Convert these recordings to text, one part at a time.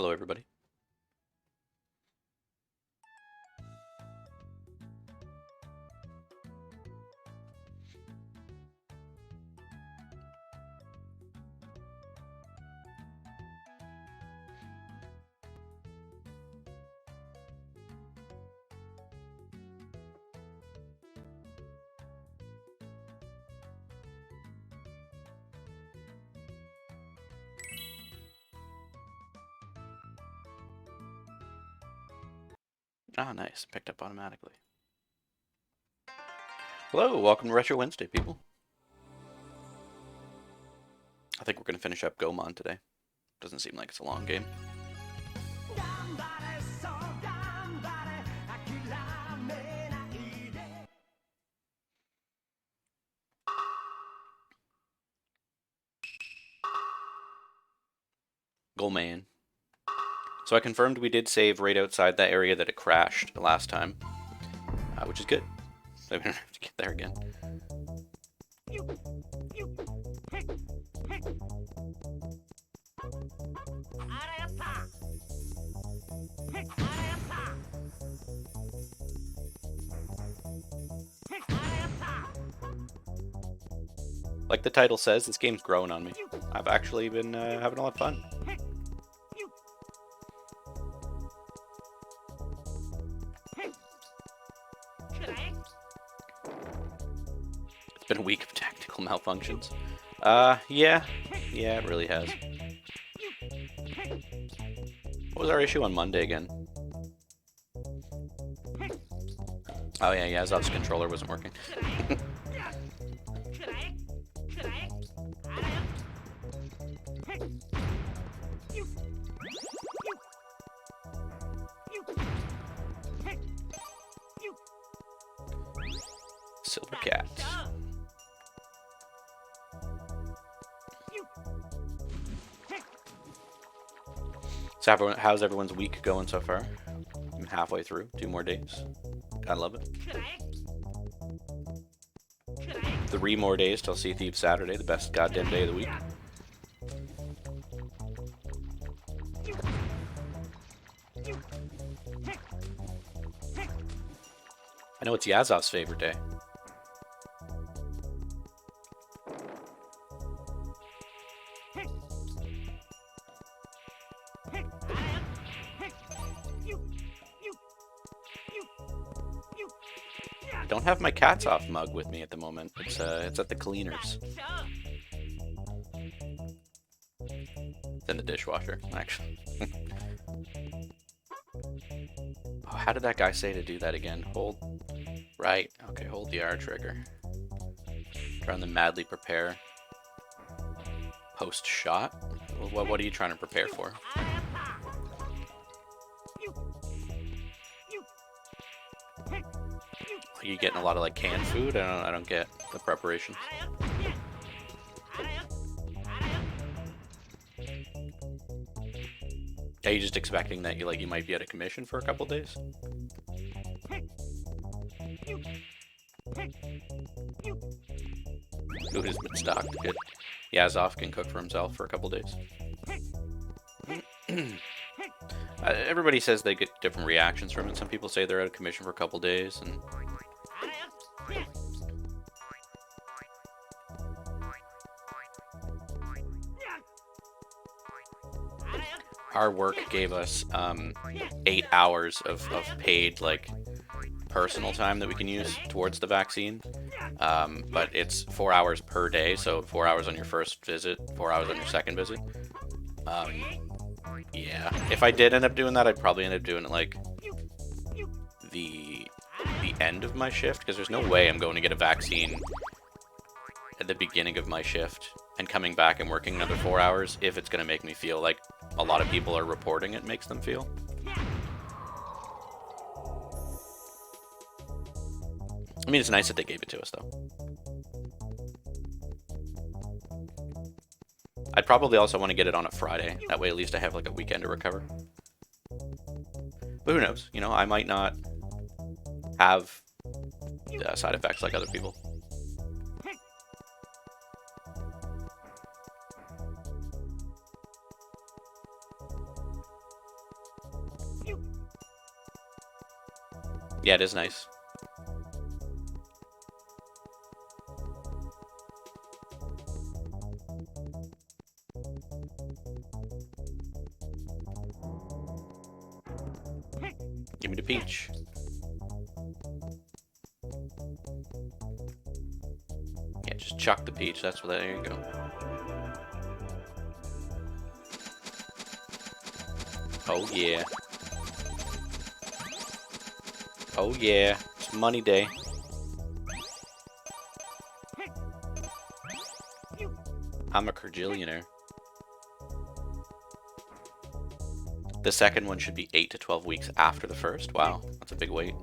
Hello, everybody. Ah, nice. Picked up automatically. Hello, welcome to Retro Wednesday, people. I think we're going to finish up Goemon today. Doesn't seem like it's a long game. Goemon. So I confirmed we did save right outside that area that it crashed the last time, which is good. So we don't have to get there again. Like the title says, this game's growing on me. I've actually been having a lot of fun. It's been a week of tactical malfunctions. Yeah, it really has. What was our issue on Monday again? Oh yeah, Yazov's controller wasn't working. Silver cat. So how's everyone's week going so far? I'm halfway through, 2 more days. Gotta love it. 3 more days till Sea Thief Saturday, the best goddamn day of the week. I know it's Yazov's favorite day. I don't have my Cats Off mug with me at the moment. It's at the cleaners. It's in the dishwasher, actually. Oh, how did that guy say to do that again? Hold. Right. Okay, hold the R trigger. Trying to madly prepare. Post shot? What are you trying to prepare for? Are you getting a lot of like canned food? I don't get the preparations. Are you just expecting that you might be out of commission for a couple days? Food has been stocked. Good. Yazov can cook for himself for a couple days. Everybody says they get different reactions from it. Some people say they're out of commission for a couple days, and our work gave us 8 hours of paid personal time that we can use towards the vaccine, but it's 4 hours per day, so 4 hours on your first visit, 4 hours on your second visit. Yeah, if I did end up doing that, I'd probably end up doing it like the end of my shift, because there's no way I'm going to get a vaccine at the beginning of my shift and coming back and working another 4 hours if it's going to make me feel like a lot of people are reporting it makes them feel. I mean, it's nice that they gave it to us, though. I'd probably also want to get it on a Friday. That way, at least I have like a weekend to recover. But who knows? You know, I might not have side effects like other people. Yeah, it is nice. Give me the peach. Yeah, just chuck the peach. That's what. There you go. Oh yeah. Oh yeah. It's money day. I'm a Kerjillionaire. The second one should be 8 to 12 weeks after the first. Wow, that's a big wait.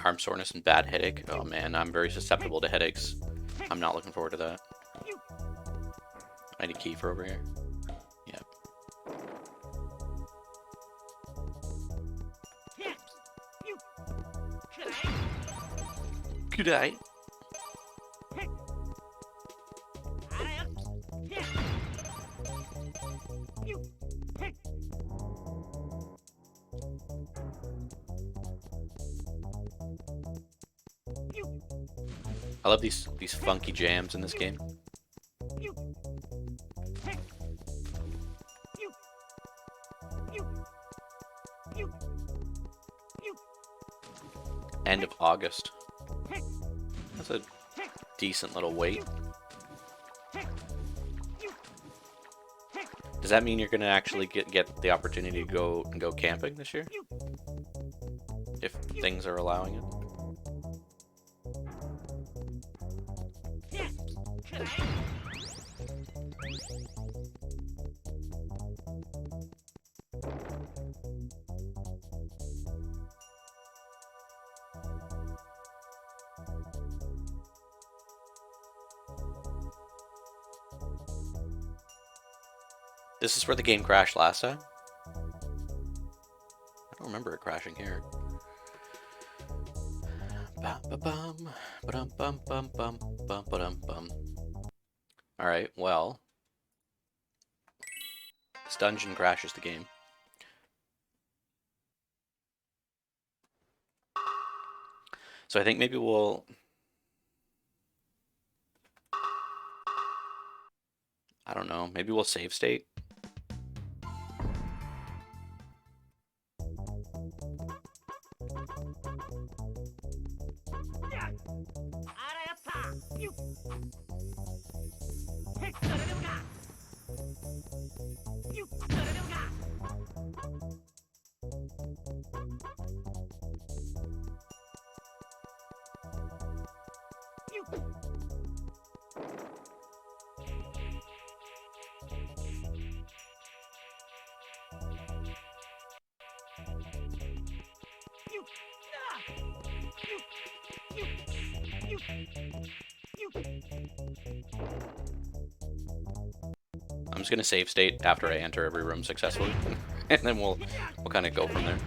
Arm soreness and bad headache. Oh man, I'm very susceptible to headaches. I'm not looking forward to that. I need Kiefer over here. Yep. Good day. I love these funky jams in this game. End of August. That's a decent little wait. Does that mean you're gonna actually get the opportunity to go camping this year? If things are allowing it? This is where the game crashed last time? I don't remember it crashing here. Alright, well. This dungeon crashes the game. So I think maybe we'll... I don't know, maybe we'll save state? I'm just gonna save state after I enter every room successfully, and then we'll kind of go from there.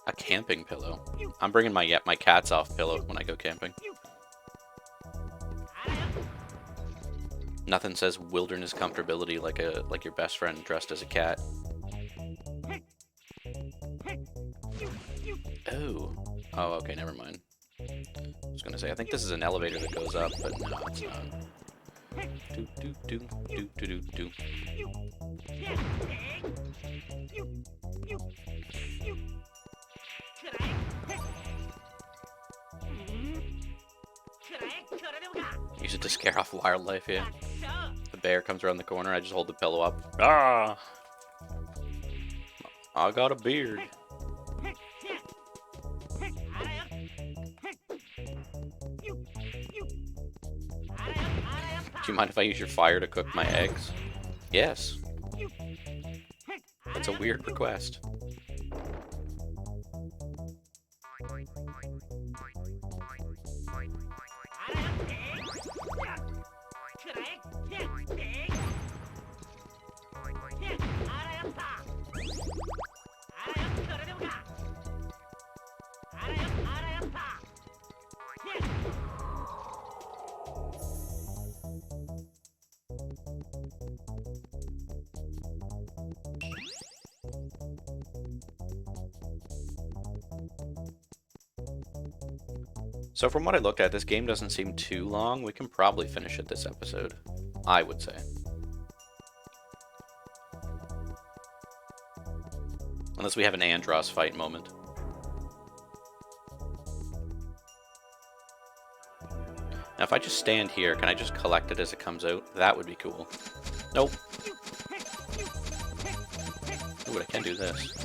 A camping pillow. I'm bringing my cats off pillow when I go camping. Nothing says wilderness comfortability like your best friend dressed as a cat. Oh. Oh, okay, never mind. I was gonna say, I think this is an elevator that goes up, but no, it's not. Do do do do do do do. Use it to scare off wildlife, yeah. The bear comes around the corner, I just hold the pillow up. Ah! I got a beard. Do you mind if I use your fire to cook my eggs? Yes. That's a weird request. So from what I looked at, this game doesn't seem too long. We can probably finish it this episode, I would say. Unless we have an Andros fight moment. Now if I just stand here, can I just collect it as it comes out? That would be cool. Nope. Ooh, but I can do this.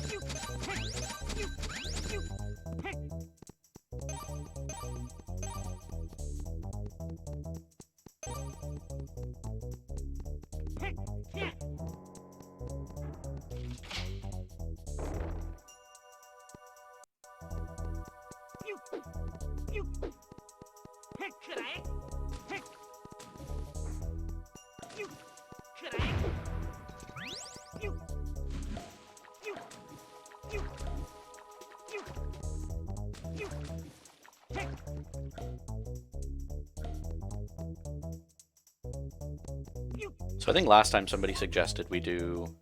So I think last time somebody suggested we do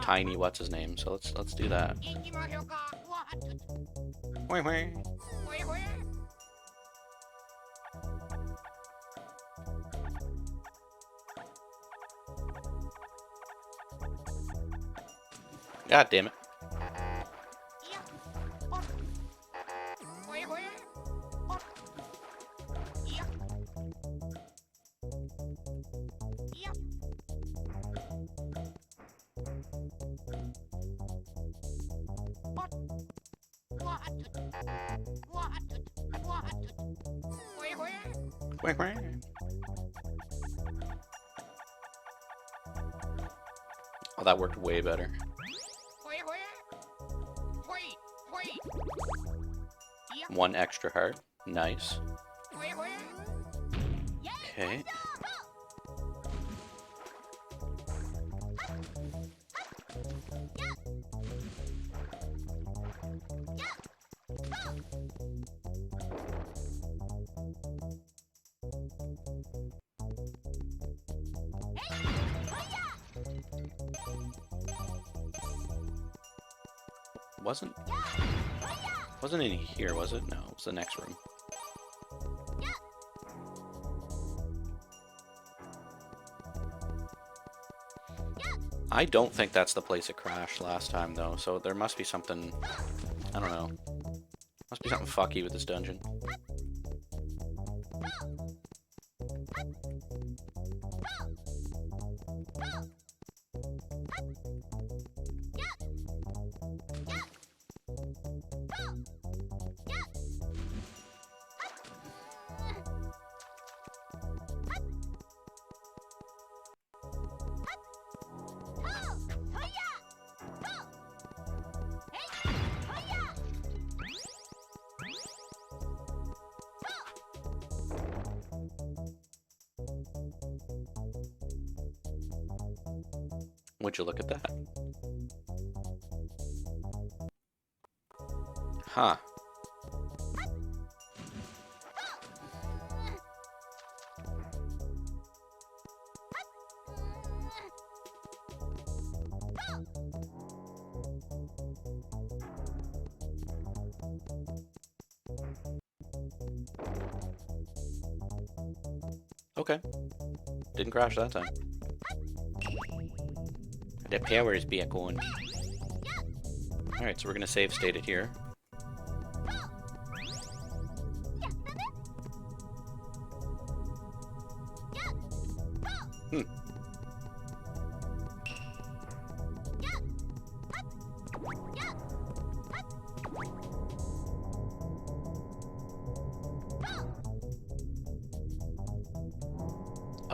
Tiny what's his name, so let's do that. God damn it. Oh, that worked way better. One extra heart. Nice. Okay. Wasn't in here, was it? No, it was the next room. I don't think that's the place it crashed last time, though, so there must be something... I don't know. Must be something fucky with this dungeon. Would you look at that? Huh. Okay. Didn't crash that time. The power is back on. Alright, so we're gonna save state it here.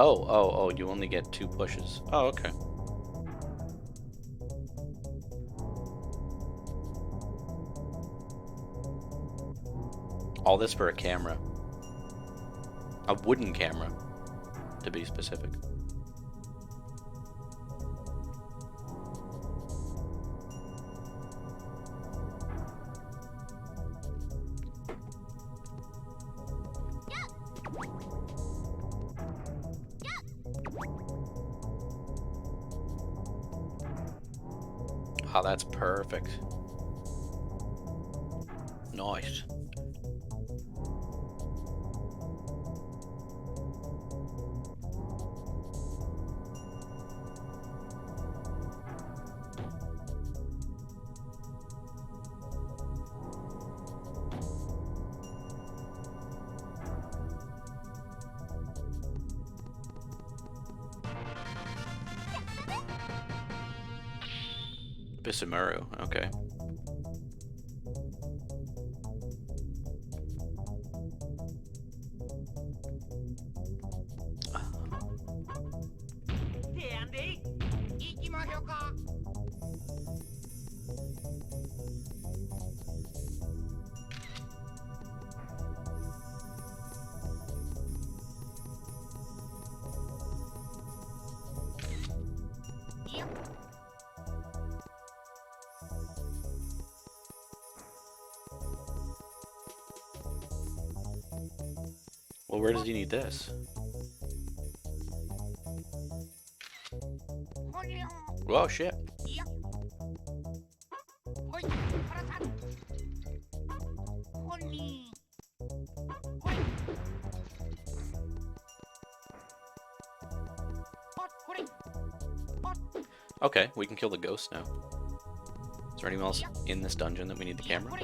Oh, you only get 2 pushes. Oh, okay. All this for a camera. A wooden camera, to be specific. Oh, that's perfect. Nice. Bisamaru, okay. Well, where does he need this? Oh shit. Okay, we can kill the ghost now. Is there anyone else in this dungeon that we need the camera?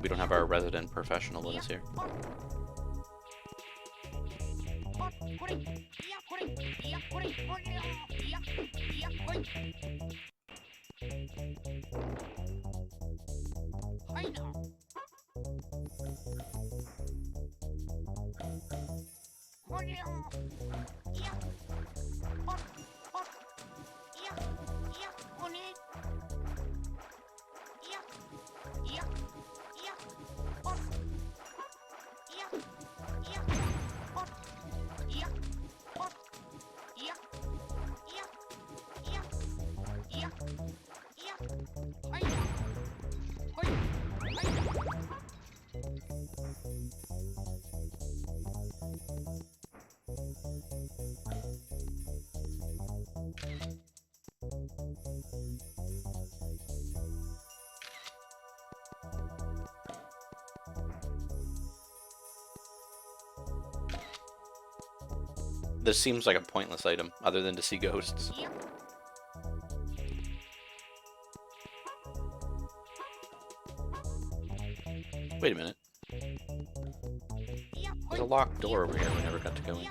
We don't have our resident professional with us here. This seems like a pointless item, other than to see ghosts. Wait a minute. There's a locked door over here we never got to go in.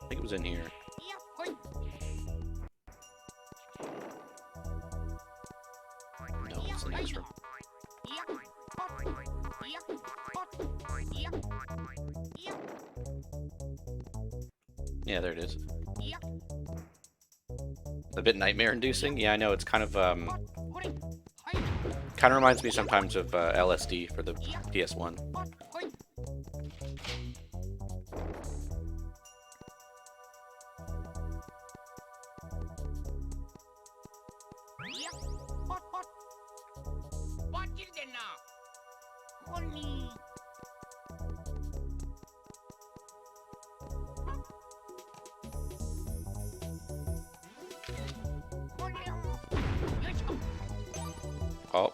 I think it was in here. No, it's in this room. Yeah, there it is. A bit nightmare-inducing. Yeah, I know. It's kind of reminds me sometimes of LSD for the PS1. Oh.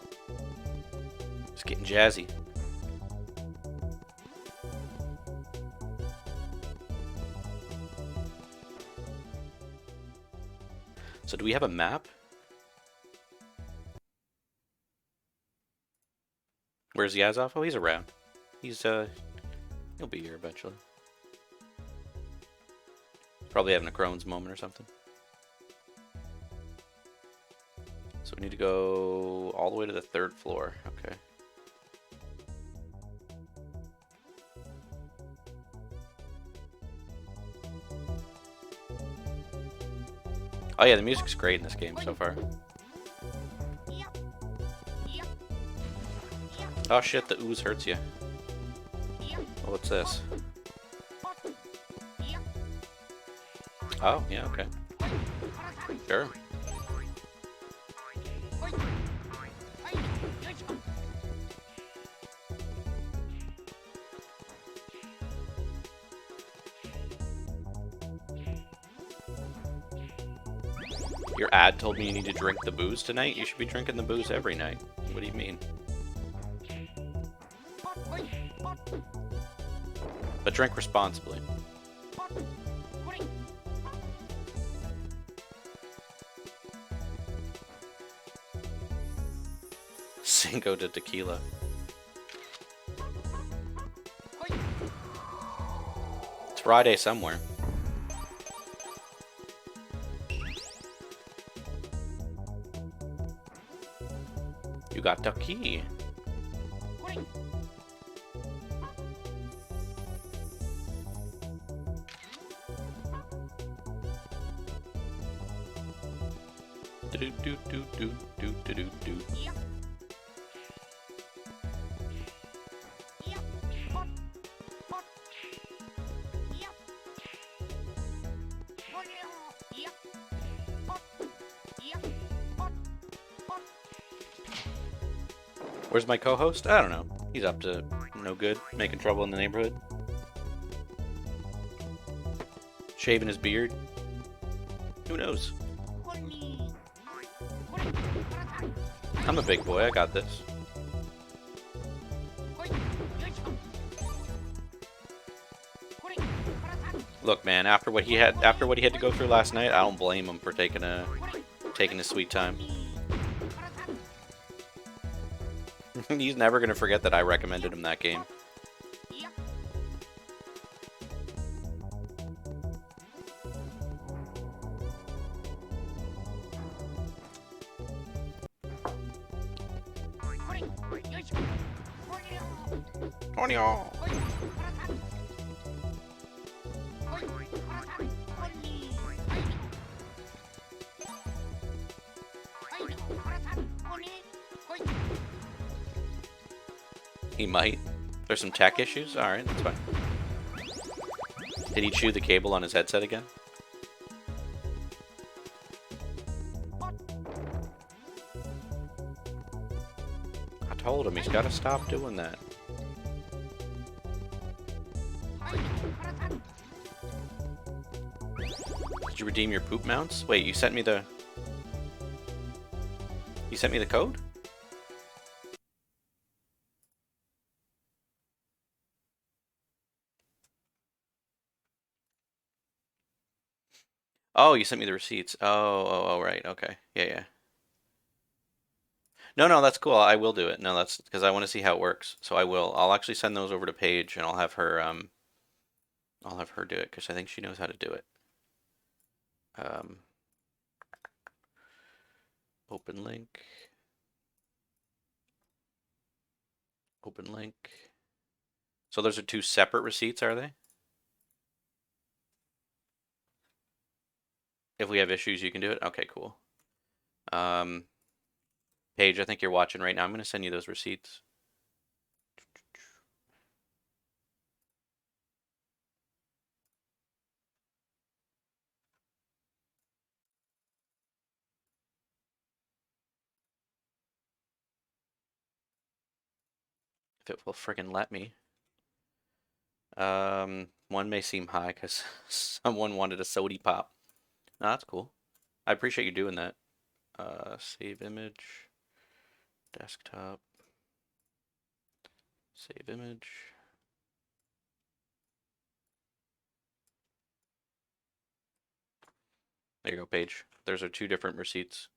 It's getting jazzy. So do we have a map? Where's Yazov? Oh, he's around. He'll be here eventually. Probably having a Crohn's moment or something. So we need to go all the way to the 3rd floor. Okay. Oh yeah, the music's great in this game so far. Oh shit, the ooze hurts you. Oh, what's this? Oh, yeah, okay. Sure. Your ad told me you need to drink the booze tonight? You should be drinking the booze every night. What do you mean? But drink responsibly. Cinco de Tequila. It's Friday somewhere. You got the key. Do do do do do do do do. Where's my co-host? I don't know. He's up to no good, making trouble in the neighborhood. Shaving his beard. Who knows? I'm a big boy, I got this. Look, man, after what he had to go through last night, I don't blame him for taking his sweet time. He's never gonna forget that I recommended him that game. He might. There's some tech issues? Alright, that's fine. Did he chew the cable on his headset again? I told him he's gotta stop doing that. Did you redeem your poop mounts? Wait, you sent me the... You sent me the code? Oh, you sent me the receipts. Oh, right. Okay. Yeah. No, that's cool. I will do it. No, that's because I want to see how it works. So I will. I'll actually send those over to Paige, and I'll have her do it because I think she knows how to do it. Open link. Open link. So those are two separate receipts, are they? If we have issues, you can do it? Okay, cool. Paige, I think you're watching right now. I'm going to send you those receipts. If it will friggin' let me. One may seem high because someone wanted a sody pop. No, that's cool. I appreciate you doing that. Save image. Desktop. Save image. There you go, Paige. There's our two different receipts.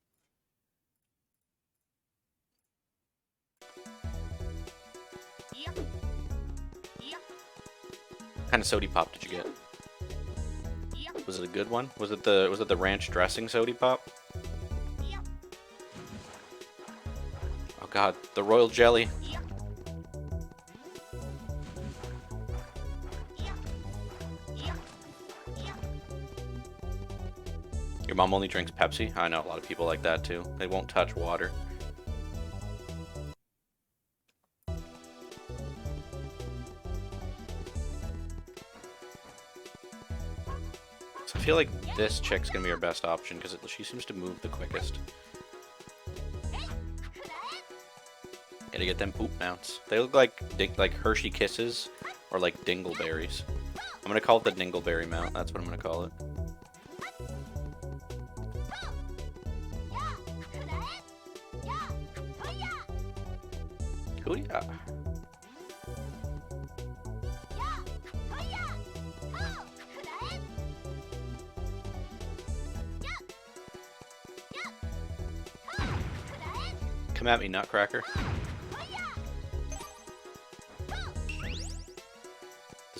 What kind of sody pop did you get? Was it a good one? Was it the ranch dressing sody pop? Oh god, the royal jelly. Your mom only drinks Pepsi? I know a lot of people like that too. They won't touch water. So I feel like this chick's gonna be our best option because she seems to move the quickest. Gotta get them poop mounts. They look like Hershey Kisses or like dingleberries. I'm gonna call it the dingleberry mount. That's what I'm gonna call it. Hooyah. Come at me, Nutcracker.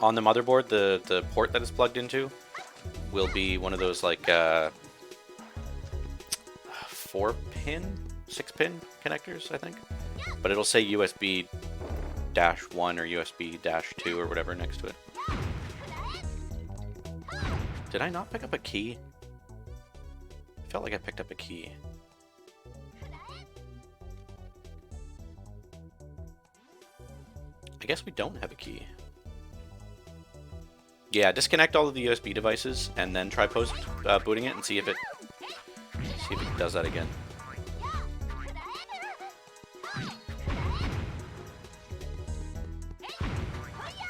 on the motherboard, the port that it's plugged into will be one of those like 4-pin, 6-pin connectors, I think. But it'll say USB-1 or USB-2 or whatever next to it. Did I not pick up a key? I felt like I picked up a key. I guess we don't have a key. Yeah, disconnect all of the USB devices and then try booting it and see if it does that again.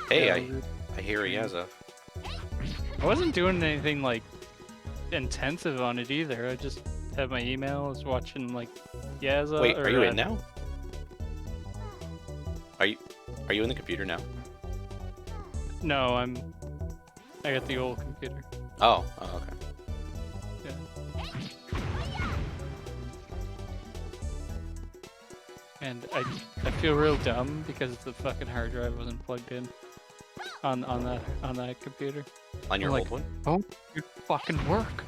Hey, I hear a Yazov. I wasn't doing anything like intensive on it either. I just had my email. I was watching like Yazov. Wait, are you in now? Are you in the computer now? No, I got the old computer. Oh, okay. Yeah. And I feel real dumb because the fucking hard drive wasn't plugged in on that computer. On your old one? Oh, it fucking work.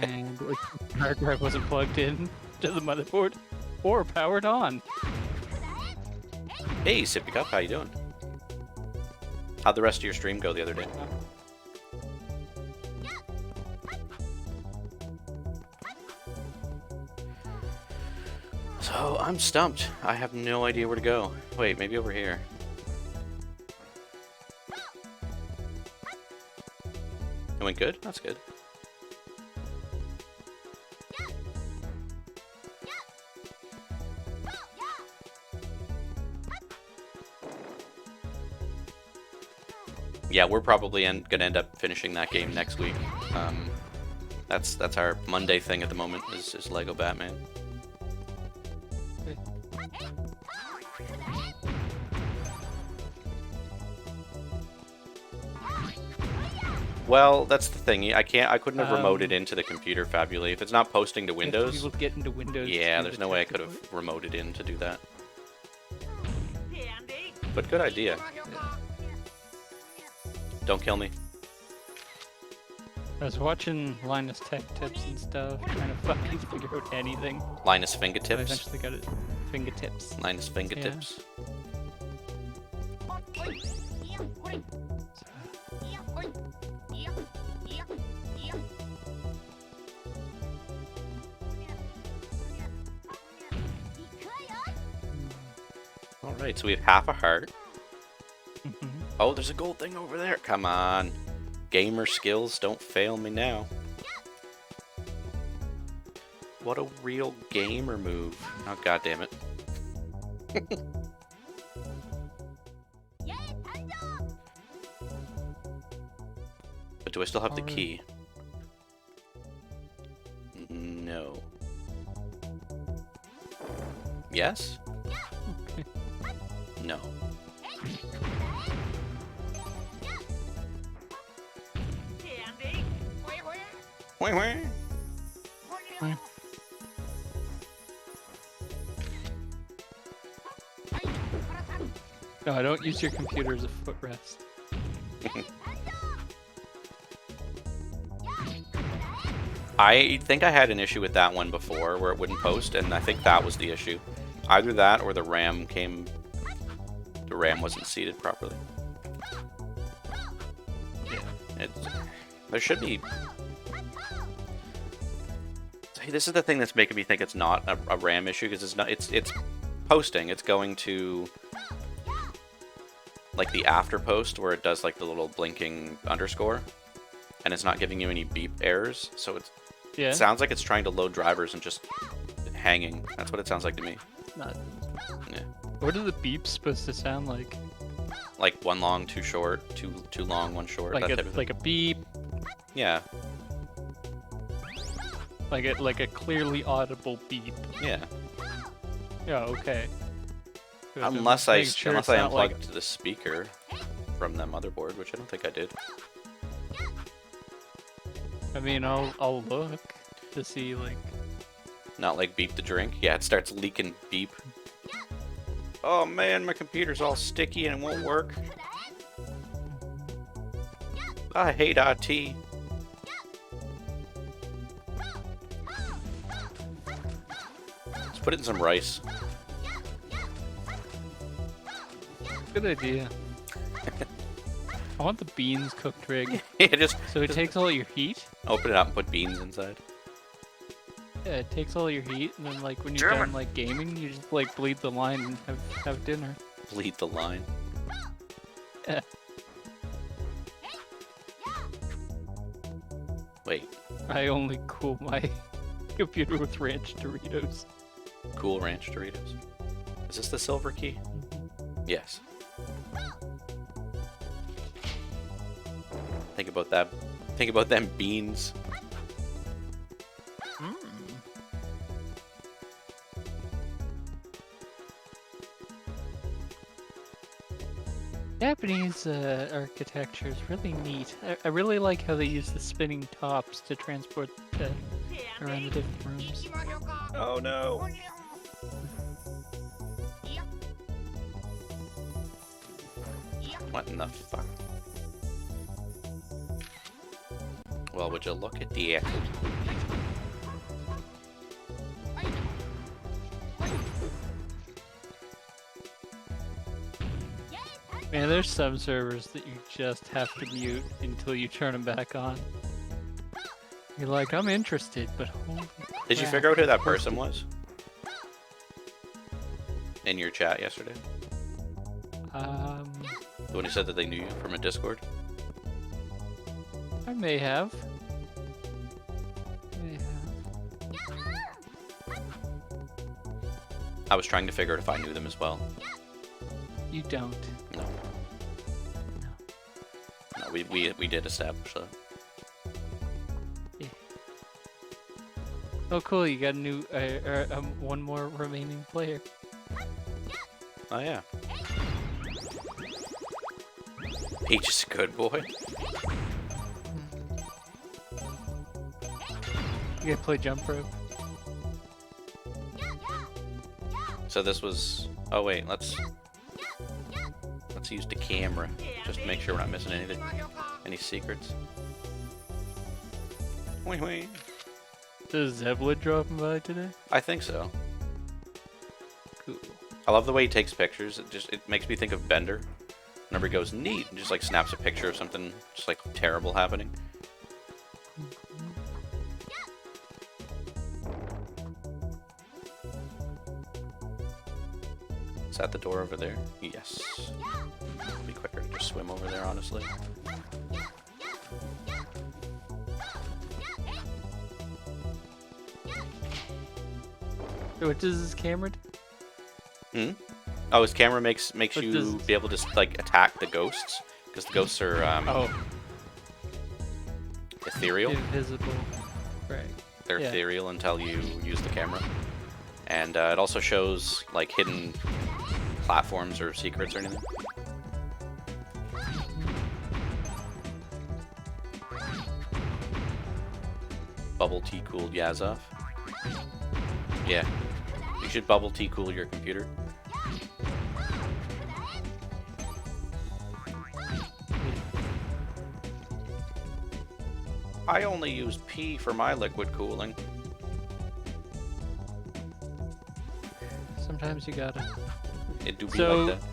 And the hard drive wasn't plugged in to the motherboard or powered on. Hey, Sippy Cup, how you doing? How'd the rest of your stream go the other day? So, I'm stumped. I have no idea where to go. Wait, maybe over here. It went good? That's good. Yeah, we're probably gonna end up finishing that game next week. That's our Monday thing at the moment is Lego Batman. Well, that's the thing. I couldn't have remoted into the computer fabulous. If it's not posting to Windows. People get into Windows. Yeah, there's no way I could have remoted in to do that. But good idea. Don't kill me. I was watching Linus Tech Tips and stuff, trying to fucking figure out anything. Linus So I Fingertips. eventually got it. Fingertips. Linus Fingertips. Alright, so we have half a heart. Oh, there's a gold thing over there. Come on. Gamer skills, don't fail me now. What a real gamer move. Oh, god damn it. But do I still have the key? No. Yes? No. Wait, wait. No, I don't use your computer as a footrest. I think I had an issue with that one before where it wouldn't post, and I think that was the issue. Either that or the RAM wasn't seated properly. Yeah. There should be... See, this is the thing that's making me think it's not a RAM issue, because it's posting. It's going to like the after post where it does like the little blinking underscore, and it's not giving you any beep errors, so it sounds like it's trying to load drivers and just hanging. That's what it sounds like to me. Not... Yeah. What are the beeps supposed to sound like? Like one long, two short, two long, one short. Like that type of thing. like a beep. Yeah. Like a clearly audible beep. Yeah. Yeah. Okay. Good. Unless I Make sure unless it's I not unplugged like... the speaker from the motherboard, which I don't think I did. I mean, I'll look to see like. Not like beep the drink. Yeah, it starts leaking beep. Oh man, my computer's all sticky and it won't work. I hate RT. Let's put it in some rice. Good idea. I want the beans cooked rig. Yeah, just So it takes all your heat. open it up and put beans inside. Yeah, it takes all your heat, and then like when you're done like gaming, you just like bleed the line and have dinner. Bleed the line. Yeah. Wait, I only cool my computer with ranch Doritos. Cool Ranch Doritos. Is this the silver key? Yes. Think about that. Think about them beans. Japanese architecture is really neat. I really like how they use the spinning tops to transport around the different rooms. Oh no. What in the fuck? Well, would you look at the... Man, there's some servers that you just have to mute until you turn them back on. You're like, I'm interested, but holy Did you crap. figure out who that person was? In your chat yesterday? The one who said that they knew you from a Discord? I may have. I was trying to figure out if I knew them as well. You don't. No. No, we did establish that. Yeah. Oh, cool! You got a new, one more remaining player. Oh yeah. Peach is a good boy. You gotta play jump rope. So this was... Oh wait, let's use the camera just to make sure we're not missing anything. Any secrets? Wait, wait. Is Zevlid dropping by today? I think so. Cool. I love the way he takes pictures. It makes me think of Bender. Whenever he goes neat and just like snaps a picture of something just like terrible happening. Is that the door over there? Yes. It'd be quicker to just swim over there, honestly. So what does this camera do? Hmm? Oh, his camera makes What you does- be able to like attack the ghosts because the ghosts are ethereal. Invisible. Right. They're Yeah. ethereal until you use the camera, and it also shows like hidden platforms or secrets or anything. Bubble tea cooled Yazov. Yeah, you should bubble tea cool your computer. I only use P for my liquid cooling. Sometimes you gotta. It do be So- like that.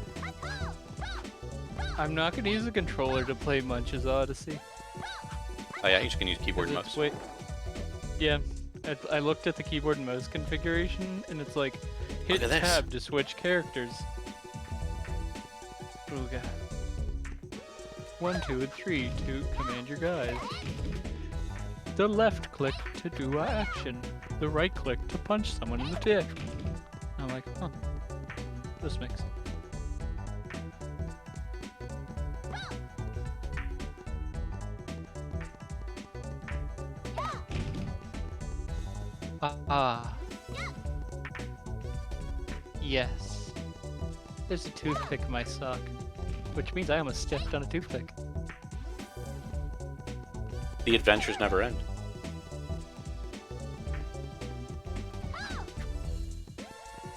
I'm not gonna use a controller to play Munch's Odyssey. Oh yeah, you just can use keyboard and 'cause it's mouse. Yeah, I looked at the keyboard and mouse configuration, and it's like, hit Look at this. tab to switch characters. Oh god. 1, 2, and 3 to command your guys. The left click to do a action. The right click to punch someone in the dick. I'm like, huh. This makes sense. Ah. Yes. There's a toothpick in my sock, which means I almost stepped on a toothpick. The adventures never end.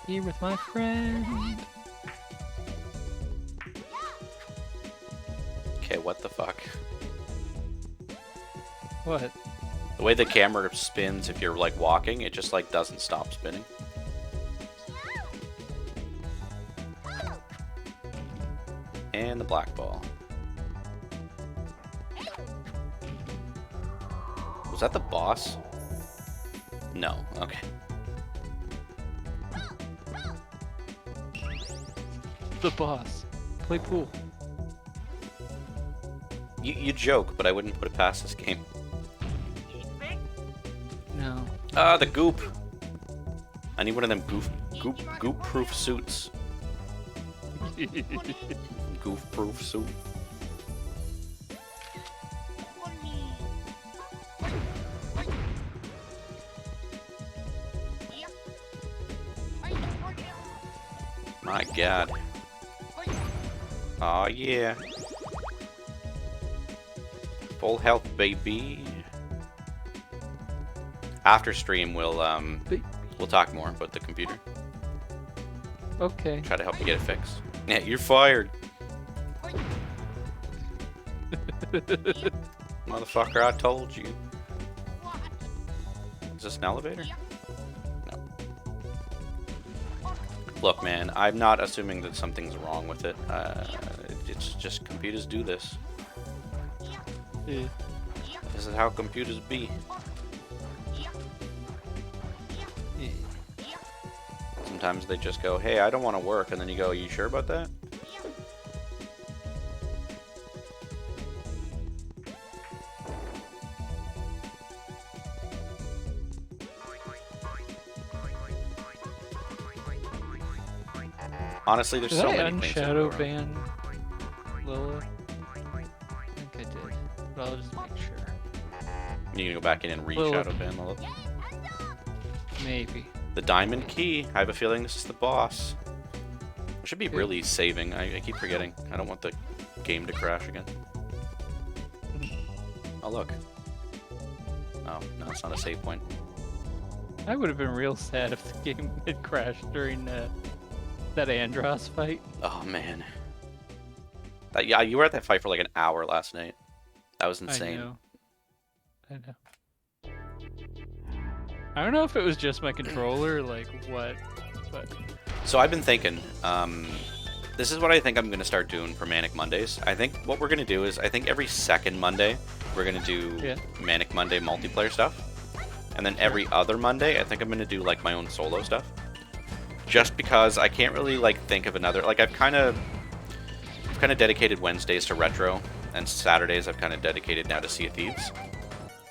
Here with my friend. Okay, what the fuck? What? The way the camera spins if you're like walking, it just like doesn't stop spinning. And the black ball. Was that the boss? No. Okay. The boss. Play pool. You joke, but I wouldn't put it past this game. No. Ah, the goop. I need one of them goop-proof suits. Goof-proof suit. My God. Oh yeah. Full health, baby. After stream, we'll talk more about the computer. Okay. Try to help you get it fixed. Yeah, you're fired. Motherfucker, I told you. Is this an elevator? No. Look, man, I'm not assuming that something's wrong with it. It's just computers do this. Yeah. This is how computers be. Yeah. Sometimes they just go, hey, I don't want to work, and then you go, are you sure about that? Honestly, there's Did so I many things. that go unshadow wrong. ban Lilith? I think I did, but I'll just make sure. You can go back in and Well, re-shadow ban Lilith. Maybe. The diamond key. I have a feeling this is the boss. I should be really saving. I keep forgetting. I don't want the game to crash again. Oh, look. Oh, no, it's not a save point. I would have been real sad if the game had crashed during that Andros fight. Oh, man. Yeah, you were at that fight for like an hour last night. That was I insane. know. I know. I don't know if it was just my controller, like what, but So I've been thinking, this is what I think I'm going to start doing for Manic Mondays. I think what we're going to do is, I think every second Monday, we're going to do Manic Monday multiplayer stuff. And then every other Monday, I think I'm going to do like my own solo stuff. Just because I can't really like think of another, like I've kind of dedicated Wednesdays to retro, and Saturdays I've kind of dedicated now to Sea of Thieves.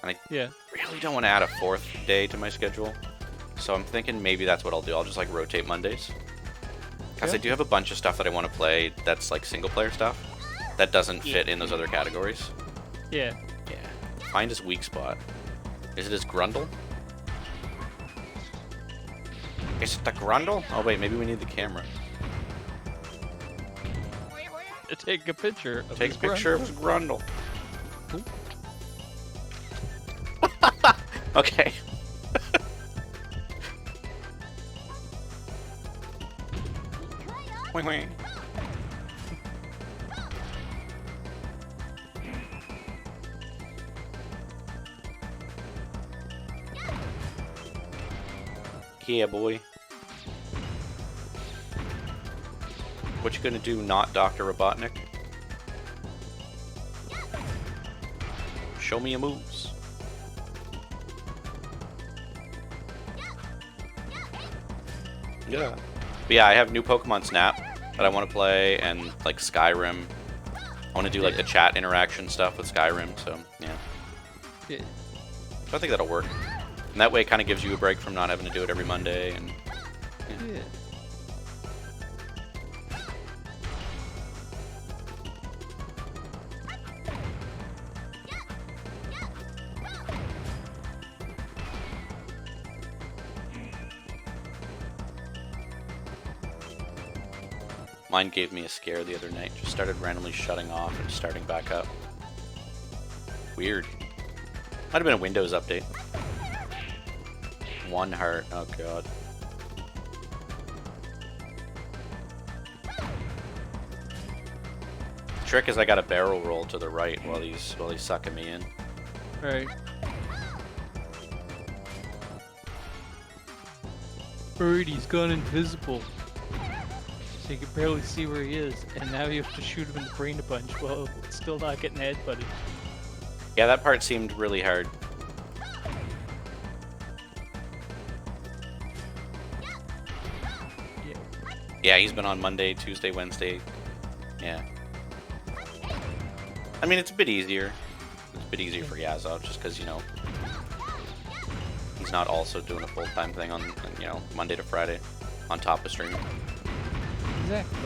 And I really don't want to add a fourth day to my schedule. So I'm thinking maybe that's what I'll do. I'll just like rotate Mondays. Because I do have a bunch of stuff that I want to play that's like single player stuff that doesn't fit in those other categories. yeah. Yeah. Find his weak spot. Is it his Grundle? Is it the Grundle? Oh wait, maybe we need the camera. Take a picture. Of Take a picture of his Grundle. Okay. Wing wing. Yeah, boy. What you gonna do, not Dr. Robotnik? Show me your moves. Yeah. But yeah, I have new Pokemon Snap that I want to play, and like Skyrim. I want to do like the chat interaction stuff with Skyrim, so yeah. Yeah. So I think that'll work. And that way it kind of gives you a break from not having to do it every Monday, and Yeah. mine gave me a scare the other night. Just started randomly shutting off and starting back up. Weird. Might have been a Windows update. 1 heart. Oh god. Trick is I got a barrel roll to the right while he's sucking me in. Right. Alright, he's gone invisible. So you can barely see where he is, and now you have to shoot him in the brain a bunch while still not getting headbutted. Yeah, that part seemed really hard. Yeah. Yeah, he's been on Monday, Tuesday, Wednesday. Yeah. I mean, it's a bit easier. It's a bit easier for Yazov, just because, you know, he's not also doing a full-time thing on, you know, Monday to Friday on top of streaming. Exactly.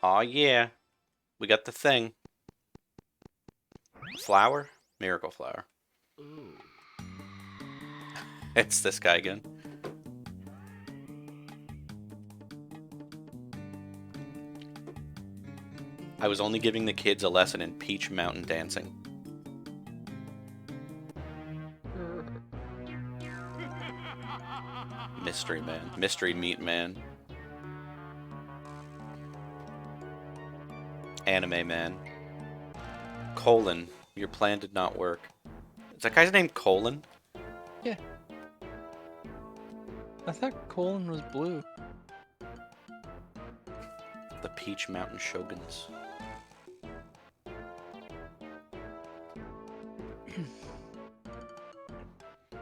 Aw, yeah. We got the thing. Flower? Miracle flower. It's this guy again. I was only giving the kids a lesson in Peach Mountain dancing. Mystery man. Mystery meat man. Anime man. Colon. Your plan did not work. Is that guy's name Colon? Yeah. I thought Colin was blue. The Peach Mountain Shoguns.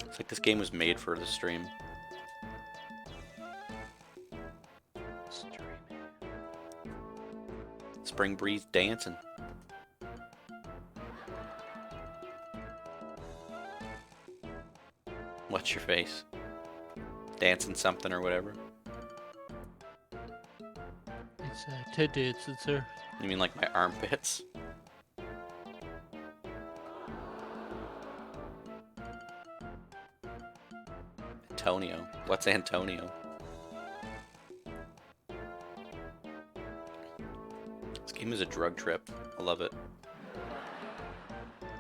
It's like this game was made for the stream. Spring breeze dancing. What's your face? Dancing something or whatever? It's Ted dancing, sir. You mean like my armpits? Antonio. What's Antonio? This game is a drug trip. I love it.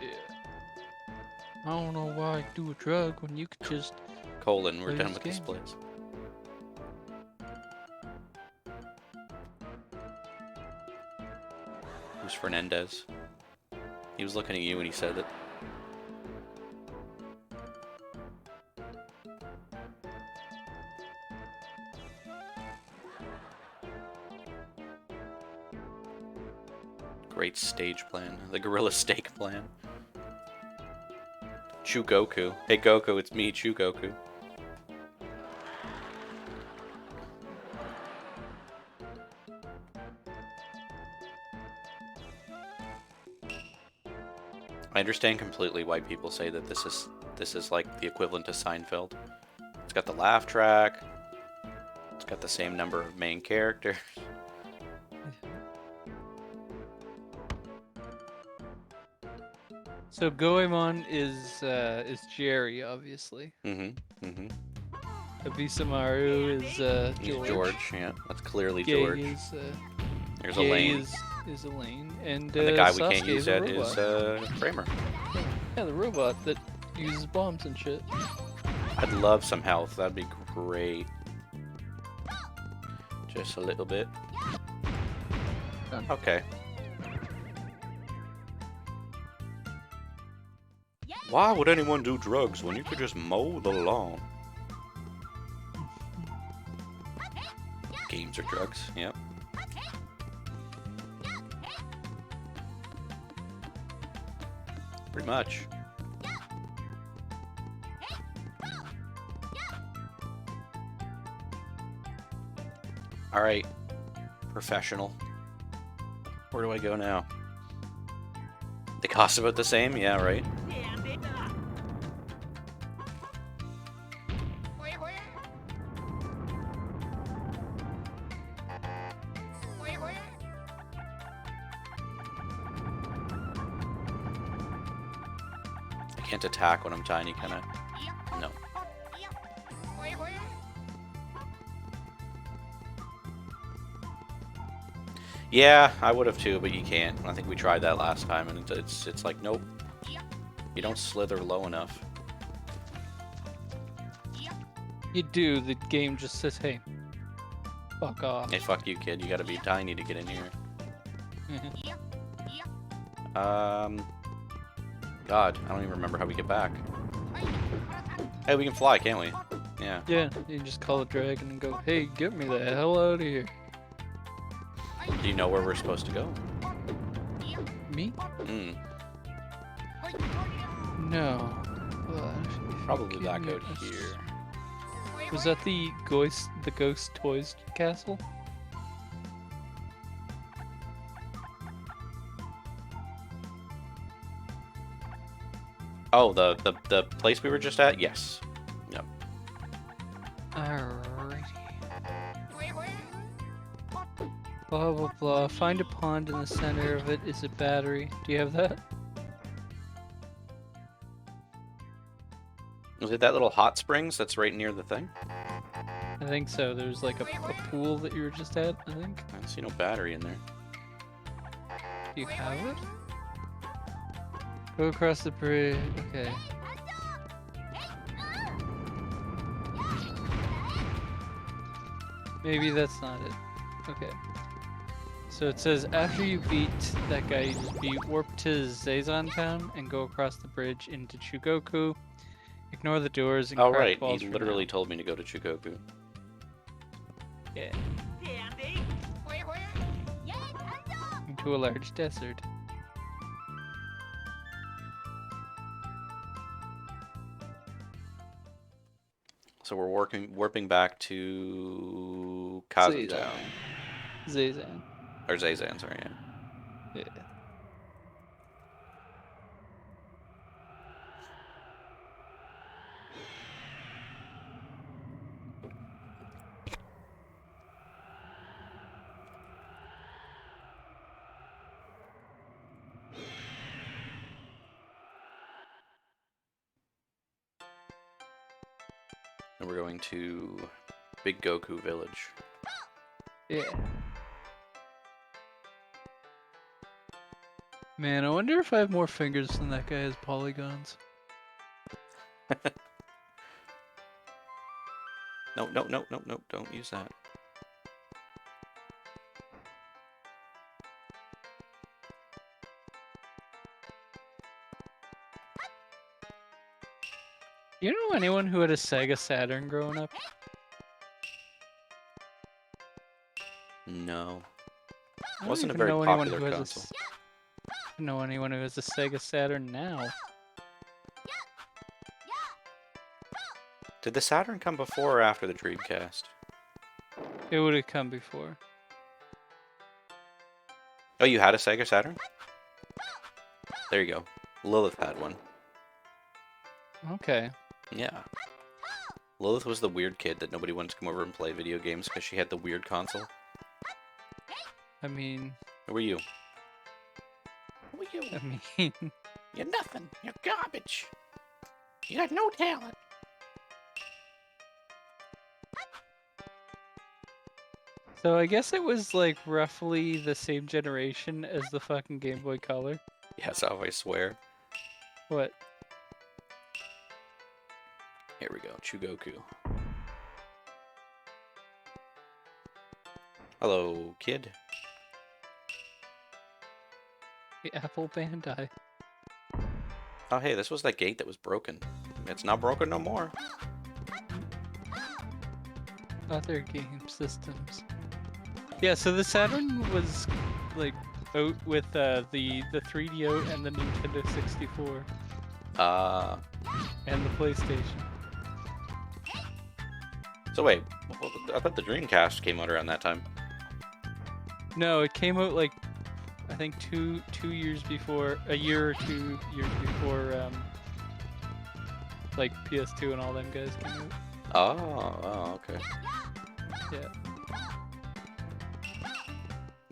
Yeah. I don't know why I do a drug when you could just... Colon, we're Play done this with this game. place. Who's Fernandez? He was looking at you when he said it. Great stage plan. The gorilla steak plan. Goku. Hey Goku, it's me, Goku. I understand completely why people say that this is like the equivalent to Seinfeld. It's got the laugh track. It's got the same number of main characters. So Goemon is Jerry, obviously. Mm-hmm. Mm-hmm. Abisamaru is He's George. George. Yeah, that's clearly Gay George. is There's Gay Elaine. is Elaine, and And the guy we Sasuke can't use is a yet robot. is Kramer. Yeah, the robot that uses bombs and shit. I'd love some health. That'd be great. Just a little bit. Done. Okay. Why would anyone do drugs when you could just mow the lawn? Games are drugs, yep. Pretty much. Alright. Professional. Where do I go now? They cost about the same? Yeah, right? I can't attack when I'm tiny, can I? No. Yeah, I would have too, but you can't. I think we tried that last time, and it's like, nope. You don't slither low enough. You do. The game just says, "Hey, fuck off." Hey, fuck you, kid. You gotta be tiny to get in here. God, I don't even remember how we get back. Hey, we can fly, can't we? Yeah. Yeah, you can just call a dragon and go, hey, get me the hell out of here. Do you know where we're supposed to go? Me? Hmm. No. Well, actually, if you Probably give back me out a here. Was that the Ghost Toys castle? Oh, the place we were just at? Yes. Yep. Alrighty. Blah blah blah. Find a pond in the center of it is a battery. Do you have that? Was it that little hot springs that's right near the thing? I think so. There's like a pool that you were just at, I think. I don't see no battery in there. Do you have it? Go across the bridge. Okay. Maybe that's not it. Okay. So it says after you beat that guy you just beat, warp to Zazan Town and go across the bridge into Chugoku. Ignore the doors and Oh, crack right. walls He for literally now. told me to go to Chugoku. Yeah. Into a large desert. So we're warping back to Kazan Town. Zazan. Or Zazan, sorry, yeah. Yeah. And we're going to Big Goku Village. Yeah. Man, I wonder if I have more fingers than that guy has polygons. No, no, no, no, no, don't use that. You know anyone who had a Sega Saturn growing up? No. I Wasn't a don't very even know anyone popular who has console. I don't know anyone who has a Sega Saturn now. Did the Saturn come before or after the Dreamcast? It would have come before. Oh, you had a Sega Saturn? There you go. Lilith had one. Okay. Yeah. Lilith was the weird kid that nobody wanted to come over and play video games because she had the weird console. I mean, Who were you? Who were you? I mean, You're nothing. You're garbage. You got no talent. so I guess it was like roughly the same generation as the fucking Game Boy Color. Yes, I swear. What? Here we go. Chugoku. Hello, kid. The Apple Bandai. Oh, hey, this was that gate that was broken. It's not broken no more. Other game systems. Yeah, so the Saturn was like out with the 3DO and the Nintendo 64 and the PlayStation. So wait, I thought the Dreamcast came out around that time. No, it came out like I think two years before, a year or 2 years before like PS2 and all them guys came out. Oh, okay. Yeah.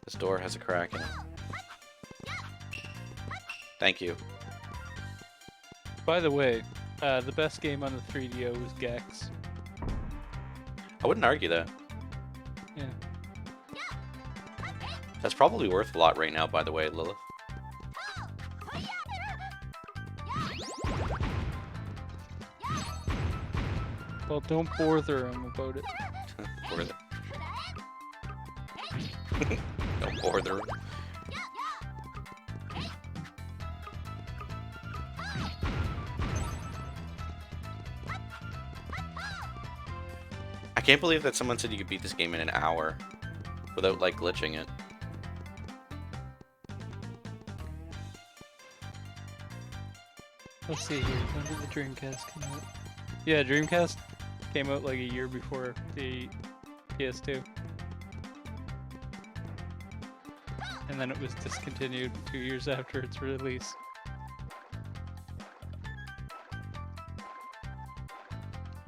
This door has a crack in it. Thank you. By the way, the best game on the 3DO was Gex. I wouldn't argue that. Yeah. That's probably worth a lot right now, by the way, Lilith. Well, don't bother him about it. Worth it. Don't bother. can't believe that someone said you could beat this game in an hour without, like, glitching it. Let's see here. When did the Dreamcast come out? Yeah, Dreamcast came out like a year before the PS2. And then it was discontinued 2 years after its release.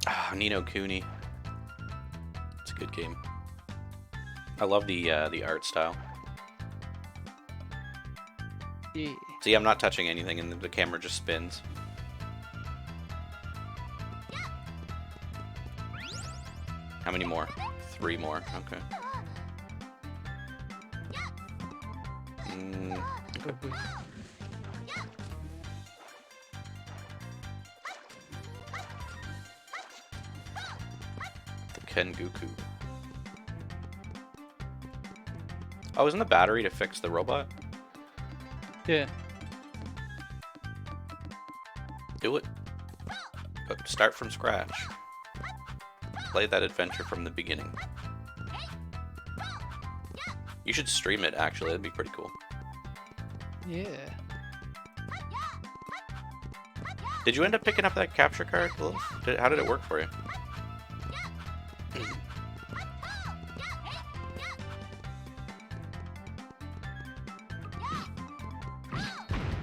Ah, Nino Kuni. It's a good game. I love the art style. Yeah. See, I'm not touching anything, and the camera just spins. How many more? 3 more. Okay. Okay. The Kengoku. Oh, isn't the battery to fix the robot? Yeah. Do it. Start from scratch. Play that adventure from the beginning. You should stream it, actually. That'd be pretty cool. Yeah. Did you end up picking up that capture card, Wolf? How did it work for you?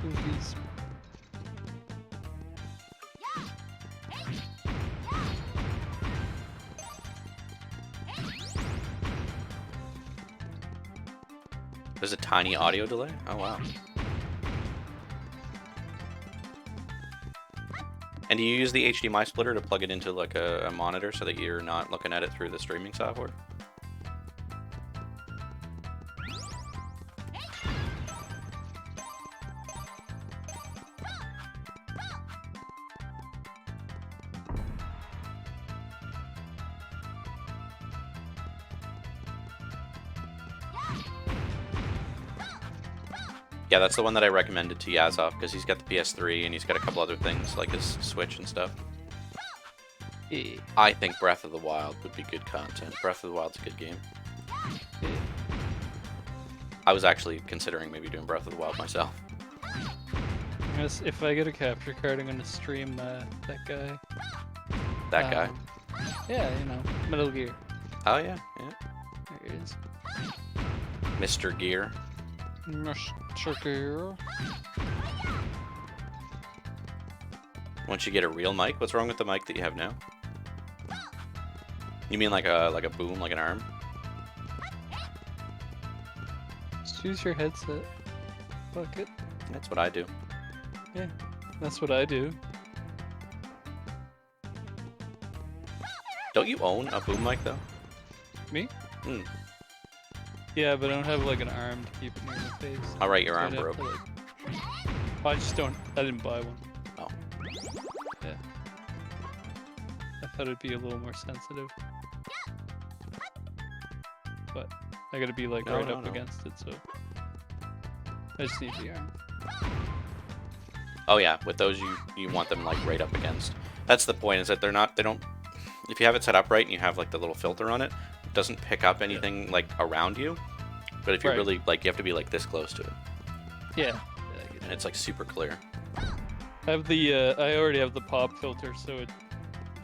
Movies. There's a tiny audio delay? Oh, wow. And do you use the HDMI splitter to plug it into like a monitor so that you're not looking at it through the streaming software? Yeah, that's the one that I recommended to Yazov, because he's got the PS3 and he's got a couple other things like his Switch and stuff. Yeah. I think Breath of the Wild would be good content. Breath of the Wild's a good game. Yeah. I was actually considering maybe doing Breath of the Wild myself. If I get a capture card, I'm gonna stream that guy. That guy. Yeah, you know, Metal Gear. Oh yeah, yeah. There he is. Mr. Gear. Mr. Gear. Once you get a real mic, what's wrong with the mic that you have now? You mean like a boom, like an arm? Just use your headset. Fuck it. That's what I do. Yeah, that's what I do. Don't you own a boom mic though? Me? Hmm. Yeah, but I don't have like an arm to keep it near my face. All right, your So arm I'd have broke. to, I just don't. I didn't buy one. Oh. Yeah. I thought it'd be a little more sensitive. But I gotta be like No, right no, up no. against it, so I just need the arm. Oh yeah, with those you want them like right up against. That's the point, is that they don't. If you have it set up right and you have like the little filter on it, it doesn't pick up anything like around you. But if you're Right. really like, you have to be like this close to it, Yeah. Yeah, I get and it. it's like super clear. I have the I already have the pop filter, so it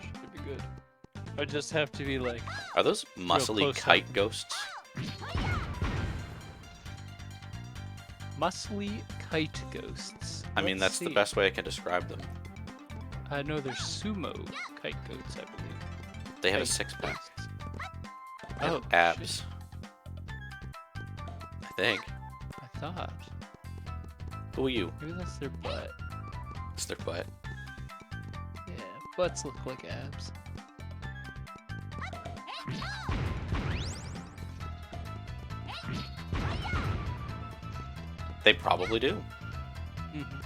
should be good. I just have to be like Are those muscly close kite up. ghosts? muscly kite ghosts. I mean, Let's that's the see. best way I can describe them. I know there's sumo kite goats, I believe. They have a Kite six-pack. ghosts. And Oh, abs. I think. I thought. Who are you? Maybe that's their butt. It's their butt. Yeah, butts look like abs. They probably do. Mm-hmm.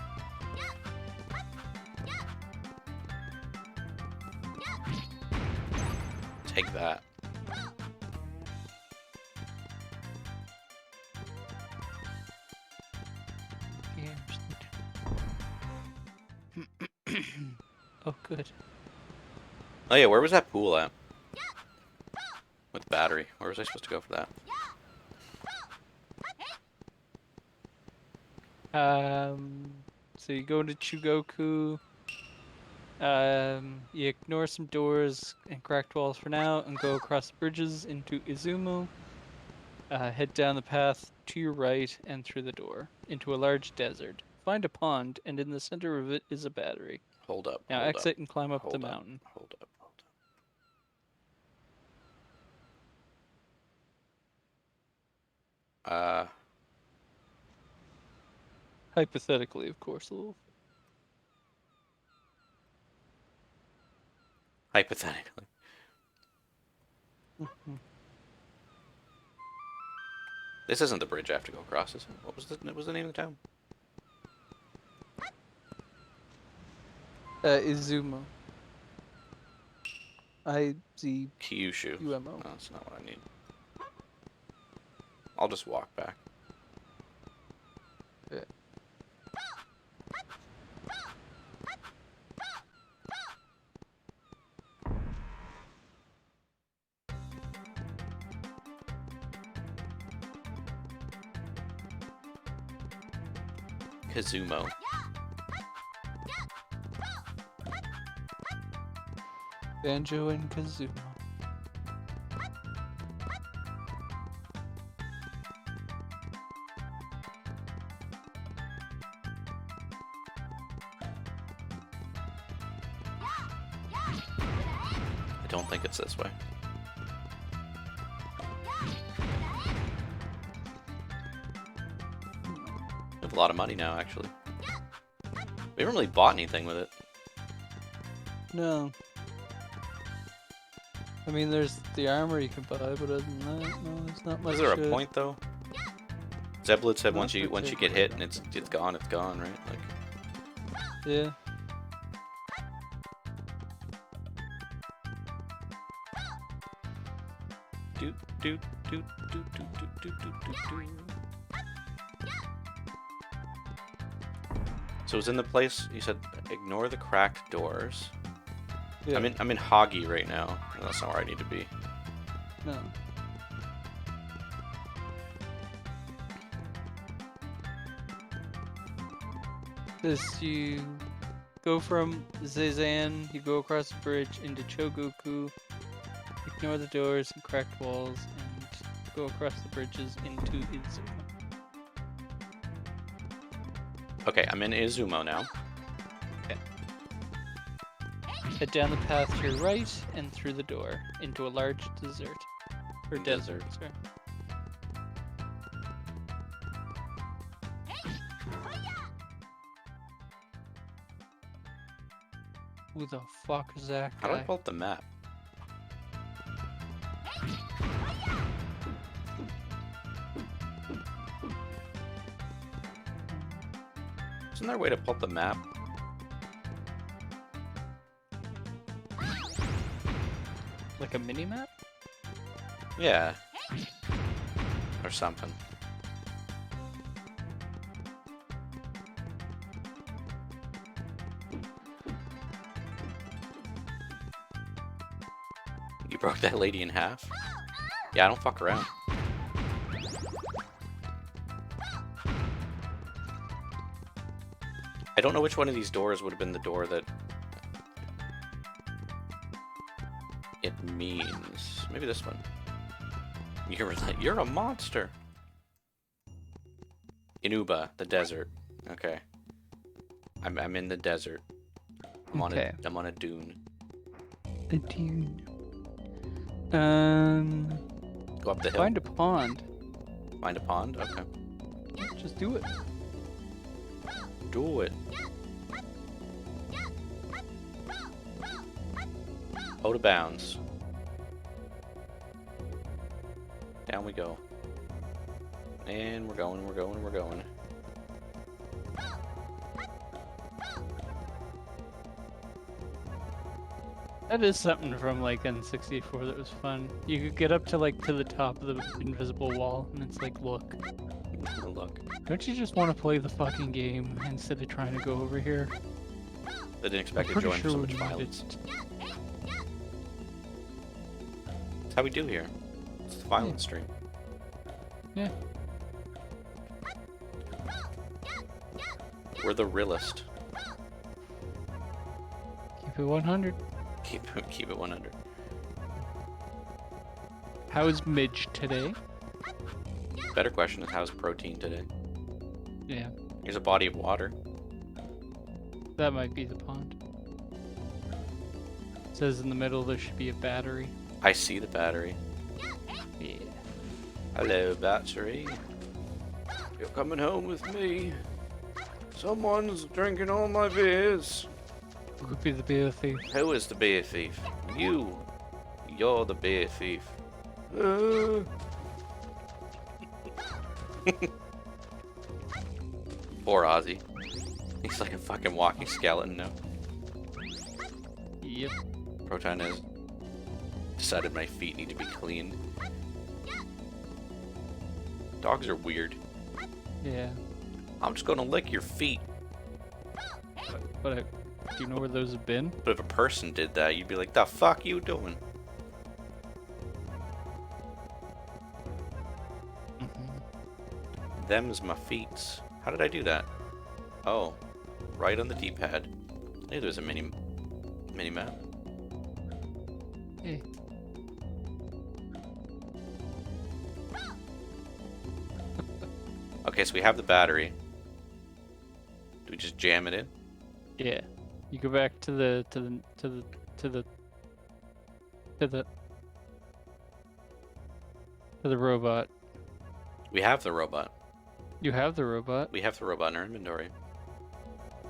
Take that. Oh, good. Oh yeah, where was that pool at? battery? Where was I supposed to go for that? So you go into Chugoku. You ignore some doors and cracked walls for now, and go across the bridges into Izumo. Head down the path to your right and through the door into a large desert. Find a pond, and in the center of it is a battery. Hold up. Now hold exit up, and climb up the hold up, mountain. Hold up. Hypothetically, of course, a little. Hypothetically. This isn't the bridge I have to go across, is it? What was the name of the town? Izumo. IZUMO. Kyushu. No, that's not what I need. I'll just walk back. Yeah. Kazumo. Banjo and Kazumo. I don't think it's this way. We have a lot of money now, actually. We haven't really bought anything with it. No. I mean, there's the armor you can buy, but other than that, no, there's not much. Is there a point though? Zeblet said Not once you get hit and it's gone, right? Like. Yeah. Doot doot doot doot doot doot doot doot doot. So it's in the place you said. Ignore the cracked doors. Yeah. I'm in Hoggy right now. That's not where I need to be. No. This you go from Zezan, you go across the bridge into Chogoku, ignore the doors and cracked walls, and go across the bridges into Izumo. Okay, I'm in Izumo now. Head down the path to your right and through the door into a large desert. Or desert, sorry. Who the fuck is that guy? How do I pull up the map? Isn't there a way to pull up the map? Like a mini map? Yeah. Or something. You broke that lady in half? Yeah, I don't fuck around. I don't know which one of these doors would have been the door that it means. Maybe this one. You're a monster. Inuba, the desert. Okay. I'm in the desert. I'm on a dune. A dune. Go up the hill. Find a pond. Find a pond? Okay. Just do it. Do it. Out of bounds. Down we go. And we're going. That is something from like N64 that was fun. You could get up to the top of the invisible wall, and it's like, look. Look. Don't you just want to play the fucking game instead of trying to go over here? I didn't expect to join so much violence. That's how we do here. It's the violence stream. Yeah. We're the realest. Keep it 100. Keep it 100. How is Midge today? Better question is how's protein today? Yeah, Here's a body of water. that might be the pond. It says in the middle there should be a battery. I see the battery. Yeah. Hello, battery. You're coming home with me. Someone's drinking all my beers. Who could be the beer thief? Who is the beer thief? You. You're the beer thief. Poor Ozzy. He's like a fucking walking skeleton now. Yep. Proton has decided my feet need to be cleaned. Dogs are weird. Yeah. I'm just gonna lick your feet. But do you know where those have been? But if a person did that, you'd be like, the fuck you doing? Them's my feets. How did I do that? Oh, right on the D-pad. Hey, there's a mini map. Hey. Okay, so we have the battery. Do we just jam it in? Yeah. You go back to the robot. We have the robot. You have the robot. We have the robot in our inventory.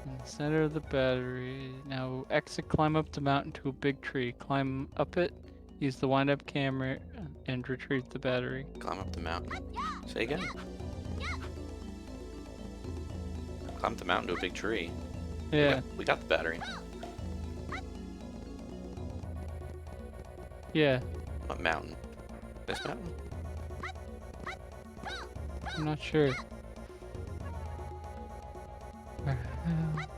In the center of the battery. Now exit, climb up the mountain to a big tree. Climb up it, use the wind-up camera, and retrieve the battery. Climb up the mountain. Say again. Climb the mountain to a big tree. Yeah. We got the battery. Yeah. What mountain? This mountain? I'm not sure. Where the hell?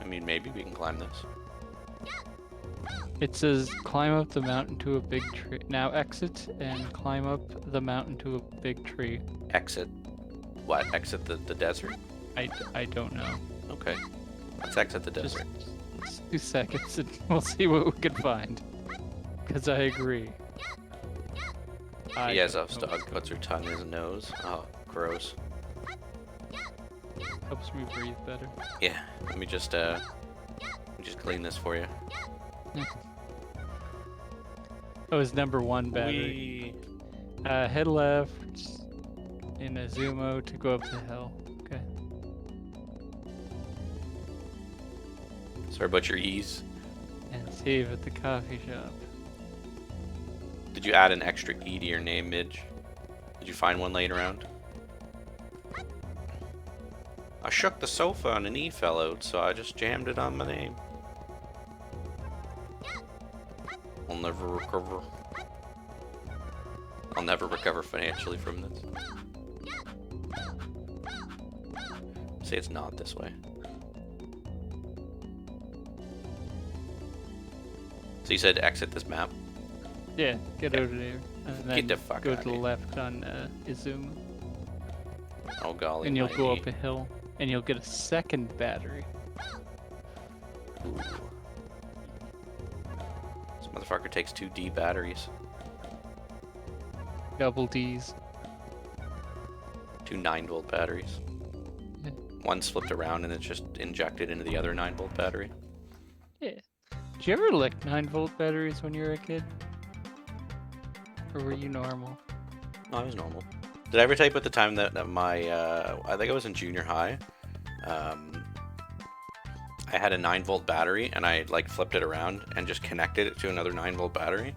I mean, maybe we can climb this. It says climb up the mountain to a big tree. Now exit and climb up the mountain to a big tree. Exit. What? Exit the desert? I don't know. Okay. Let's exit the Just, desert. just 2 seconds and we'll see what we can find. Because I agree. Yezov's dog puts her tongue in his nose. Oh, gross. Helps me breathe better. Yeah, let me just clean this for you. That was number 1 battery. Head left in a Zumo to go up the hill. Okay. Sorry about your ease. And save at the coffee shop. Did you add an extra E to your name, Midge? Did you find one laying around? I shook the sofa and an E fell out, so I just jammed it on my name. I'll never recover. I'll never recover financially from this. Say it's not this way. So you said exit this map? Yeah, get out of there. And then Get the fuck go out to of the here. left on Izuma. Oh golly. And you'll my go E. up a hill. And you'll get a second battery. Ooh. This motherfucker takes 2 D batteries. Double D's. 2 9-volt batteries. Yeah. One's flipped around and it's just injected into the other 9-volt battery. Yeah. Did you ever lick 9-volt batteries when you were a kid? Or were you normal? No, I was normal. Did I ever tell you about the time that my, I think I was in junior high, I had a 9-volt battery and I like flipped it around and just connected it to another 9-volt battery?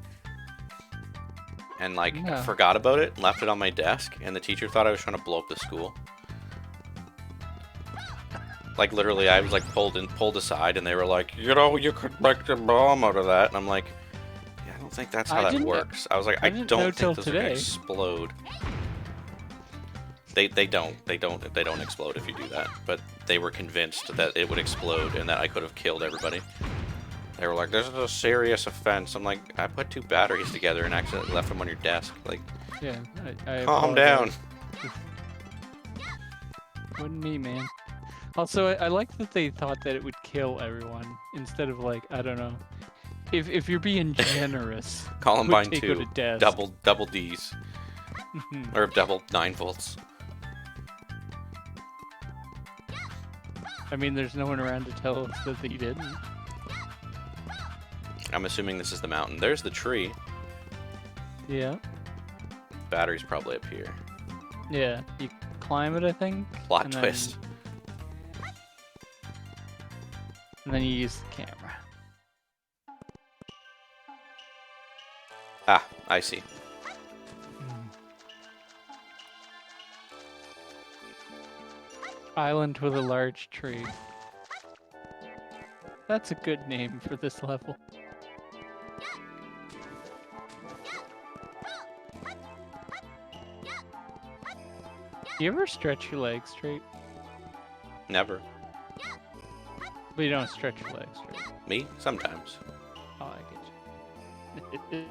And like Yeah. forgot about it, left it on my desk, and the teacher thought I was trying to blow up the school. Like literally, I was like pulled aside, and they were like, you know, you could make a bomb out of that, and I'm like, yeah, I don't think that's how I that didn't- works. I was like, I didn't know don't till think those are gonna today. explode. They don't explode if you do that. But they were convinced that it would explode and that I could have killed everybody. They were like, "This is a serious offense." I'm like, I put 2 batteries together and accidentally left them on your desk. Like, Yeah, I calm down. apologize. Wasn't me, man. Also, I like that they thought that it would kill everyone instead of like, I don't know. If you're being generous, Columbine would take 2, out a desk. double D's, or double 9 volts. I mean, there's no one around to tell us that they didn't. I'm assuming this is the mountain. There's the tree. Yeah. Battery's probably up here. Yeah. You climb it, I think. Plot and twist. And then you use the camera. Ah, I see. Island with a large tree. That's a good name for this level. You ever stretch your legs straight? Never. But you don't stretch your legs straight. Me? Sometimes. Oh, I get you.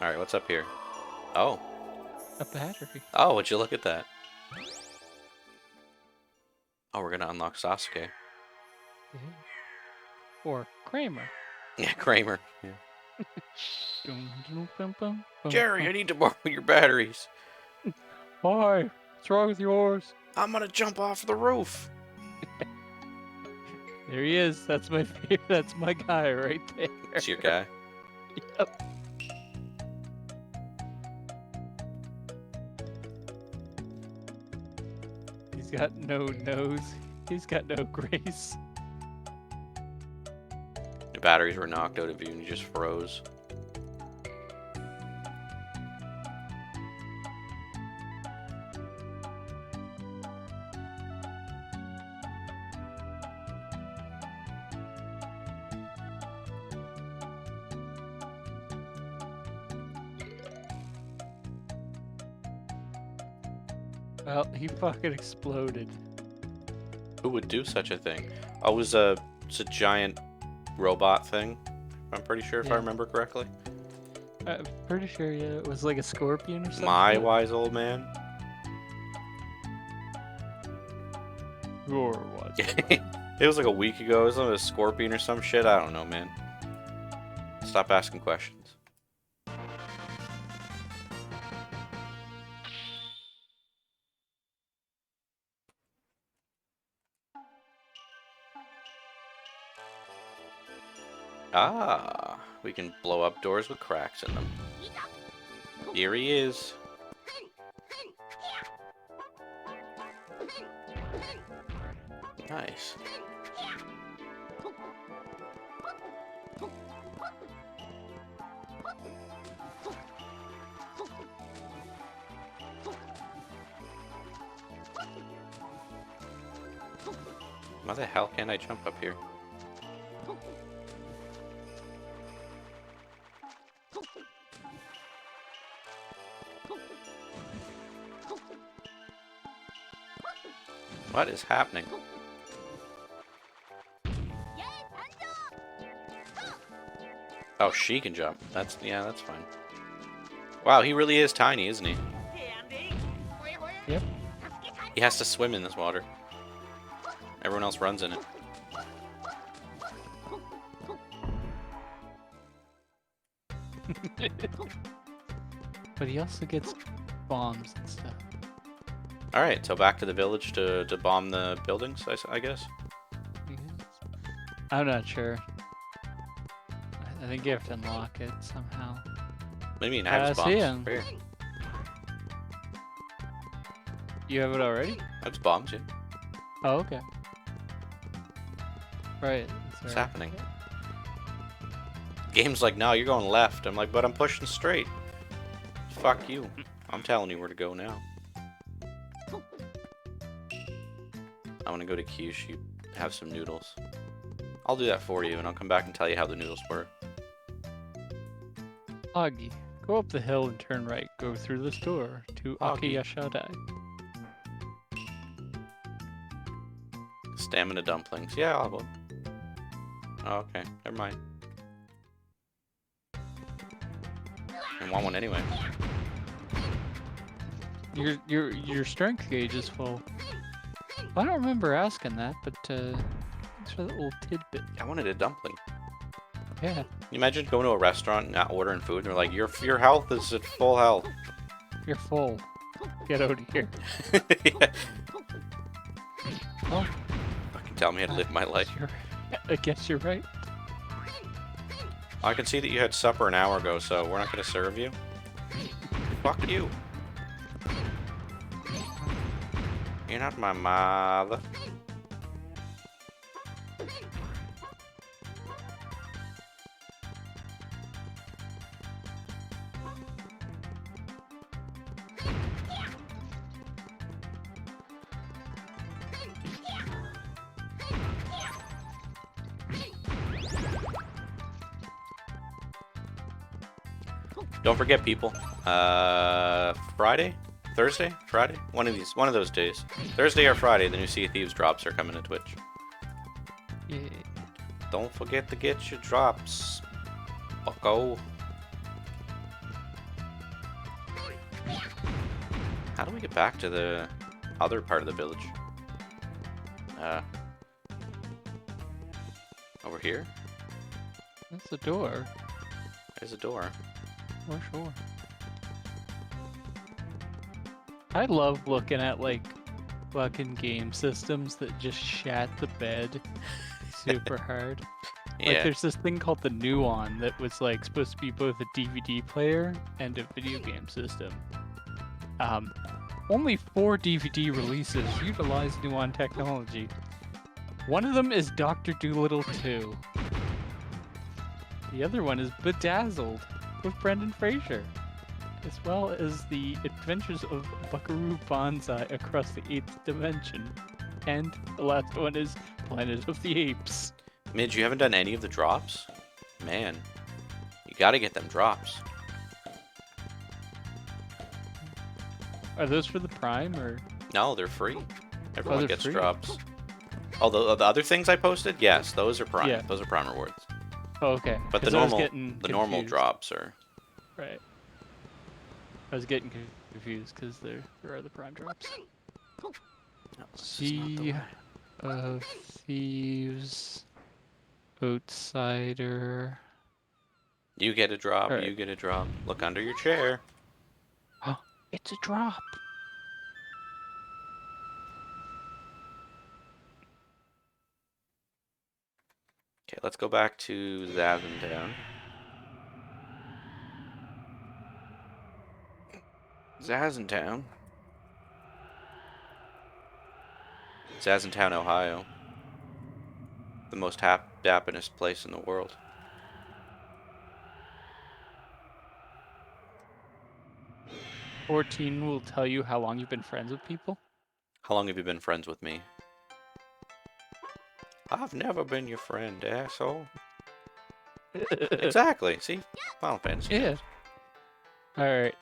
Alright, what's up here? Oh. A battery. Oh, would you look at that? Oh, we're gonna unlock Sasuke. Yeah. Or Kramer. Yeah, Kramer. Yeah. Dum, dum, bum, bum, bum, Jerry, bum. I need to borrow your batteries. Why? What's wrong with yours? I'm gonna jump off the roof. There he is. That's my favorite. That's my guy right there. It's your guy. Yep. He's got no nose. He's got no grace. The batteries were knocked out of you and you just froze. Well, he fucking exploded. Who would do such a thing? Oh, it's a giant robot thing. I'm pretty sure if I Yeah. remember correctly. I'm pretty sure, yeah, it was like a scorpion or something. My wise old man. Or was It was like a week ago. It was like a scorpion or some shit. I don't know, man. Stop asking questions. Ah, we can blow up doors with cracks in them. Here he is. Nice. Why the hell can't I jump up here? What is happening? Oh, she can jump. That's fine. Wow, he really is tiny, isn't he? Yep. He has to swim in this water. Everyone else runs in it. But he also gets bombs and stuff. Alright, so back to the village to bomb the buildings, I guess? I'm not sure. I think you have to unlock it somehow. What do you mean? I have I see him. bombs. Here. You have it already? That's bombs, yeah. Oh, okay. Right. What's happening? Game's like, no, you're going left. I'm like, but I'm pushing straight. Fuck you. I'm telling you where to go now. I want to go to Kyushu, have some noodles. I'll do that for you, and I'll come back and tell you how the noodles were. Augie, go up the hill and turn right. Go through this door to Augie. Akiyashadai. Stamina dumplings. Yeah, I'll have one. Oh, okay, never mind. I want one anyway. Your strength gauge is full. I don't remember asking that, but thanks for the little tidbit. I wanted a dumpling. Yeah. Can you imagine going to a restaurant and not ordering food and they're like, your health is at full health. You're full. Get out of here. Yeah. Oh, Fucking tell me how to live my life. I guess you're right. I can see that you had supper an hour ago, so we're not going to serve you. Fuck you. You're not my mother. Don't forget, people. Friday? Thursday? Friday? One of those days. Thursday or Friday, the new Sea of Thieves drops are coming to Twitch. Yeah. Don't forget to get your drops, bucko. How do we get back to the other part of the village? Over here? That's the door. There's a door. For sure. I love looking at like fucking game systems that just shat the bed super hard. Like Yeah. there's this thing called the Nuon that was like supposed to be both a DVD player and a video game system. Only 4 DVD releases utilize Nuon technology. One of them is Dr. Dolittle 2. The other one is Bedazzled with Brendan Fraser, as well as the Adventures of Buckaroo Banzai Across the 8th Dimension. And the last one is Planet of the Apes. Midge, you haven't done any of the drops? Man, you gotta get them drops. Are those for the Prime or? No, they're free. Everyone they're gets free? drops. Although the other things I posted, yes, those are Prime. Yeah. Those are Prime rewards. Oh, okay. But the 'Cause I was normal, getting the normal confused. drops are. Right. I was getting confused because there are the Prime drops. No, this is not the Sea way. of Thieves, Outsider. You get a drop. Alright. You get a drop. Look under your chair. Oh, it's a drop. Okay, let's go back to Zazentown. Zazentown. Zazentown, Ohio. The most happiest place in the world. $14 will tell you how long you've been friends with people. How long have you been friends with me? I've never been your friend, asshole. Exactly. See? Final Fantasy. Yeah. Alright,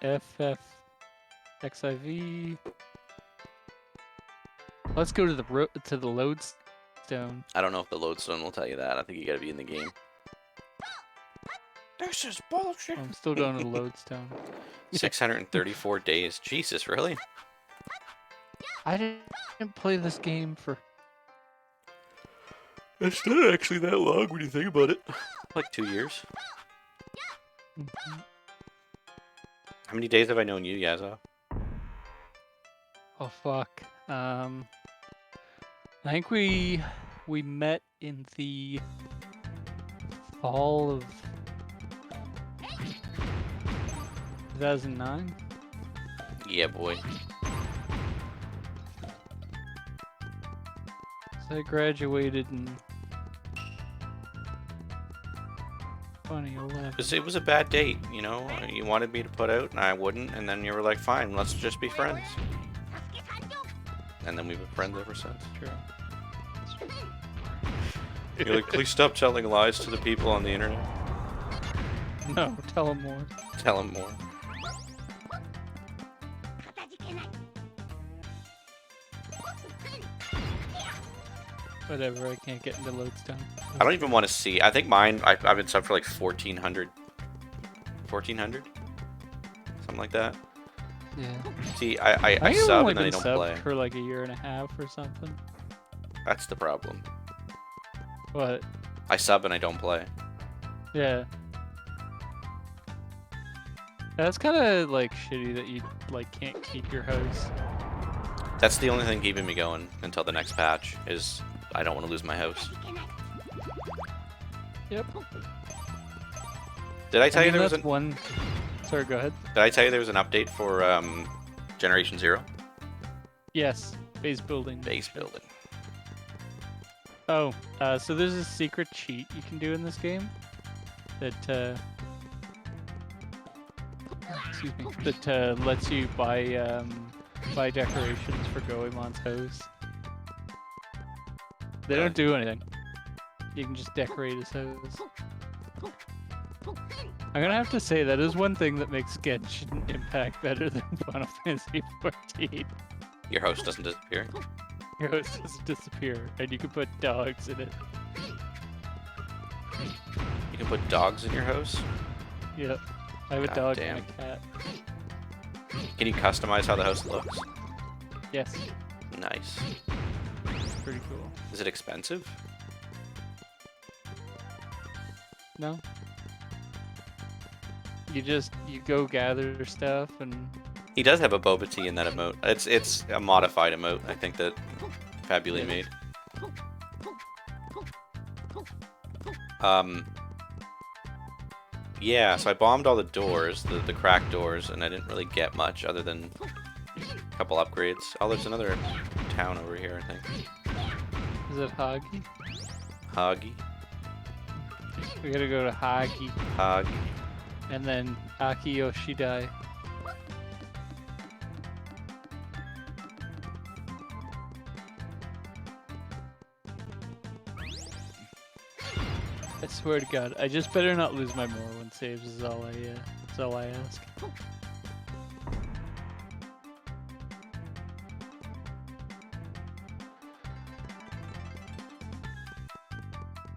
FFXIV. Let's go to the lodestone. I don't know if the lodestone will tell you that. I think you gotta be in the game. This is bullshit. I'm still going to the lodestone. 634 days. Jesus, really? I didn't play this game for. It's not actually that long when you think about it. Like 2 years. How many days have I known you, Yazo? Oh fuck. I think we met in the fall of 2009. Yeah, boy. So I graduated in 2011. It was a bad date, you know? You wanted me to put out, and I wouldn't, and then you were like, fine, let's just be friends. And then we've been friends ever since. True. You're like, please stop telling lies to the people on the internet. No, tell them more. Tell them more. Whatever, I can't get into lodestone. I don't even want to see. I think mine, I've been subbed for like 1,400. 1,400? Something like that. Yeah. See, I I sub only and then I been don't subbed play. for like a year and a half or something. That's the problem. What? I sub and I don't play. Yeah. That's kind of like shitty that you like can't keep your house. That's the only thing keeping me going until the next patch, is I don't want to lose my house. Yep. Did I tell you there was that's one. Sorry, go ahead. Did I tell you there was an update for Generation Zero? Yes, base building. Base building. Oh, so there's a secret cheat you can do in this game that excuse me, that lets you buy decorations for Goemon's house. They don't do anything. You can just decorate his house. I'm gonna have to say that is one thing that makes Genshin Impact better than Final Fantasy XIV. Your house doesn't disappear. Your house doesn't disappear, and you can put dogs in it. You can put dogs in your house? Yep. I have a God dog damn. and a cat. Can you customize how the house looks? Yes. Nice. Pretty cool. Is it expensive? No? You go gather stuff and He does have a boba tea in that emote. It's a modified emote, I think, that Fabuli made. Yeah, so I bombed all the doors, the cracked doors, and I didn't really get much other than a couple upgrades. Oh, there's another town over here, I think. is it Hagi? Hagi? We gotta go to Hagi Hagi. and then Aki Yoshidai. I swear to God, I just better not lose my Morrowind saves. Is all I ask.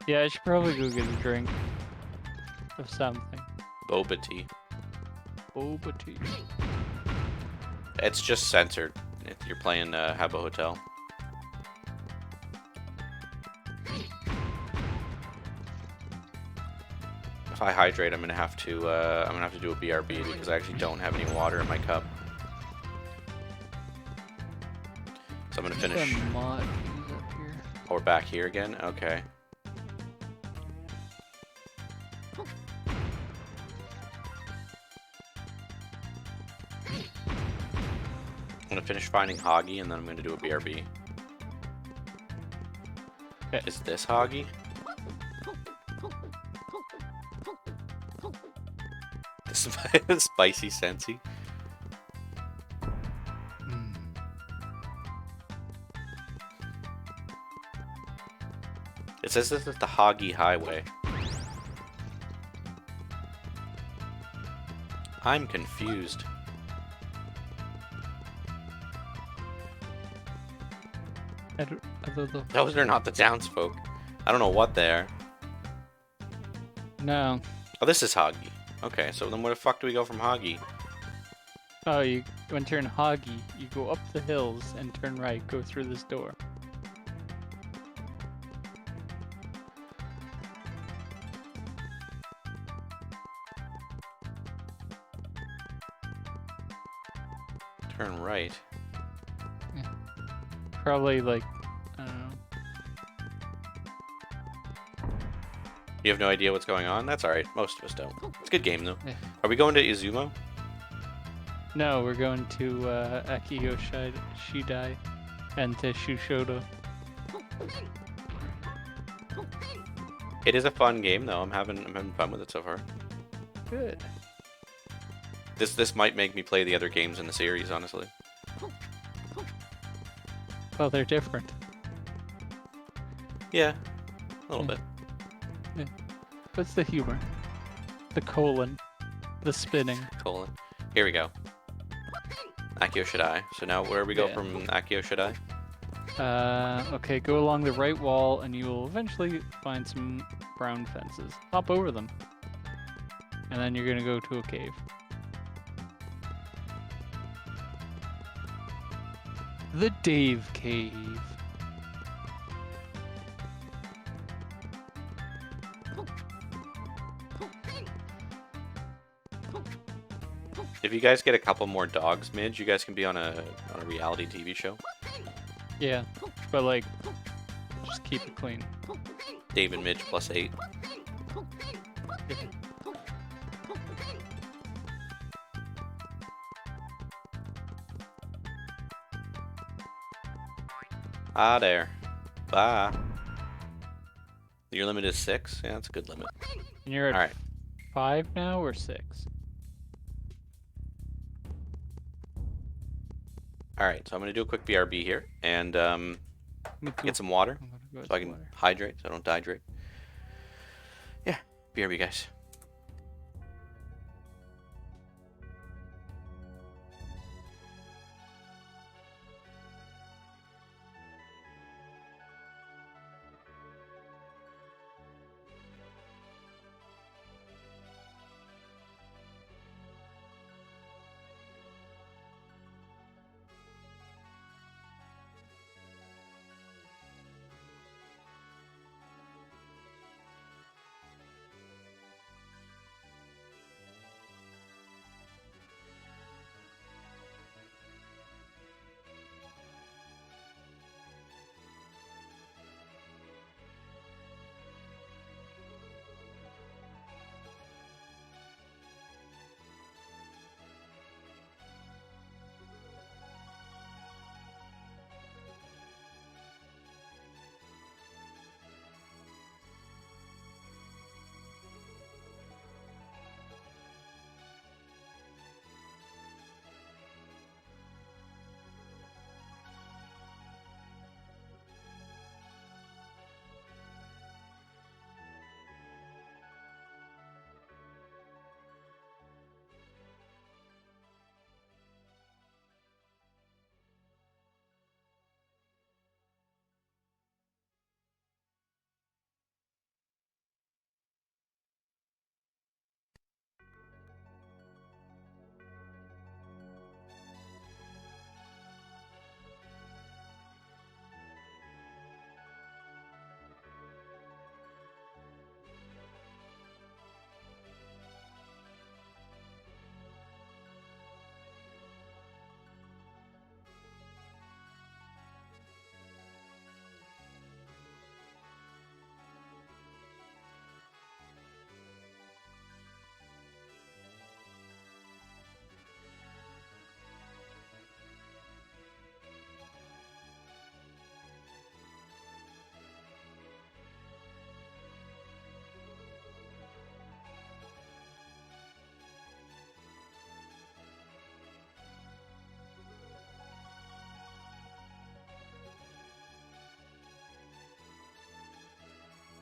Yeah, I should probably go get a drink of something. Boba tea. Boba tea. It's just censored if you're playing Habbo Hotel. If I hydrate, I'm gonna have to do a BRB because I actually don't have any water in my cup. So I'm gonna finish. Some mod keys up here. Oh, we're back here again. Okay. I'm gonna finish finding Hoggy and then I'm gonna do a BRB. Okay. Is this Hoggy? The spicy Sensi. It says this is the Hoggy Highway. I'm confused. I don't know. Those are not the townsfolk. I don't know what they are. No. Oh, this is Hoggy. Okay, so then where the fuck do we go from Hoggy? Oh, you when turn Hagi, you go up the hills and turn right, go through this door. Turn right. Probably like, I don't know. You have no idea what's going on? That's alright. Most of us don't. It's a good game, though. Yeah. Are we going to Izumo? No, we're going to Akiyo Shidai and to Shushodo. It is a fun game, though. I'm having fun with it so far. Good. This might make me play the other games in the series, honestly. Well, they're different. Yeah, a little Yeah. bit. Yeah. What's the humor? The colon. The spinning. Colon. Here we go. Akio Shidai. So now where do we go Yeah. from Akio Shidai? Okay, go along the right wall and you will eventually find some brown fences. Hop over them. And then you're gonna go to a cave. The Dave Cave. If you guys get a couple more dogs, Midge, you guys can be on a reality TV show. Yeah, but like, just keep it clean. Dave and Midge +8. Ah, there. Bye. Your limit is 6? Yeah, that's a good limit. And you're at Alright. 5 now or 6? Alright, so I'm going to do a quick BRB here and get some water I'm gonna go so I can hydrate, so I don't dehydrate. Yeah, BRB, guys.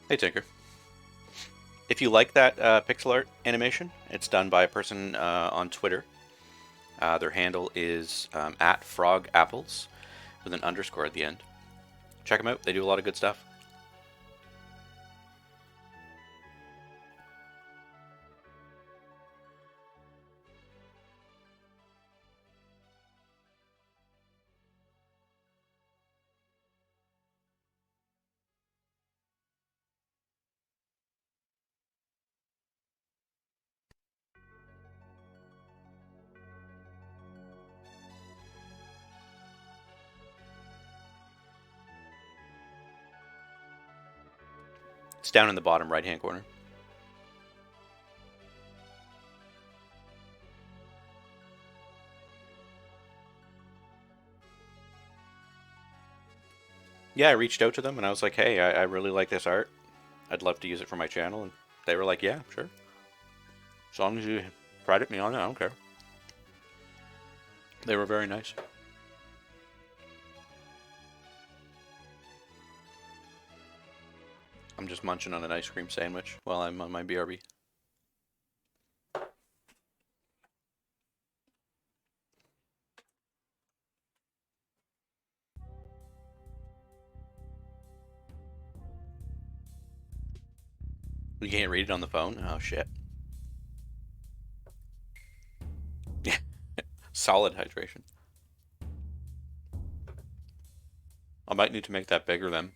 Hey, Tinker. If you like that pixel art animation, it's done by a person on Twitter. Their handle is at frogapples with an underscore at the end. Check them out. They do a lot of good stuff. It's down in the bottom right-hand corner. Yeah, I reached out to them and I was like, hey, I really like this art. I'd love to use it for my channel. And they were like, yeah, sure. As long as you credit me on it, I don't care. They were very nice. I'm just munching on an ice cream sandwich while I'm on my BRB. You can't read it on the phone? Oh, shit. Solid hydration. I might need to make that bigger then.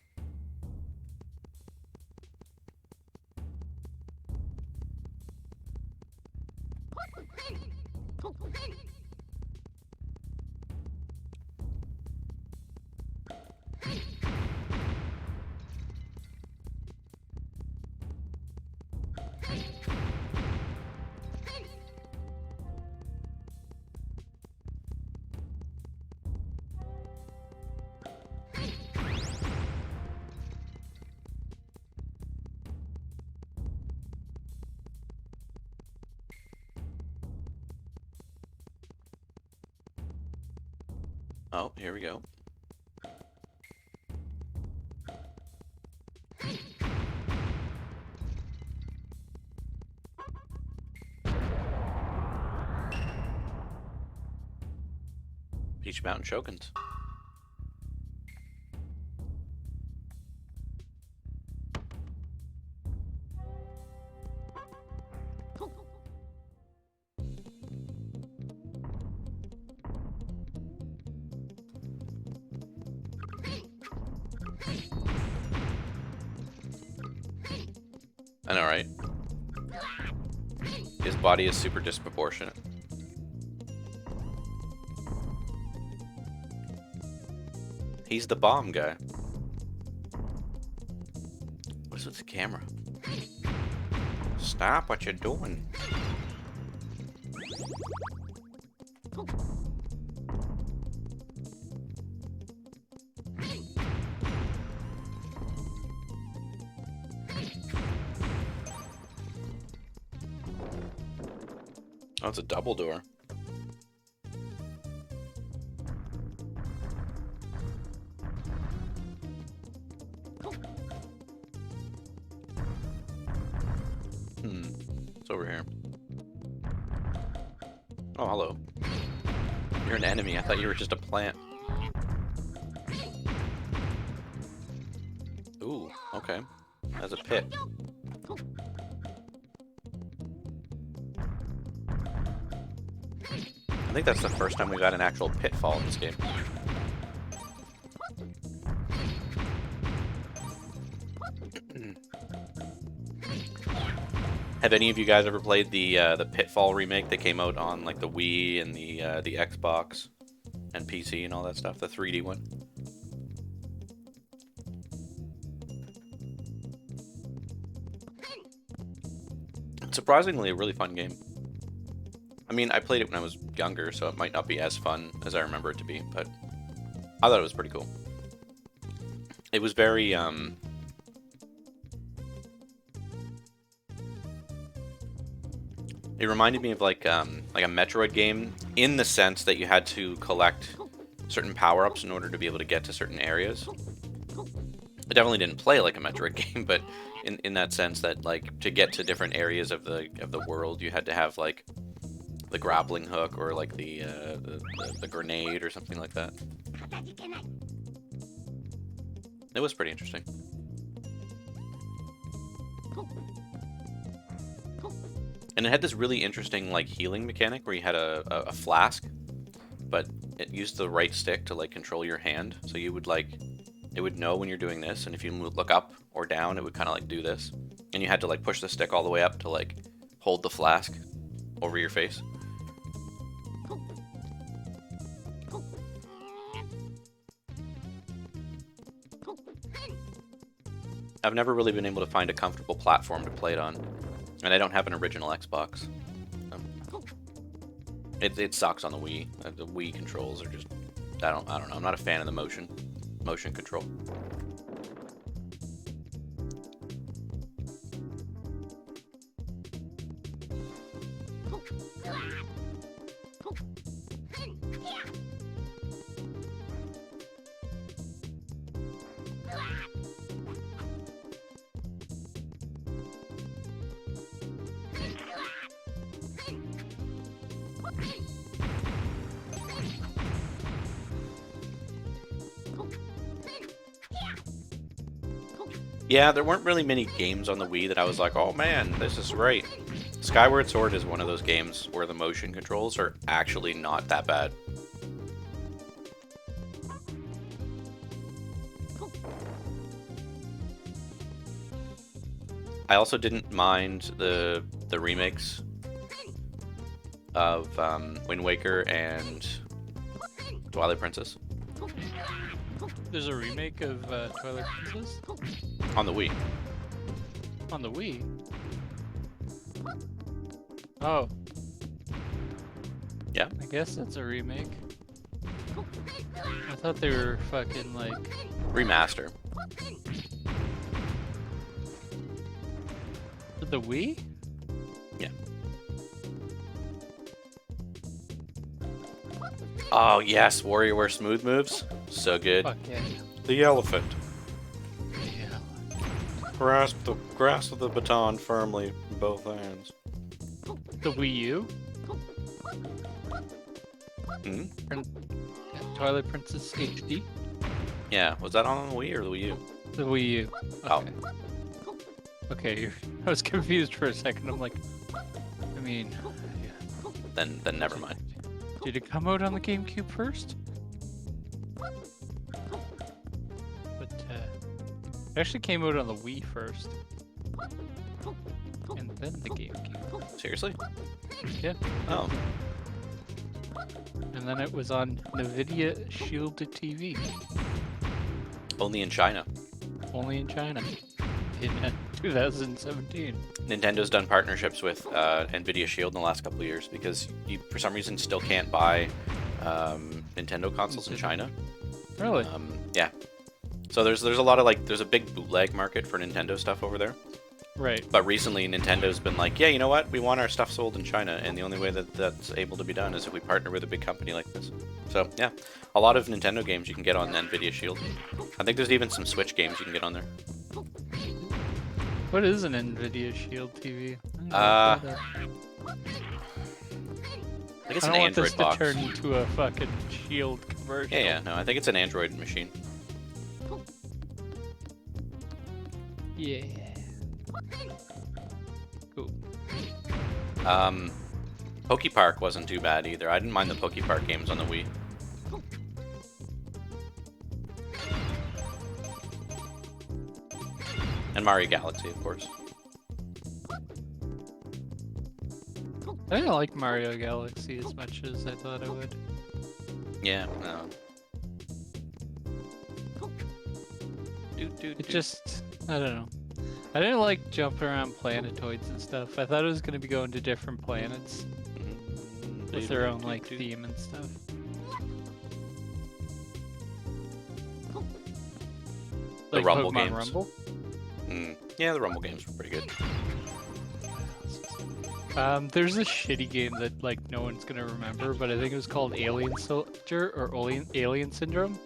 Oh, here we go. Peach Mountain Shokens. I know, right? His body is super disproportionate. He's the bomb guy. What's with the camera? Stop what you're doing. Oh, it's a double door. It's over here. Oh, hello. You're an enemy. I thought you were just a plant. Ooh, okay. That's a pit. I think that's the first time we've had an actual pitfall in this game. Have any of you guys ever played the Pitfall remake that came out on like the Wii and the Xbox and PC and all that stuff? The 3D one. Surprisingly, a really fun game. I mean, I played it when I was younger, so it might not be as fun as I remember it to be, but I thought it was pretty cool. It was very, It reminded me of like a Metroid game in the sense that you had to collect certain power-ups in order to be able to get to certain areas. It definitely didn't play like a Metroid game, but in that sense that like to get to different areas of the world, you had to have like the grappling hook or like the grenade or something like that. It was pretty interesting. And it had this really interesting like healing mechanic where you had a flask, but it used the right stick to like control your hand. So you would like, it would know when you're doing this, and if you look up or down, it would kind of like do this. And you had to like push the stick all the way up to like hold the flask over your face. I've never really been able to find a comfortable platform to play it on, and I don't have an original Xbox. It sucks on the Wii. The Wii controls are just, I don't know. I'm not a fan of the motion control. Yeah, there weren't really many games on the Wii that I was like, oh man, this is great. Skyward Sword is one of those games where the motion controls are actually not that bad. I also didn't mind the remakes of Wind Waker and Twilight Princess There's a remake of Twilight Princess on the Wii. on the Wii. Oh. Yeah. I guess that's a remake. I thought they were fucking like. Remaster. For the Wii? Yeah. Oh yes, WarioWare smooth moves. So good. Fuck yeah. The elephant. Yeah. Grasp the baton firmly in both hands. The Wii U? Hmm? Twilight Princess HD? Yeah, was that on the Wii or the Wii U? The Wii U. Oh. Okay. Okay, I was confused for a second. I'm like, I mean, yeah. Then never mind. Did it come out on the GameCube first? But it actually came out on the Wii first, and then the GameCube. Seriously? Yeah. Oh. And then it was on NVIDIA Shield TV, Only in China. only in China, in 2017. Nintendo's done partnerships with NVIDIA Shield in the last couple of years because you, for some reason, still can't buy Nintendo consoles in China. Really? Yeah. So there's a lot of there's a big bootleg market for Nintendo stuff over there. Right. But recently Nintendo's been like, yeah, you know what? We want our stuff sold in China, and the only way that that's able to be done is if we partner with a big company like this. So yeah, a lot of Nintendo games you can get on NVIDIA Shield. I think there's even some Switch games you can get on there. What is an NVIDIA Shield TV? I think it's I an don't want Android this box. to turn into a fucking Shield commercial. Yeah, no, I think it's an Android machine. Yeah. Cool. PokePark wasn't too bad either. I didn't mind the PokePark games on the Wii. And Mario Galaxy, of course. I didn't like Mario Galaxy as much as I thought I would. Yeah, no. It just, I don't know. I didn't like jumping around planetoids and stuff. I thought it was going to be going to different planets with their own like theme and stuff. The Like Rumble Pokemon games. Rumble? Yeah, the Rumble games were pretty good. There's a shitty game that like no one's gonna remember, but I think it was called Alien Soldier or Alien Syndrome.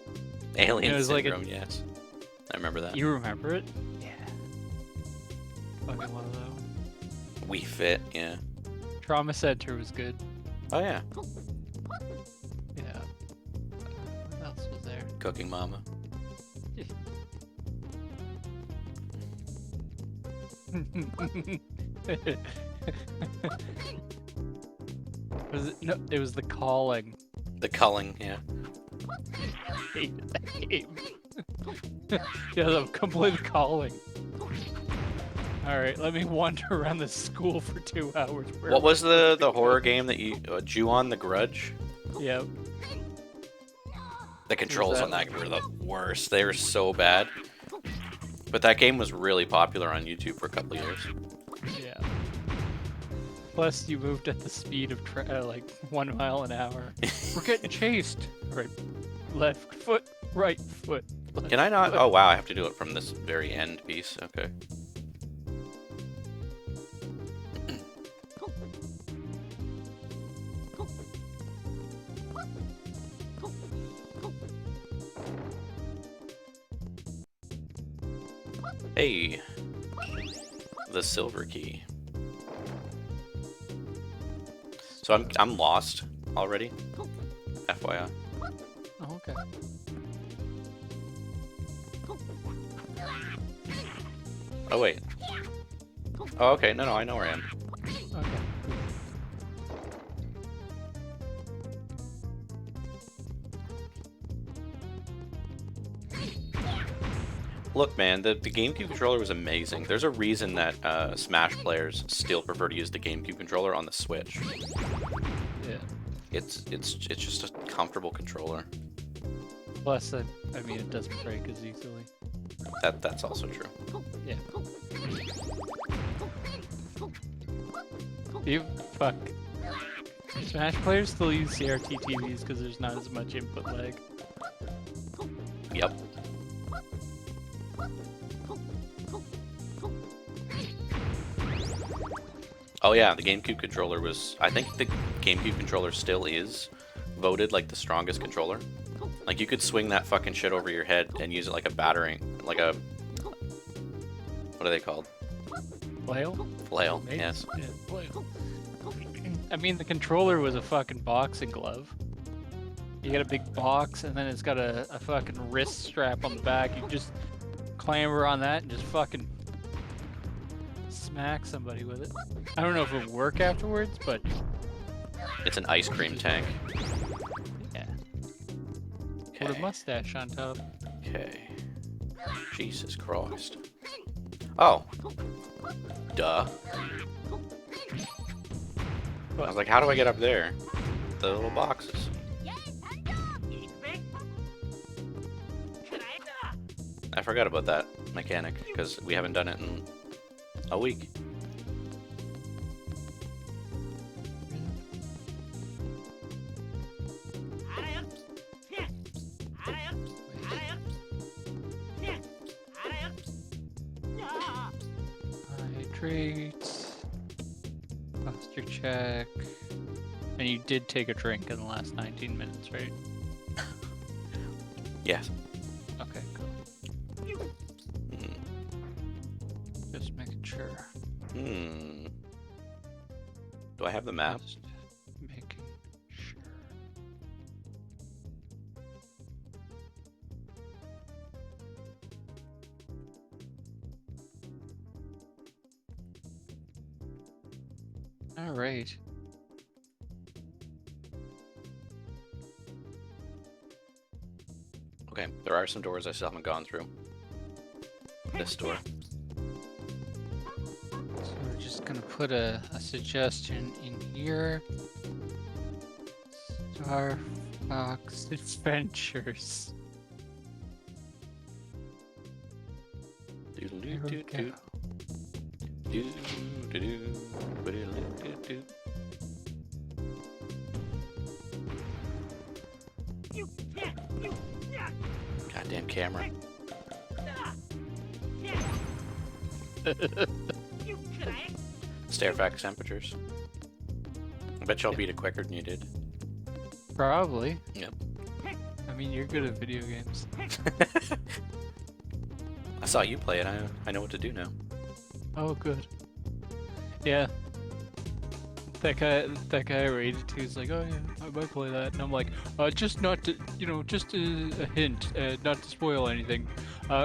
Alien it was like Syndrome, yes. I remember that. You remember it? Yeah. Fucking love that one. Wii Fit, yeah. Trauma Center was good. Oh yeah. Yeah. What else was there? Cooking Mama. Was it? No, it was The Calling. The Culling, yeah. I hated that game. Yeah, the complete Calling. Alright, let me wander around the school for 2 hours. What was the horror game that you... Ju-on the Grudge? Yep. The controls on that were the worst. They were so bad. But that game was really popular on YouTube for a couple of years. Yeah. Plus, you moved at the speed of like 1 mile an hour. We're getting chased. Right, left foot, right foot. Can I not? Oh wow, I have to do it from this very end piece. Okay. Hey, the silver key. So I'm lost already. FYI. Oh, okay. Oh, wait. Oh, okay. No, I know where I am. Okay. Look, man, the GameCube controller was amazing. There's a reason that Smash players still prefer to use the GameCube controller on the Switch. Yeah. It's just a comfortable controller. Plus, I mean, it doesn't break as easily. That's also true. Yeah. You fuck. Smash players still use CRT TVs because there's not as much input lag. Yep. Oh yeah, the GameCube controller was... I think the GameCube controller still is voted like the strongest controller. Like you could swing that fucking shit over your head and use it like a battering, like a... What are they called? Flail? Flail, Mace? yes. Yeah, flail. I mean, the controller was a fucking boxing glove. You got a big box, and then it's got a fucking wrist strap on the back. You just clamber on that and just fucking smack somebody with it. I don't know if it would work afterwards, but It's an ice cream tank. yeah. With a Okay. mustache on top. Okay. Jesus Christ. Oh. Duh. I was like, how do I get up there? The little boxes. I forgot about that mechanic, because we haven't done it in a week. Hydrate. Posture check. And you did take a drink in the last 19 minutes, right? Yes. Okay, cool. Hmm. Just making sure. Hmm. Do I have the map? Just making sure. All right. Okay, there are some doors I still haven't gone through. This door. So we're just gonna put a suggestion in here. Star Fox Adventures. There we go. Goddamn camera. Fairfax temperatures. I bet y'all beat it quicker than you did. Probably. Yep. I mean, you're good at video games. I saw you play it. I know what to do now. Oh, good. Yeah. That guy I rated to is like, oh yeah, I might play that, and I'm like, just not to, just a hint, not to spoil anything.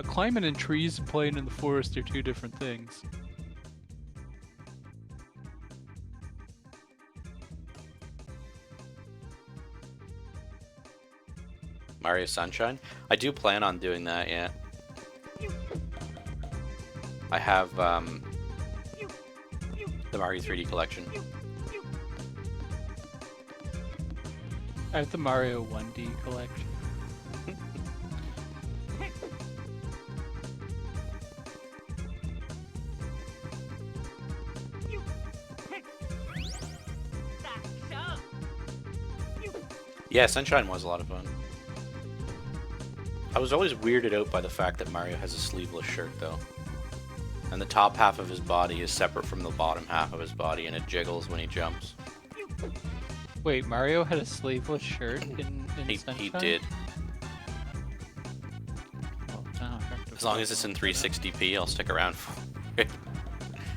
Climbing in trees and playing in the forest are two different things. Mario Sunshine? I do plan on doing that, yeah. I have, the Mario 3D collection. I have the Mario 1D collection. Yeah, Sunshine was a lot of fun. I was always weirded out by the fact that Mario has a sleeveless shirt, though. And the top half of his body is separate from the bottom half of his body, and it jiggles when he jumps. Wait, Mario had a sleeveless shirt in Sunshine? He did. Well, now I have to As long as it's in look it up. 360p, I'll stick around for it.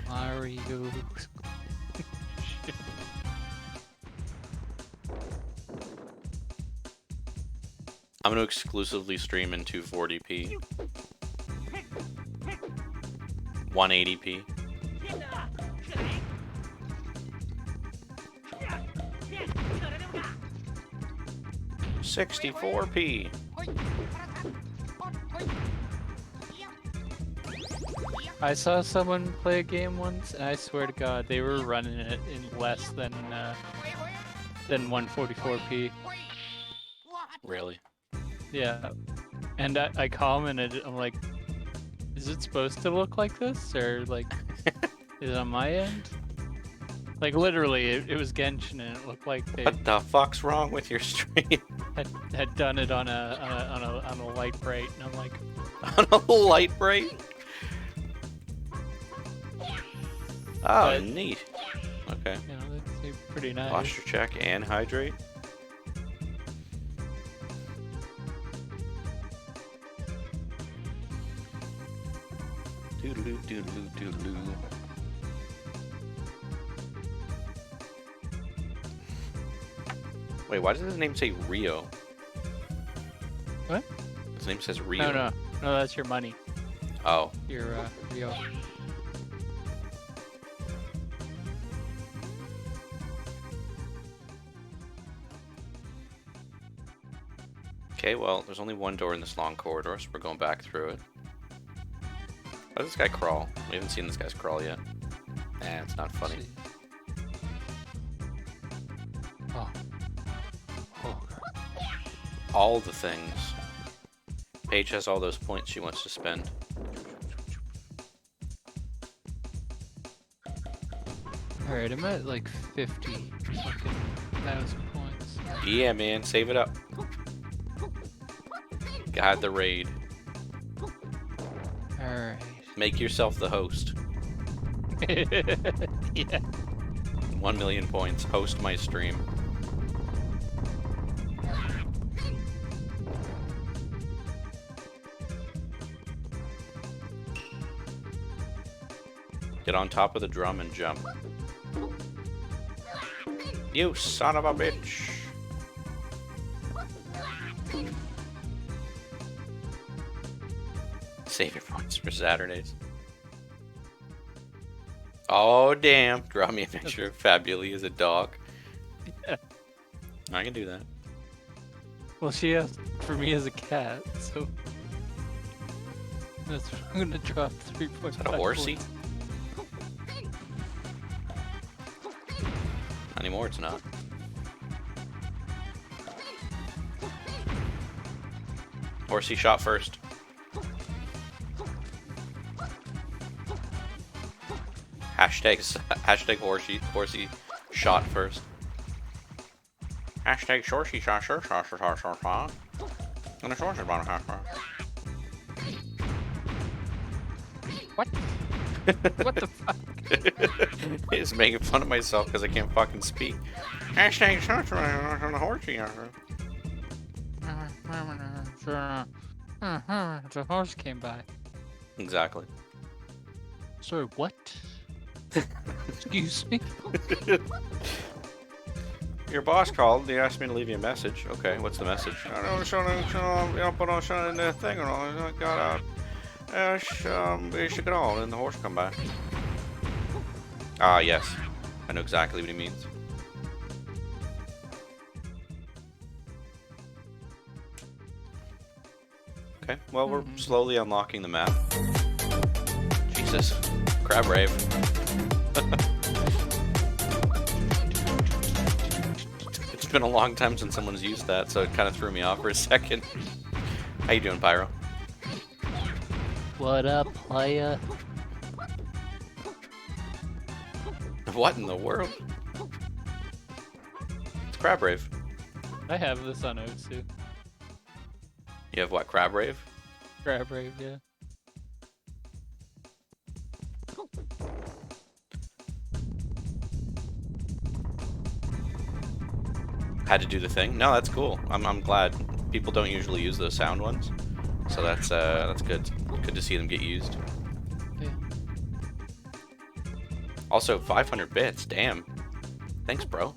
Mario. I'm going to exclusively stream in 240p. 180p. $64p. I saw someone play a game once, and I swear to God, they were running it in less than 144p. Really? Yeah, and I commented, I'm like, is it supposed to look like this, or like, is it on my end? Like literally, it was Genshin, and it looked like they What the fuck's wrong with your stream? had done it on a light bright, and I'm like, On a light bright? Oh, But- neat. Okay. you know, that's pretty nice. Posture check and hydrate. Doodaloo, doodaloo, doodaloo. Wait, why does his name say Rio? What? His name says Rio. No, that's your money. Oh. Your Rio. Okay, well, there's only one door in this long corridor, so we're going back through it. How does this guy crawl? We haven't seen this guy's crawl yet. Nah, it's not funny. Oh. All the things. Paige has all those points she wants to spend. Alright, I'm at like 50 fucking thousand points. Yeah, man, save it up. God, the raid. Alright. Make yourself the host. Yeah. 1 million points. Host my stream. Get on top of the drum and jump. You son of a bitch. Save your points for Saturdays. Oh, damn. Draw me a picture of Fabuli as a dog. Yeah. I can do that. Well, she asked for me as a cat, so that's what I'm gonna drop 3.5. Is that a horsey? points. Not anymore, it's not. Horsey shot first. Hashtag horsey shot first. Hashtag horsey shot first. And the horsey shot first. What? What the fuck? Just making fun of myself because I can't fucking speak. Hashtag shot on the horsey. The horse came by. Exactly. Sorry, what? Excuse me? Your boss called. He asked me to leave you a message. Okay, what's the message? I don't know, put on something in the thing or all. I got out. We should get on, and the horse come by. Ah, yes. I know exactly what he means. Okay, well, we're slowly unlocking the map. Jesus. Crab rave. It's been a long time since someone's used that, so it kind of threw me off for a second. How you doing, Pyro? What up, playa? What in the world? It's Crab Rave. I have this on Otsu. You have what, Crab Rave? Crab Rave, yeah. Had to do the thing? No, that's cool. I'm glad. People don't usually use those sound ones. So that's good. Good to see them get used. Yeah. Also, 500 bits. Damn. Thanks, bro.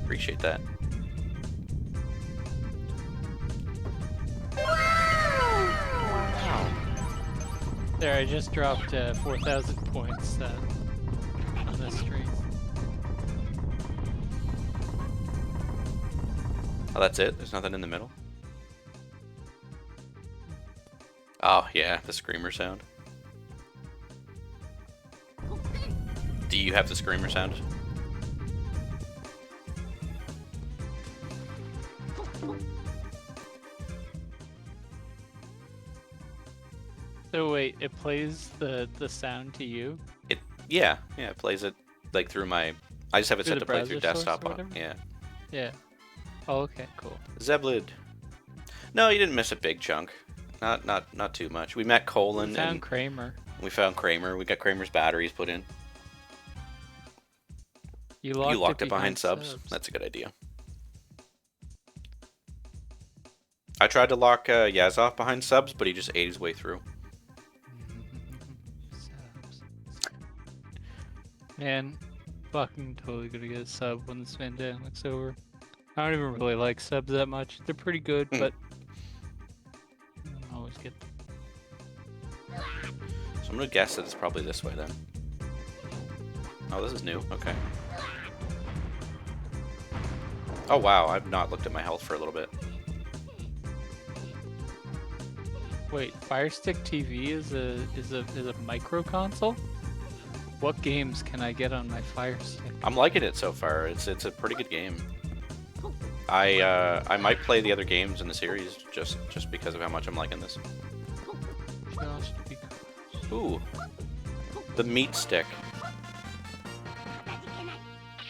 Appreciate that. Wow. There, I just dropped 4,000 points on this stream. Oh, that's it? There's nothing in the middle? Oh, yeah, the screamer sound. Do you have the screamer sound? So wait, it plays the sound to you? Yeah, it plays it like through my. I just have it Through set the to play through browser source desktop. or whatever? Yeah. Yeah. Oh, okay, cool. Zeblid. No, you didn't miss a big chunk. Not too much. We met Colin We found and Kramer. we found Kramer. We got Kramer's batteries put in. You You locked it it behind subs. That's a good idea. I tried to lock Yazov behind subs, but he just ate his way through. Subs. Man, fucking totally gonna get a sub when this pandemic's over. I don't even really like subs that much. They're pretty good, but I don't always get them. So I'm gonna guess that it's probably this way then. Oh, this is new. Okay. Oh wow, I've not looked at my health for a little bit. Wait, Fire Stick TV is a micro console? What games can I get on my Fire Stick? I'm liking it so far. It's a pretty good game. I might play the other games in the series just because of how much I'm liking this. Just because. Ooh, the meat stick.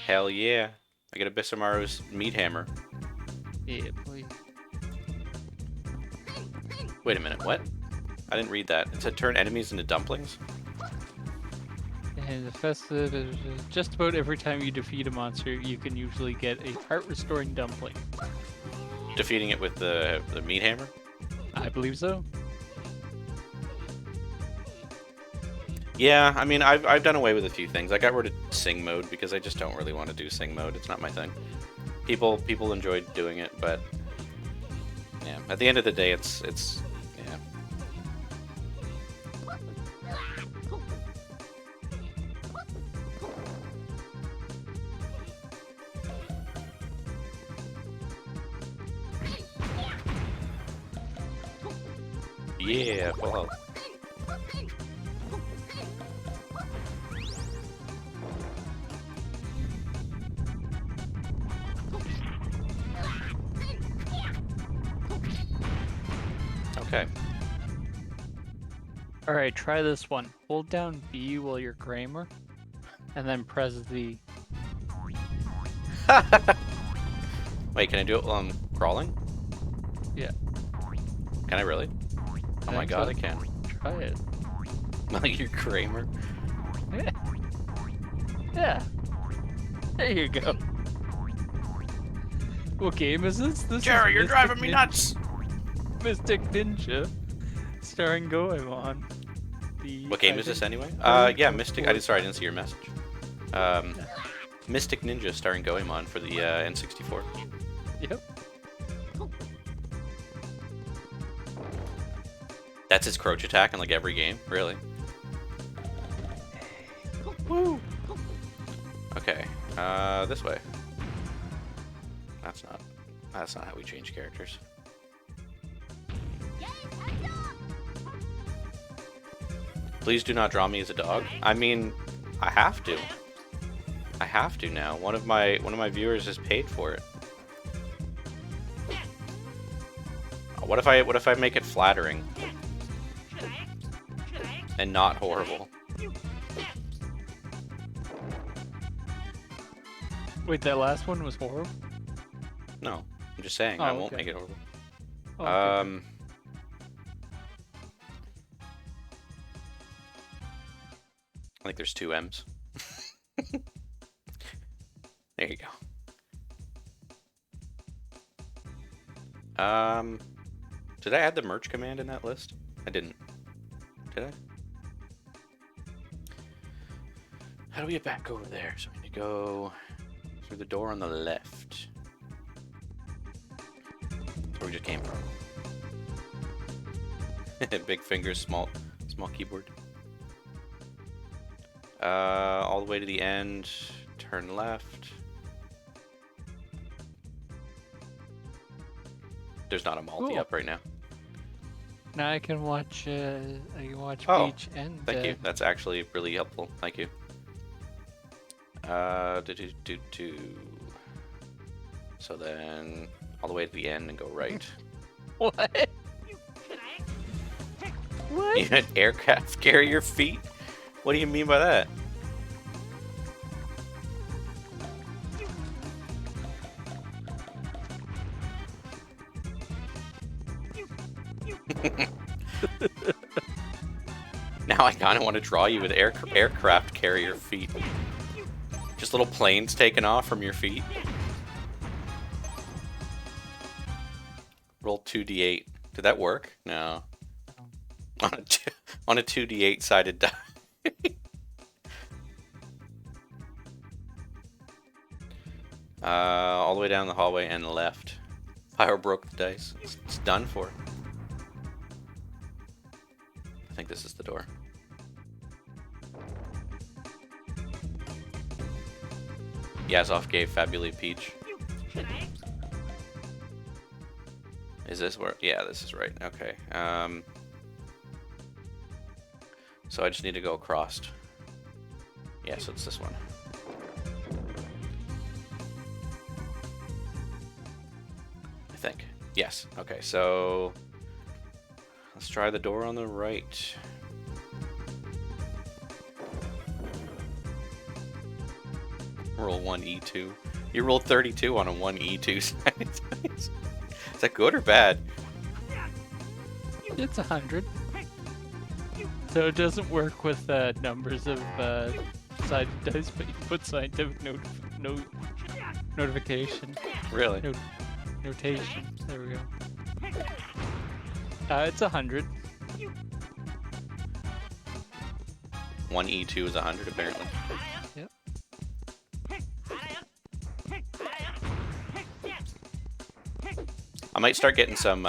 Hell yeah! I get a Bisamaru's meat hammer. Yeah, please. Wait a minute, what? I didn't read that. It said turn enemies into dumplings? And the festive is just about every time you defeat a monster, you can usually get a heart-restoring dumpling. Defeating it with the meat hammer? I believe so. Yeah, I mean, I've done away with a few things. I got rid of sing mode because I just don't really want to do sing mode. It's not my thing. People enjoyed doing it, but yeah, at the end of the day, it's yeah. Yeah, full health. Okay. Alright, try this one. Hold down B while you're Kramer, and then press Z. Wait, can I do it while I'm crawling? Yeah. Can I really? Oh my think god, so. I can. Try it. Like you're Kramer. Yeah. There you go. What game is this? This Jerry, is you're Mystic driving me Nin- nuts! Mystic Ninja, starring Goemon. What game is this anyway? Yeah, Mystic. Sorry, I didn't see your message. Mystic Ninja starring Goemon for the N64. Yep. That's his crouch attack in like every game, really. Woo! Okay, this way. That's not how we change characters. Please do not draw me as a dog. I mean, I have to. I have to now. One of my viewers has paid for it. What if I make it flattering and not horrible? Wait, that last one was horrible? No, I'm just saying Oh, I won't okay. make it horrible. Oh, okay. I think there's 2 M's. There you go. Did I add the merch command in that list? I didn't. Did I? How do we get back over there? So we need to go through the door on the left. That's where we just came from. Big fingers, small Small keyboard. All the way to the end. Turn left. There's not a multi Cool. up right now. Now I can watch. Oh, Peach and. Thank you. That's actually really helpful. Thank you. So then all the way to the end and go right. What? What? You had aircraft carrier feet? What do you mean by that? Now I kind of want to draw you with aircraft carrier feet. Just little planes taking off from your feet. Roll 2d8. Did that work? No. On a 2d8 sided die. All the way down the hallway and left. Pyro broke the dice. It's done for. I think this is the door. Yazov gave Fabuli Peach. Is this where? Yeah, this is right. Okay. So I just need to go across. Yeah, so it's this one. I think. Yes. Okay, so let's try the door on the right. Roll 1e2. You rolled 32 on a 1e2 side. Is that good or bad? It's 100. So it doesn't work with numbers of side dice, but you can put scientific notification. Really? Notation. There we go. It's 100. 1e2 is 100 apparently. Yep. I might start getting some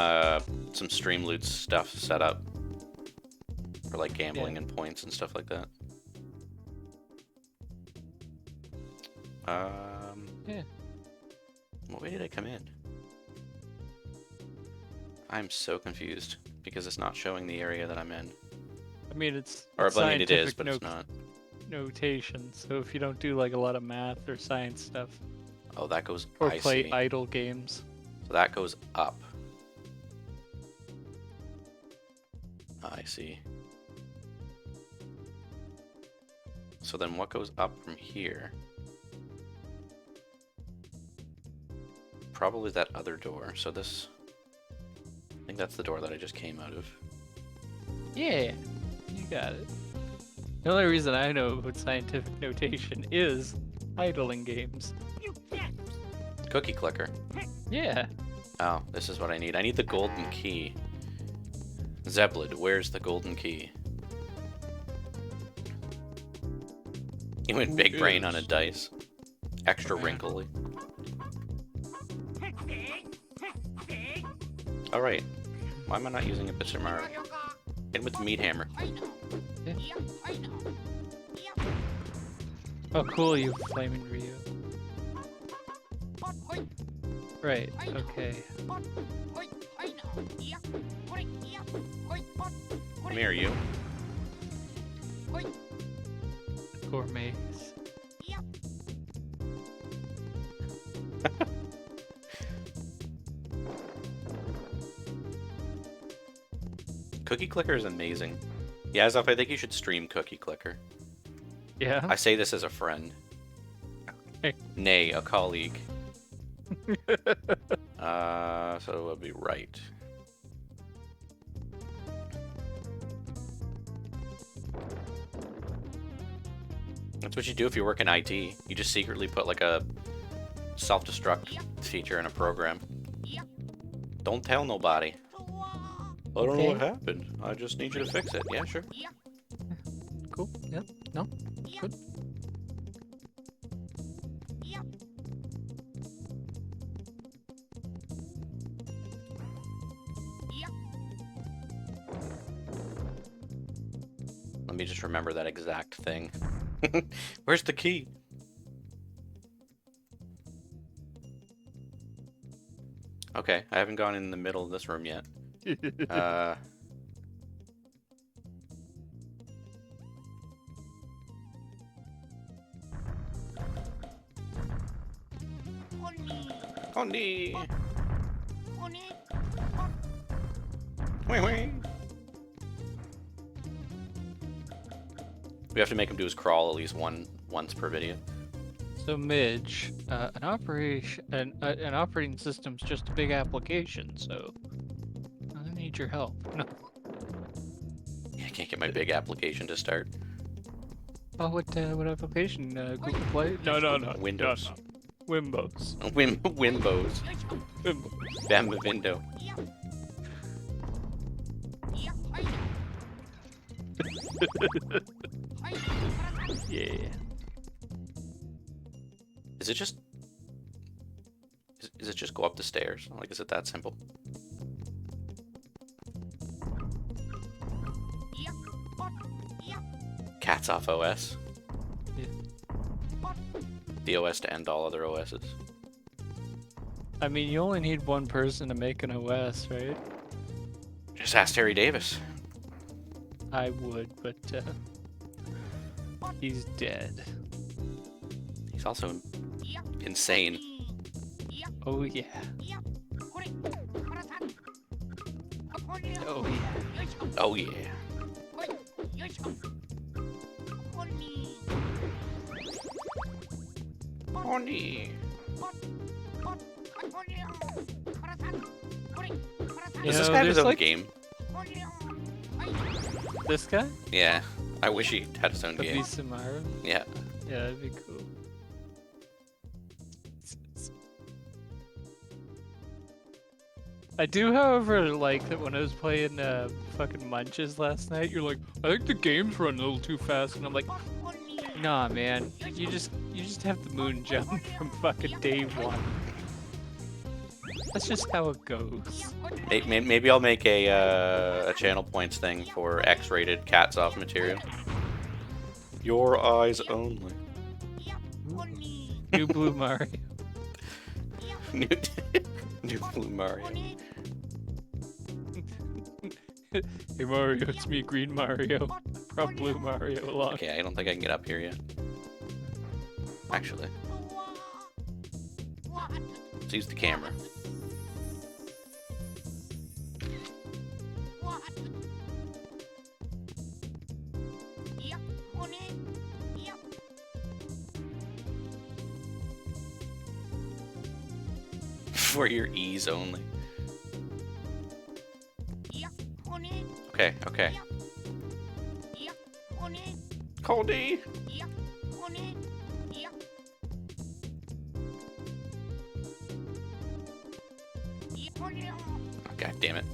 stream loot stuff set up for like gambling and points and stuff like that. Yeah. What way did I come in? I'm so confused because it's not showing the area that I'm in. I mean, it's Or I mean, it is, scientific but it's not. notation. So if you don't do like a lot of math or science stuff, Oh, that goes. or I play see. idle games, So that goes up. I see. So then what goes up from here? Probably that other door. So this... I think that's the door that I just came out of. yeah, you got it. The only reason I know what scientific notation is idling games. Cookie clicker. Yeah. Oh, this is what I need. I need the golden key. Zeblid, where's the golden key? You went big brain on a dice. Extra wrinkly. Alright. Why am I not using a Bitsumaru? Hit with the meat hammer. Yeah. Oh, cool, you flaming Ryu. Right, okay. Come here, you. Gourmets. Cookie Clicker is amazing. Yeah, Azov, I think you should stream Cookie Clicker. Yeah? I say this as a friend. Okay. Nay, a colleague. So it would be right. That's what you do if you work in IT. You just secretly put like a self-destruct feature in a program. Don't tell nobody. I don't know what happened. I just need you to fix it. Yeah, sure. Cool, yep, no, good. me just remember that exact thing. Where's the key? Okay, I haven't gone in the middle of this room yet. Oni! Wee wee! We have to make him do his crawl at least once per video. So Midge, an operating system's just a big application, so I need your help. No. I can't get my big application to start. Oh, what application? Google Play? No. Windows. No. Wimbos. Wimbos. Wimbos. Bamba window. Yeah. Is it just... Is it just go up the stairs? Like, is it that simple? Cats off OS. Yeah. The OS to end all other OSs. I mean, you only need one person to make an OS, right? Just ask Terry Davis. I would, but he's dead. He's also insane. Oh yeah. Oh yeah. Oh yeah. Oni. Does this guy have his own game? This guy? Yeah. I wish he had his own game. Samara? Yeah. Yeah, that'd be cool. I do, however, like that when I was playing fucking Munches last night, you're like, I think the game's run a little too fast, and I'm like, nah, man, you just have the moon jump from fucking day one. That's just how it goes. Maybe I'll make a channel points thing for X-rated cats off material. Your eyes only. New Blue Mario. New Blue Mario. Hey Mario, it's me, Green Mario. Brought Blue Mario along. Okay, I don't think I can get up here yet. Actually. Let's use the camera. For your ease only. Okay, okay. Cody! Oh, God damn it.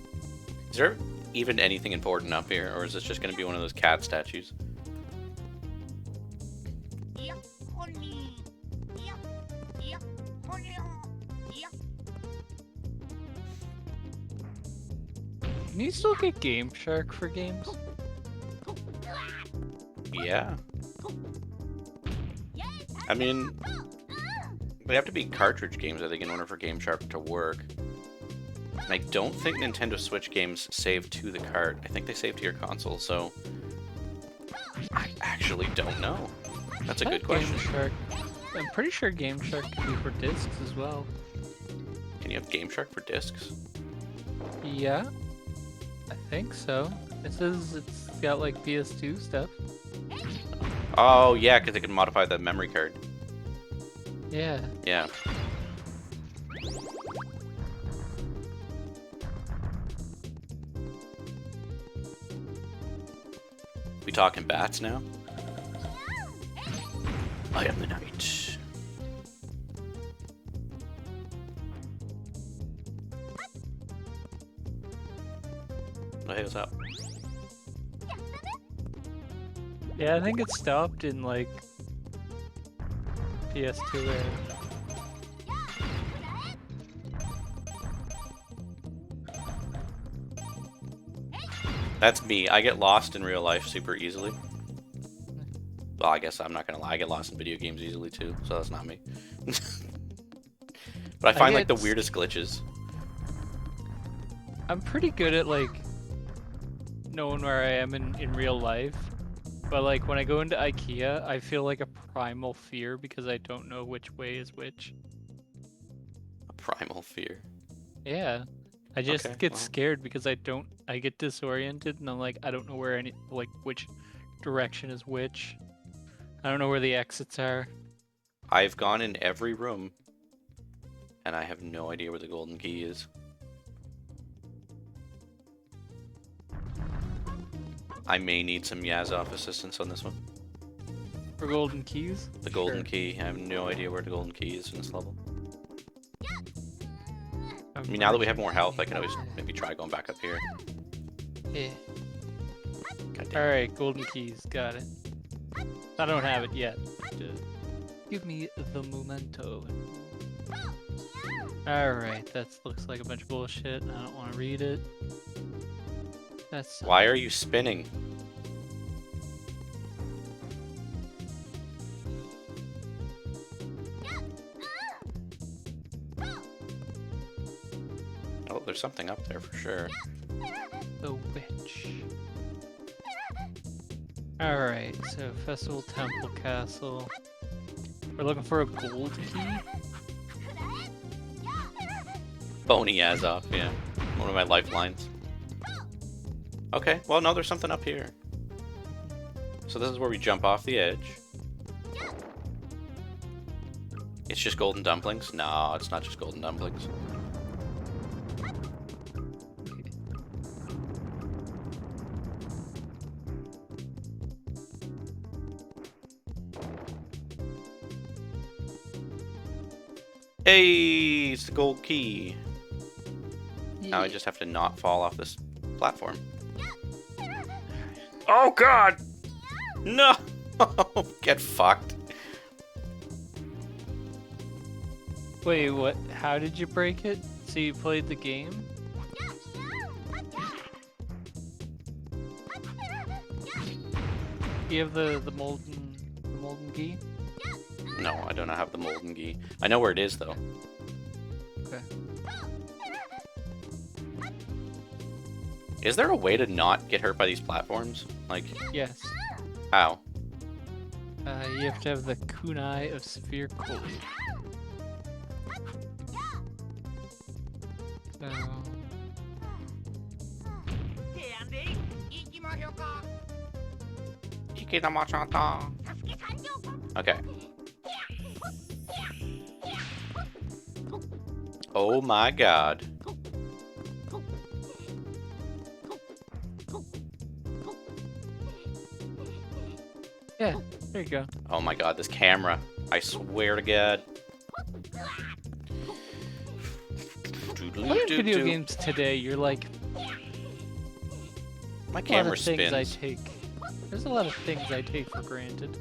Is there even anything important up here, or is this just going to be one of those cat statues? Can you still get Game Shark for games? Yeah. I mean, they have to be cartridge games, I think, in order for Game Shark to work. And I don't think Nintendo Switch games save to the cart. I think they save to your console, so... I actually don't know. That's a good question. Game Shark. I'm pretty sure Game Shark can be for discs as well. Can you have Game Shark for discs? Yeah. I think so. It says it's got like PS2 stuff. Oh, yeah, because it can modify the memory card. Yeah. Yeah. We talking bats now? I am the night. Oh, hey, what's up? Yeah, I think it stopped in like PS2 era. That's me. I get lost in real life super easily. Well, I guess I'm not gonna lie. I get lost in video games easily too, so that's not me. But I find like the get- weirdest glitches. I'm pretty good at like knowing where I am in real life. But like when I go into IKEA, I feel like a primal fear because I don't know which way is which. A primal fear. Yeah. I just Okay, get well. scared because I get disoriented and I'm like I don't know where which direction is which. I don't know where the exits are. I've gone in every room, and I have no idea where the golden key is. I may need some Yazov assistance on this one. For golden keys? The golden Sure. key. I have no idea where the golden key is in this level. I I mean, now that we have more health, I can always maybe try going back up here. Yeah. God damn. Alright, golden keys, got it. I don't have it yet. Give me the memento. Alright, that looks like a bunch of bullshit and I don't want to read it. That's Why are you spinning? Oh, there's something up there for sure. the witch. Alright, so Festival Temple Castle. We're looking for a gold key? Bony Yazov, yeah. One of my lifelines. Okay, well, no, there's something up here. So this is where we jump off the edge. It's just golden dumplings? No, it's not just golden dumplings. Hey, it's the gold key. Now I just have to not fall off this platform. Oh god! No! Get fucked. Wait, what? How did you break it? So you played the game? You have the molten key? No, I don't have the molten key. I know where it is though. Okay. Is there a way to not get hurt by these platforms? Like, Yes. how? You have to have the kunai of sphere cold. So... Okay. Oh my god. Yeah, there you go. Oh my god, this camera. I swear to god. Playing video games today, you're like, My a lot camera of things I spins. take. There's a lot of things I take for granted.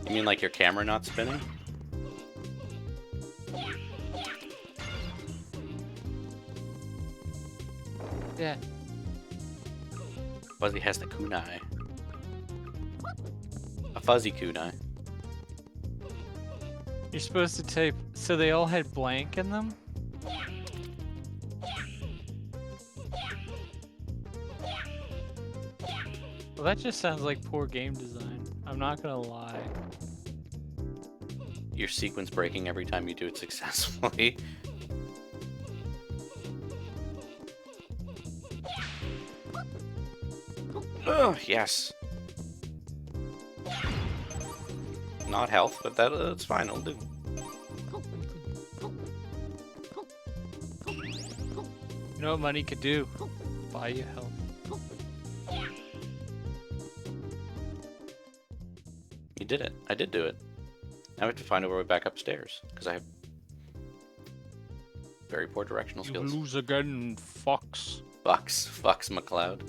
You mean like your camera not spinning? Yeah. Fuzzy has the kunai. A fuzzy kunai. You're supposed to type, so they all had blank in them? Well, that just sounds like poor game design. I'm not gonna lie. Your sequence breaking every time you do it successfully. Oh, yes. Not health, but that's fine, it'll do. You know what money could do? Buy you health. You did it. I did do it. Now we have to find our way back upstairs, because I have very poor directional You skills. lose again, Fox. Fox McCloud.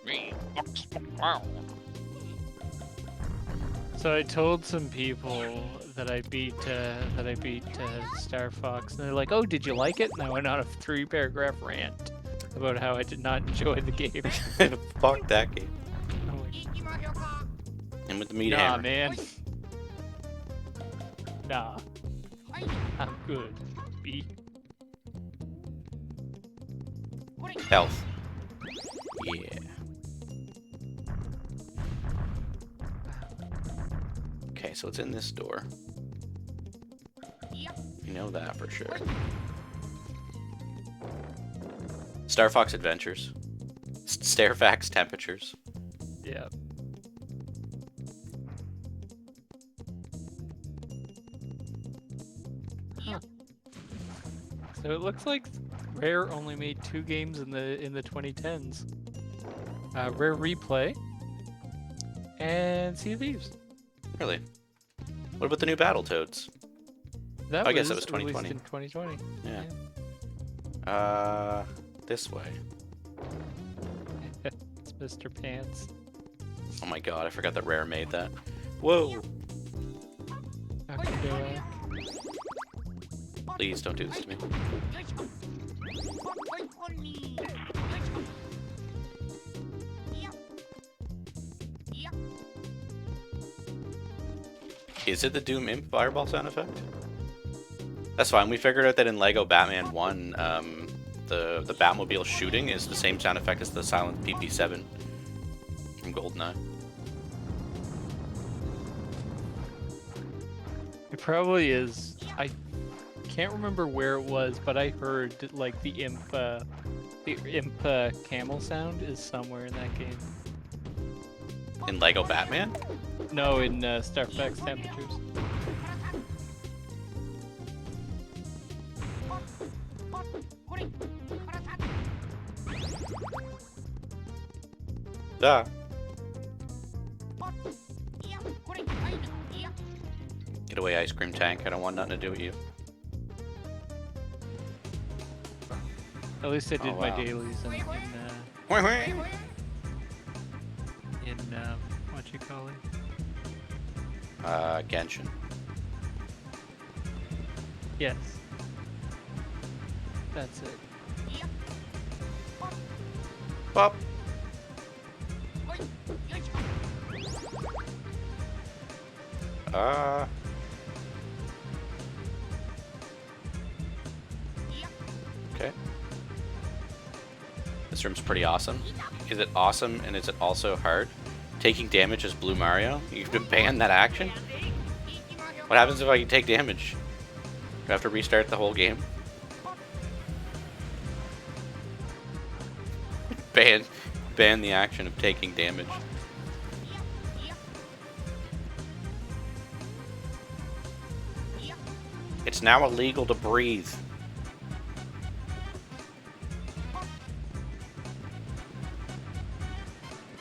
Me, Fox McCloud. So I told some people that I beat Star Fox, and they're like, "Oh, did you like it?" And I went on a 3-paragraph rant about how I did not enjoy the game. Fuck that game. I'm like, And with the meat nah, hammer. man. Nah. I'm good. B. Health. Yeah. Okay, so it's in this door. You know that for sure. Star Fox Adventures. Stairfax Temperatures. Yeah. Huh. So it looks like Rare only made 2 games in the 2010s. Rare Replay and Sea of Thieves. Really? What about the new Battletoads? That I guess that was released 2020. in 2020. Yeah. This way. It's Mr. Pants. Oh my god, I forgot that Rare made that. Whoa! Okay. Please don't do this to me. Is it the Doom Imp Fireball sound effect? That's fine. We figured out that in Lego Batman 1, the Batmobile shooting is the same sound effect as the silent PP7 from GoldenEye. It probably is. I can't remember where it was, but I heard like the imp camel sound is somewhere in that game. In Lego Batman? No, in Starfax Temperatures. Duh. Get away, ice cream tank. I don't want nothing to do with you. At least I did my wow. dailies in what you call it? Genshin. Yes. That's it. Pop. Okay. This room's pretty awesome. Is it awesome and is it also hard? Taking damage as Blue Mario? You've been banned that action? What happens if I take damage? Do I have to restart the whole game? Ban the action of taking damage. It's now illegal to breathe.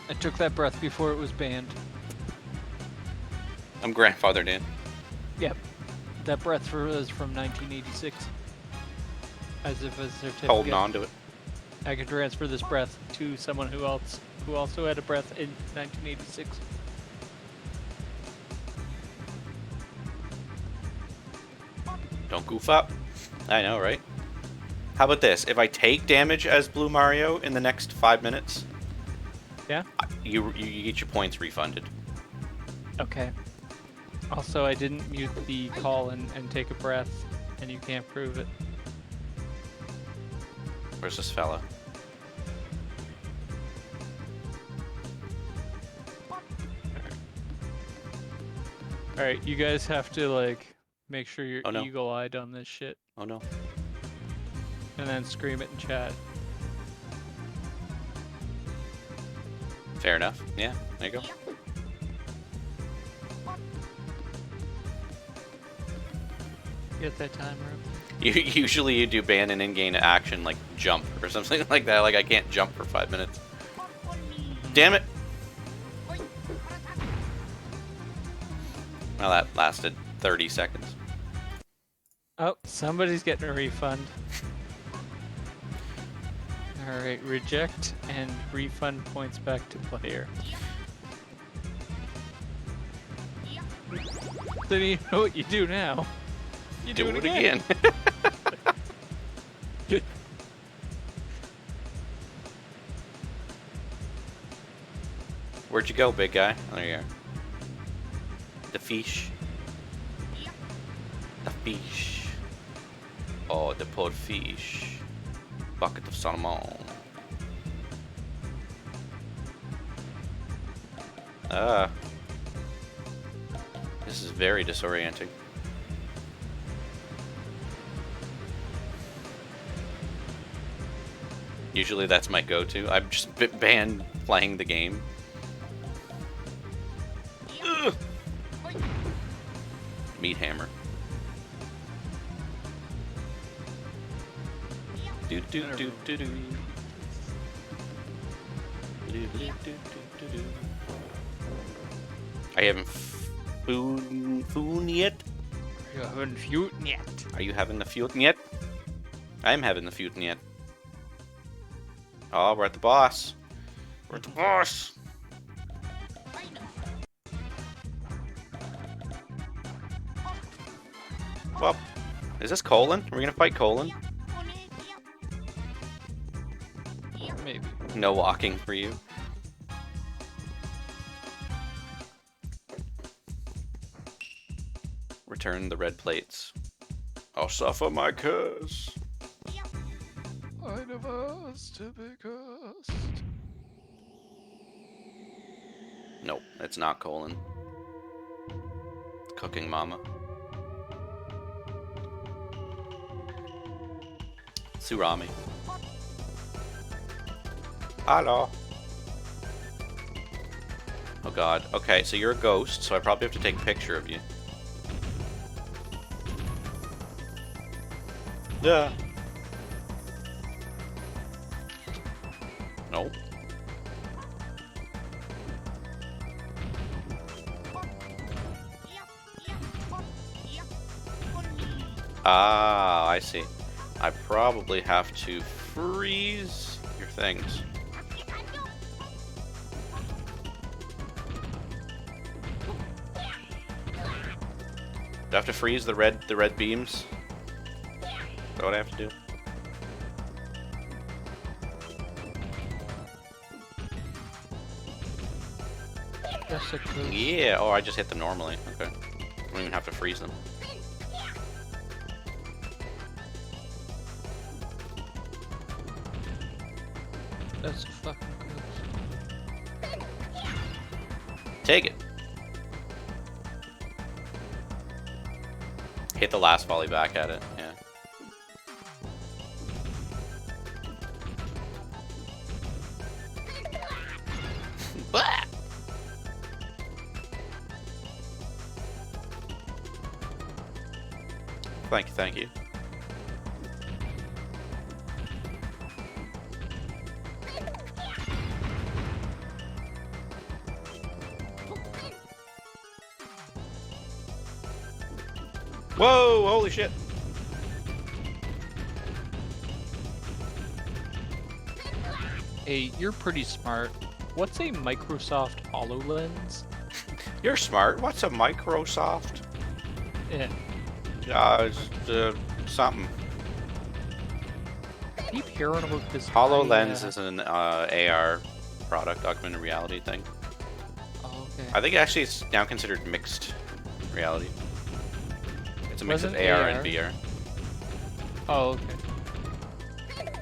I took that breath before it was banned. I'm grandfathered in. Yep. That breath was from 1986. As if a certificate. Holding on to it. I could transfer this breath to someone who also had a breath in 1986. Don't goof up. I know, right? How about this? If I take damage as Blue Mario in the next 5 minutes, Yeah? you get your points refunded. Okay. Also, I didn't mute the call and take a breath, and you can't prove it. Where's this fella? Alright, you guys have to, like, make sure you're Oh, no. eagle-eyed on this shit, Oh no. and then scream it in chat. Fair enough. Yeah, there you go. Get that timer up. Usually you do ban an in-game action like jump or something like that. Like I can't jump for 5 minutes. Damn it! Well, that lasted 30 seconds. Oh, somebody's getting a refund. Alright, reject and refund points back to player. Then you know what you do now. You do it again. Where'd you go, big guy? Oh, there you are. The fish. The fish. Oh, the poor fish. Bucket of salmon. This is very disorienting. Usually that's my go-to. I'm just banned playing the game. Ugh. Meat hammer. Do do do do do. I haven't food yet. You haven't futen yet. Are you having the futen yet? I'm having the futen yet. Oh, we're at the boss. We're at the boss. Well, is this Colin? Are we gonna fight Colin? Maybe. No walking for you. Return the red plates. I'll suffer my curse. I never asked to be cursed. Nope, it's not Colin. Cooking Mama. Surami. Hello. Oh god. Okay, so you're a ghost, so I probably have to take a picture of you. Yeah. Nope. Ah, I see. I probably have to freeze your things. Do I have to freeze the red beams? Is that what I have to do? Yeah, oh, I just hit them normally. Okay. I don't even have to freeze them. That's fucking gross. Take it. Hit the last volley back at it, yeah. Thank you. Whoa, holy shit. Hey, you're pretty smart. What's a Microsoft HoloLens? You're smart. What's a Microsoft? Yeah. It's something. I keep hearing about this. HoloLens is an AR product, augmented reality thing. Oh, okay. I think actually it's now considered mixed reality. It's a mix of Wasn't AR AR? and VR. Oh, okay. I was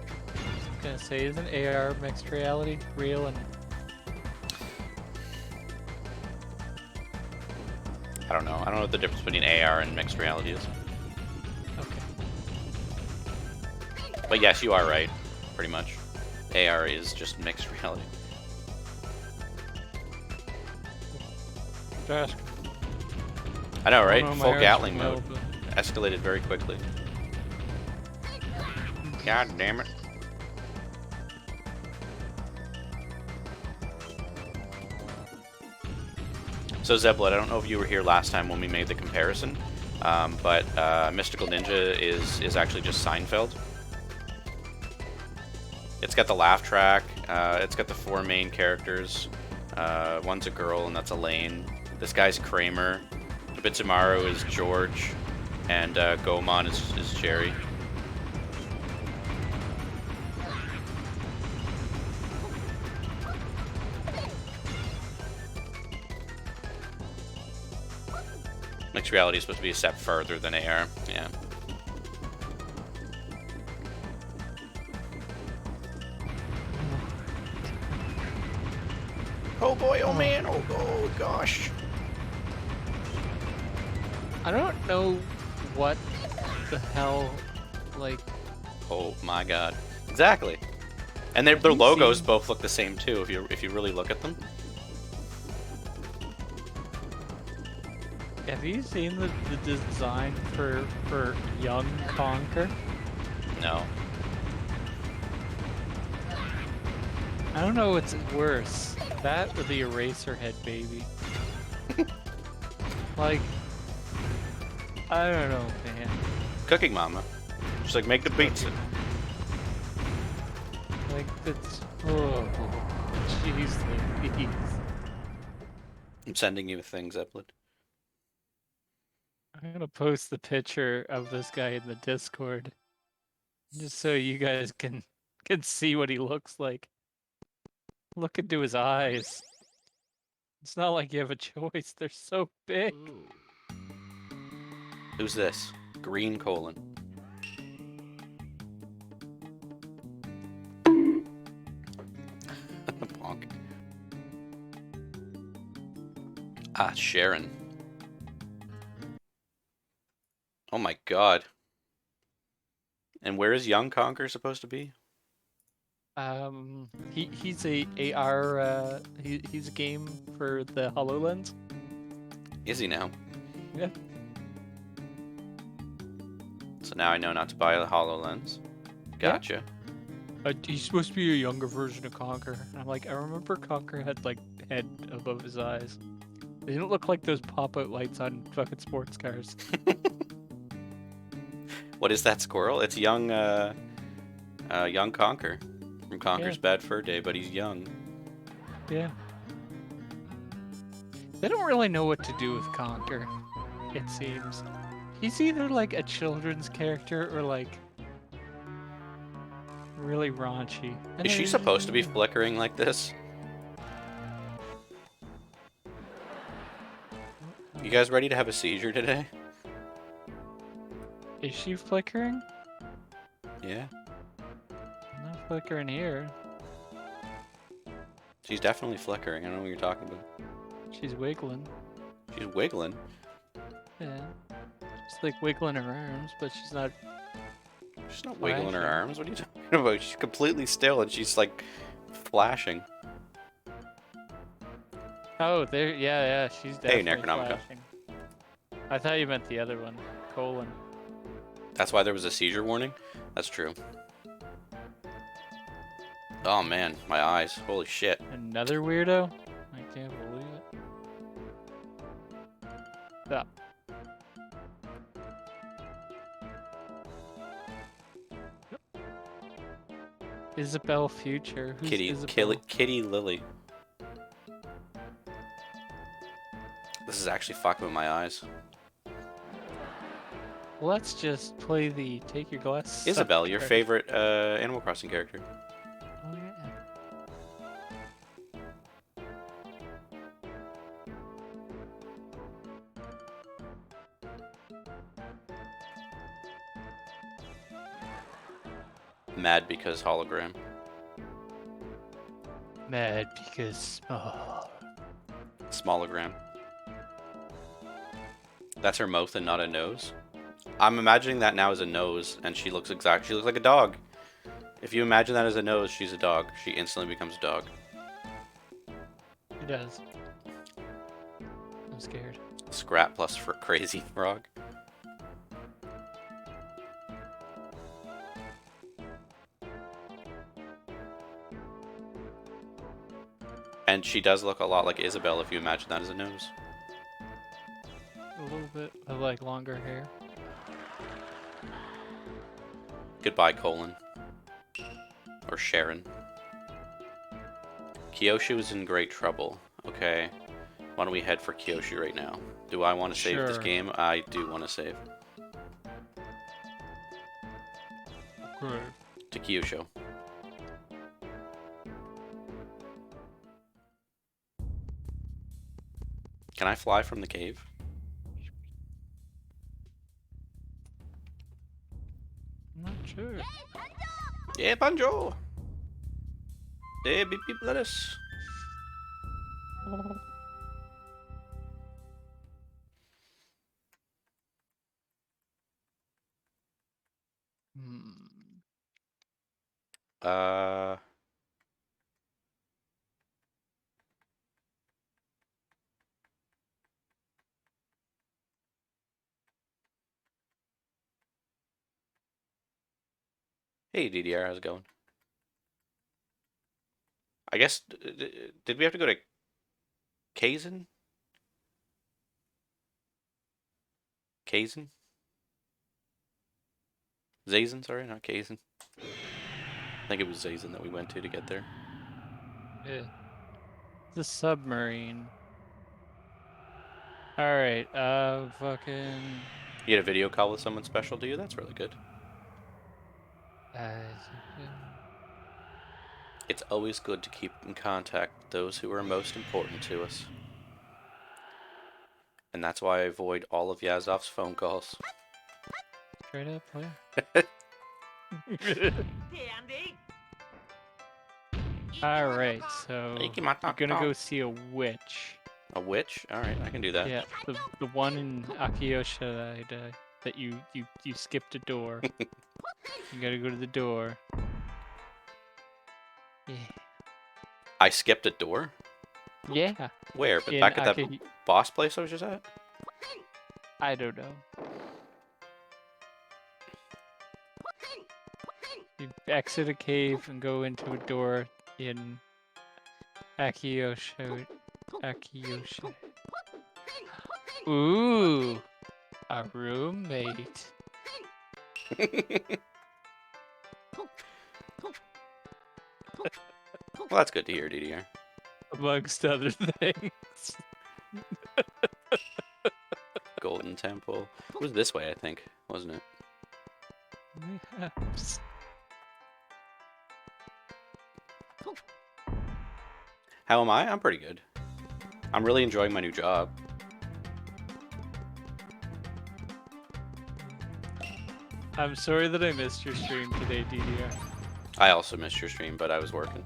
gonna say, isn't AR mixed reality real and I don't know. I don't know what the difference between AR and mixed reality is. okay? But yes, you are right. Pretty much. AR is just mixed reality. Just I know, right? my Full arms Gatling are mode. well, Escalated very quickly. God damn it. So Zeblet, I don't know if you were here last time when we made the comparison, but Mystical Ninja is actually just Seinfeld. It's got the laugh track, it's got the 4 main characters. One's a girl and that's Elaine. This guy's Kramer. Bitsumaru is George, and Goemon is Jerry. Mixed reality is supposed to be a step further than AR. Yeah. Oh boy, oh man, oh gosh. I don't know what the hell, like... Oh my god. Exactly. And their logos both look the same too, if you really look at them. Have you seen the design for Young Conquer? No. I don't know what's worse, that or the Eraserhead baby. Like, I don't know, man. Cooking Mama. Just like make the pizza. Like, that's... Oh, jeez Louise. I'm sending you things, Zeppelin. I'm gonna post the picture of this guy in the Discord. Just so you guys can see what he looks like. Look into his eyes. It's not like you have a choice, they're so big. Who's this? Green colon. Bonk. Ah, Sharon. Oh my god. And where is Young Conquer supposed to be? He's a AR, he's a game for the HoloLens. Is he now? Yeah. So now I know not to buy a HoloLens. Gotcha. He's supposed to be a younger version of Conquer. And I'm like, I remember Conquer had like head above his eyes. They didn't look like those pop-out lights on fucking sports cars. What is that squirrel? It's young Conquer from Conquer's Bad Fur Day, but he's young. Yeah. They don't really know what to do with Conquer, it seems. He's either like a children's character or like really raunchy. Is she supposed to be flickering like this? You guys ready to have a seizure today? Is she flickering? Yeah. Not flickering here. She's definitely flickering. I don't know what you're talking about. She's wiggling. She's wiggling. Yeah. Just like wiggling her arms, but she's not. She's not wiggling her arms. What are you talking about? She's completely still and she's like flashing. Oh, there. Yeah. She's definitely Necronomicon. flashing. I thought you meant the other one, colon. That's why there was a seizure warning? That's true. Oh man, my eyes. Holy shit. Another weirdo? I can't believe it. Stop. Isabel Future. Who's Isabel? Kitty Lily. This is actually fucking with my eyes. Let's just play the take your glass. Isabel, your favorite Animal Crossing character. Oh yeah. Mad because hologram. Mad because Smallogram. That's her mouth and not a nose. I'm imagining that now as a nose, and she looks like a dog. If you imagine that as a nose, she's a dog. She instantly becomes a dog. She does. I'm scared. Scrap plus for crazy frog. And she does look a lot like Isabel if you imagine that as a nose. A little bit of like longer hair. Goodbye, colon. Or Sharon. Kyoshi was in great trouble. Okay. Why don't we head for Kyoshi right now? Do I want to save this Sure. game? I do want to save. Good. To Kyushu. Can I fly from the cave? I'm not sure. Yeah, Banjo! Yeah, beep beep lettuce. Hmm. Uh... Hey, DDR, how's it going? I guess, did we have to go to Kaizen? Kaizen? Zazen, sorry, not Kaizen. I think it was Zazen that we went to get there. Yeah. The submarine. Alright, fucking... You had a video call with someone special to you? That's really good. It's always good to keep in contact with those who are most important to us. And that's why I avoid all of Yazov's phone calls. Straight up, player. Alright, so we're gonna go see a witch. A witch? Alright, I can do that. Yeah, the one in Akiyosha that you skipped a door. You gotta go to the door. Yeah. I skipped a door? Yeah. Where? But In back at that Aki- boss place I was just at? I don't know. You exit a cave and go into a door in Akiyosha. Ooh, a roommate. Well, that's good to hear, DDR. Amongst other things. Golden Temple. It was this way, I think, wasn't it? Perhaps. How am I? I'm pretty good. I'm really enjoying my new job. I'm sorry that I missed your stream today, DDR. I also missed your stream, but I was working.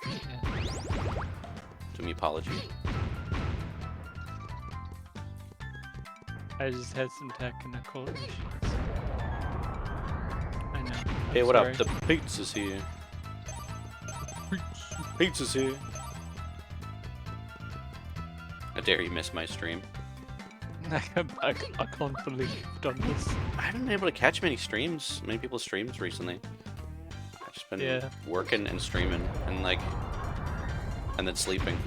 Yeah. To me, apology. I just had some technical issues. I know. Hey, I'm what sorry. up? The pizza's here. Pizza's here. How dare you miss my stream? I can't believe you've done this. I haven't been able to catch many streams, many people's streams recently. I've just been working and streaming and and then sleeping.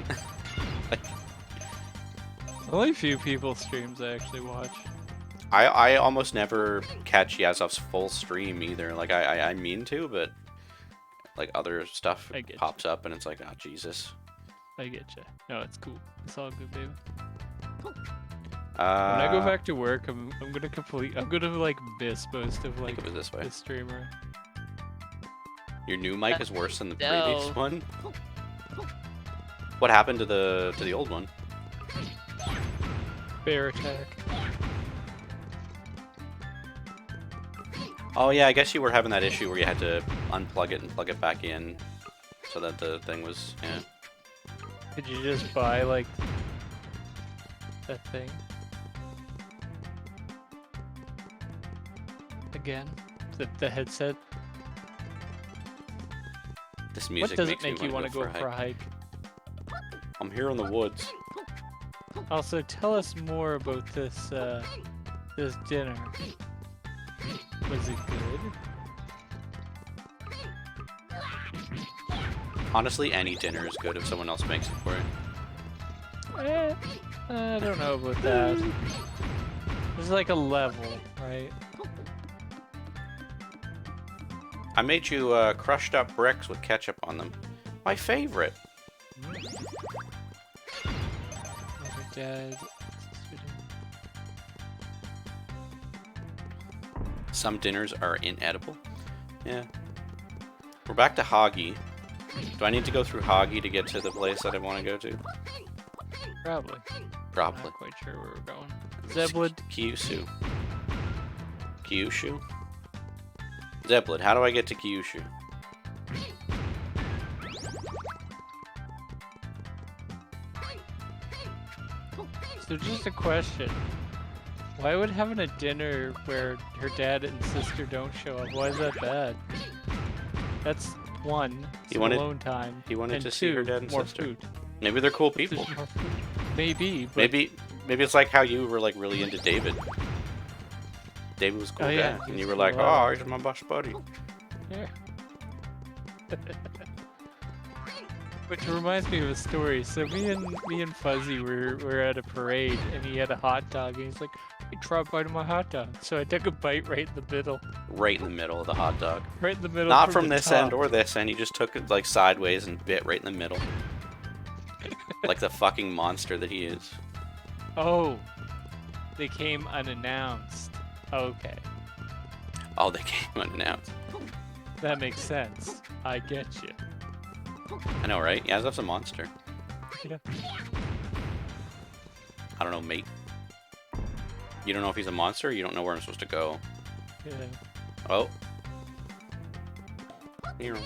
Only a few people's streams I actually watch. I almost never catch Yazov's full stream either. Like I mean to, but like other stuff pops up and it's like, oh Jesus. I get you. No, it's cool. It's all good, baby. When I go back to work, I'm gonna like miss most of like think it was this way. the streamer. Your new mic is worse than the No. previous one. What happened to the old one? Bear attack. Oh yeah, I guess you were having that issue where you had to unplug it and plug it back in, so that the thing was Did you just buy like that thing? Again? The headset? This music What does it makes me make you want to go for a hike? I'm here in the woods. Also, tell us more about this this dinner. Was it good? Honestly, any dinner is good if someone else makes it for you. I don't know about that. There's like a level, right? I made you crushed up bricks with ketchup on them. My favorite. Some dinners are inedible. Yeah. We're back to Hoggy. Do I need to go through Hoggy to get to the place that I want to go to? Probably. Probably. Not quite sure where we're going. Zeblid. Kyushu. Kyushu? Zeblid, how do I get to Kyushu? So just a question. Why would having a dinner where her dad and sister don't show up, why is that bad? That's one, some alone time. He wanted and to two, see her dad and more sister. food. Maybe they're cool people. There's more food. Maybe, but Maybe it's like how you were like really into David. David was a cool Oh, guy, yeah, and he's you were cool. like, "Oh, he's my best buddy." yeah. Which reminds me of a story. So me and Fuzzy were at a parade, and he had a hot dog, and he's like, "Hey, try a bite of my hot dog." So I took a bite right in the middle. Right in the middle of the hot dog. Right in the middle. Not from the this top. end or this end. He just took it like sideways and bit right in the middle. Like the fucking monster that he is. Oh, they came unannounced. Okay, Oh, they came unannounced. that makes sense. I get you. I know, right? Yeah, that's a monster. Yeah. I don't know, mate. You don't know if he's a monster, or you don't know where I'm supposed to go. Yeah. Oh. Here.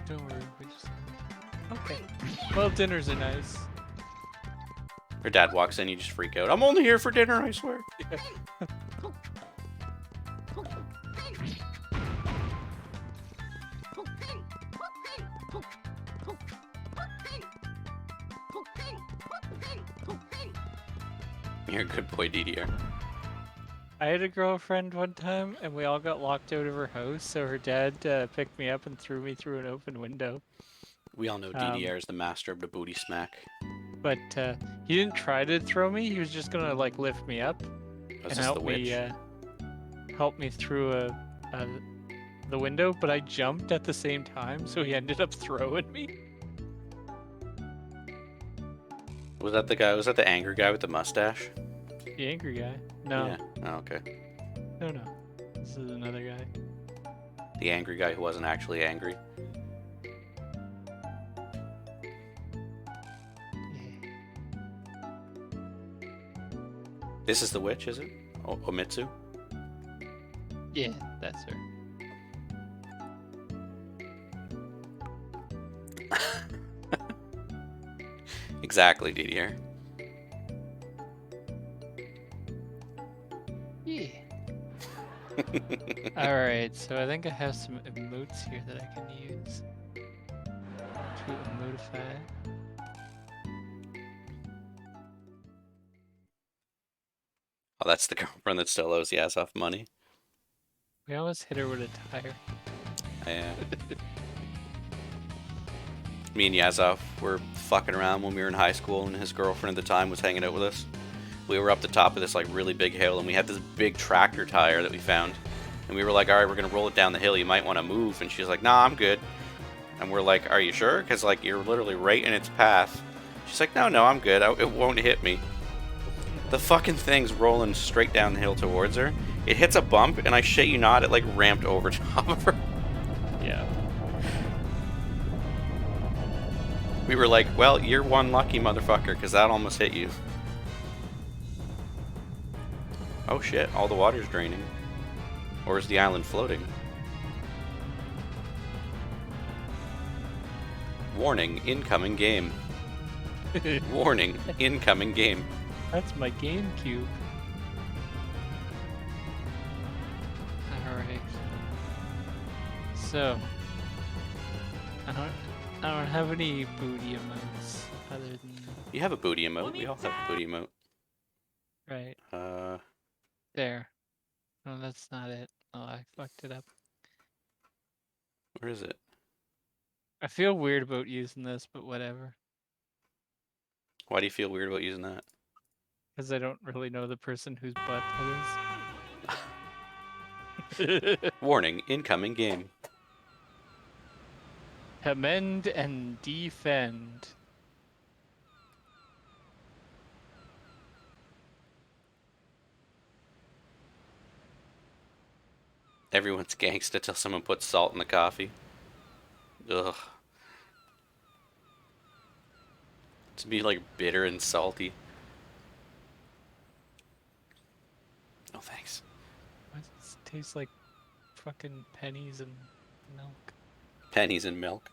Don't worry, we just. Okay. Well, dinners are nice. Her dad walks in, you just freak out. I'm only here for dinner, I swear. Yeah. You're a good boy, DDR. I had a girlfriend one time, and we all got locked out of her house. So her dad picked me up and threw me through an open window. We all know DDR is the master of the booty smack. But he didn't try to throw me. He was just gonna like lift me up Was and this the witch? help me through the window. But I jumped at the same time, so he ended up throwing me. Was that the guy? Was that the angry guy with the mustache? The angry guy? No, Yeah. Oh, okay. no. This is another guy. The angry guy who wasn't actually angry. This is the witch, is it? Omitsu? Yeah, that's her. Exactly, DDR. Yeah. Alright, so I think I have some emotes here that I can use to emotify. Oh, that's the girlfriend that still owes the ass off money. We almost hit her with a tire. Yeah. Me and Yazov were fucking around when we were in high school, and his girlfriend at the time was hanging out with us. We were up the top of this like really big hill, and we had this big tractor tire that we found. And we were like, all right, we're gonna roll it down the hill. You might want to move. And she's like, nah, I'm good. And we're like, are you sure? Because like you're literally right in its path. She's like, no, I'm good. It won't hit me. The fucking thing's rolling straight down the hill towards her. It hits a bump, and I shit you not, it like ramped over top of her. Yeah. We were like, well, you're one lucky motherfucker, because that almost hit you. Oh shit, all the water's draining. Or is the island floating? Warning, incoming game. Warning, incoming game. That's my GameCube. Alright. So I don't have any booty emotes other than You have a booty emote. We all have a booty emote. right there. No, that's not it. Oh, I fucked it up. Where is it? I feel weird about using this, but whatever. Why do you feel weird about using that? Because I don't really know the person whose butt that is. Warning, incoming game. Commend and defend. Everyone's gangsta till someone puts salt in the coffee. Ugh. To be like bitter and salty. Oh, thanks. Why does this taste like fucking pennies and milk? Pennies and milk.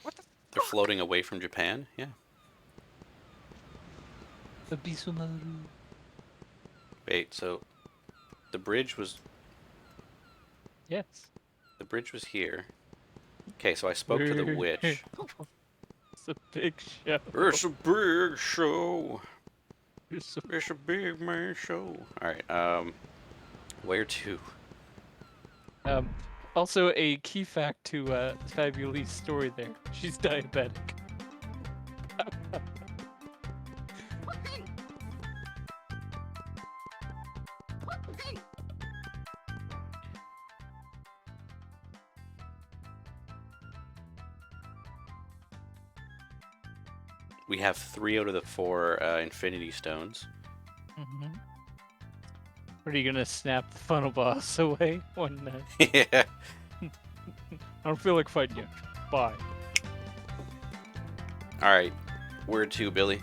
What the They're floating away from Japan? Yeah. The bisumaru. Wait, so the bridge was Yes. here. Okay, so I spoke to the witch. It's a big show. It's a big show. It's a It's a big man show. Alright, where to? Also, a key fact to Fabuli's story there. She's diabetic. We have 3 out of the 4 Infinity Stones. Mm-hmm. What are you gonna snap the funnel boss away when? Yeah. I don't feel like fighting you. Bye. Alright, where to, Billy?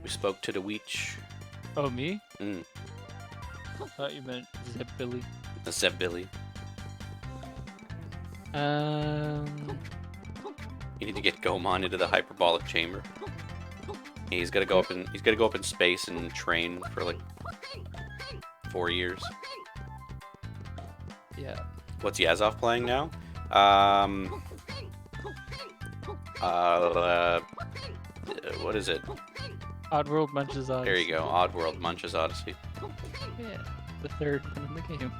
We spoke to the witch. Oh, me? Mm. I thought you meant Zeb Billy. That's that Billy. You need to get Goemon into the hyperbolic chamber. He's gotta go up in space and train for like 4 years. Yeah. What's Yazov playing now? What is it? Oddworld Munches Odyssey. There you go. Oddworld Munches Odyssey. Yeah, the third one in the game.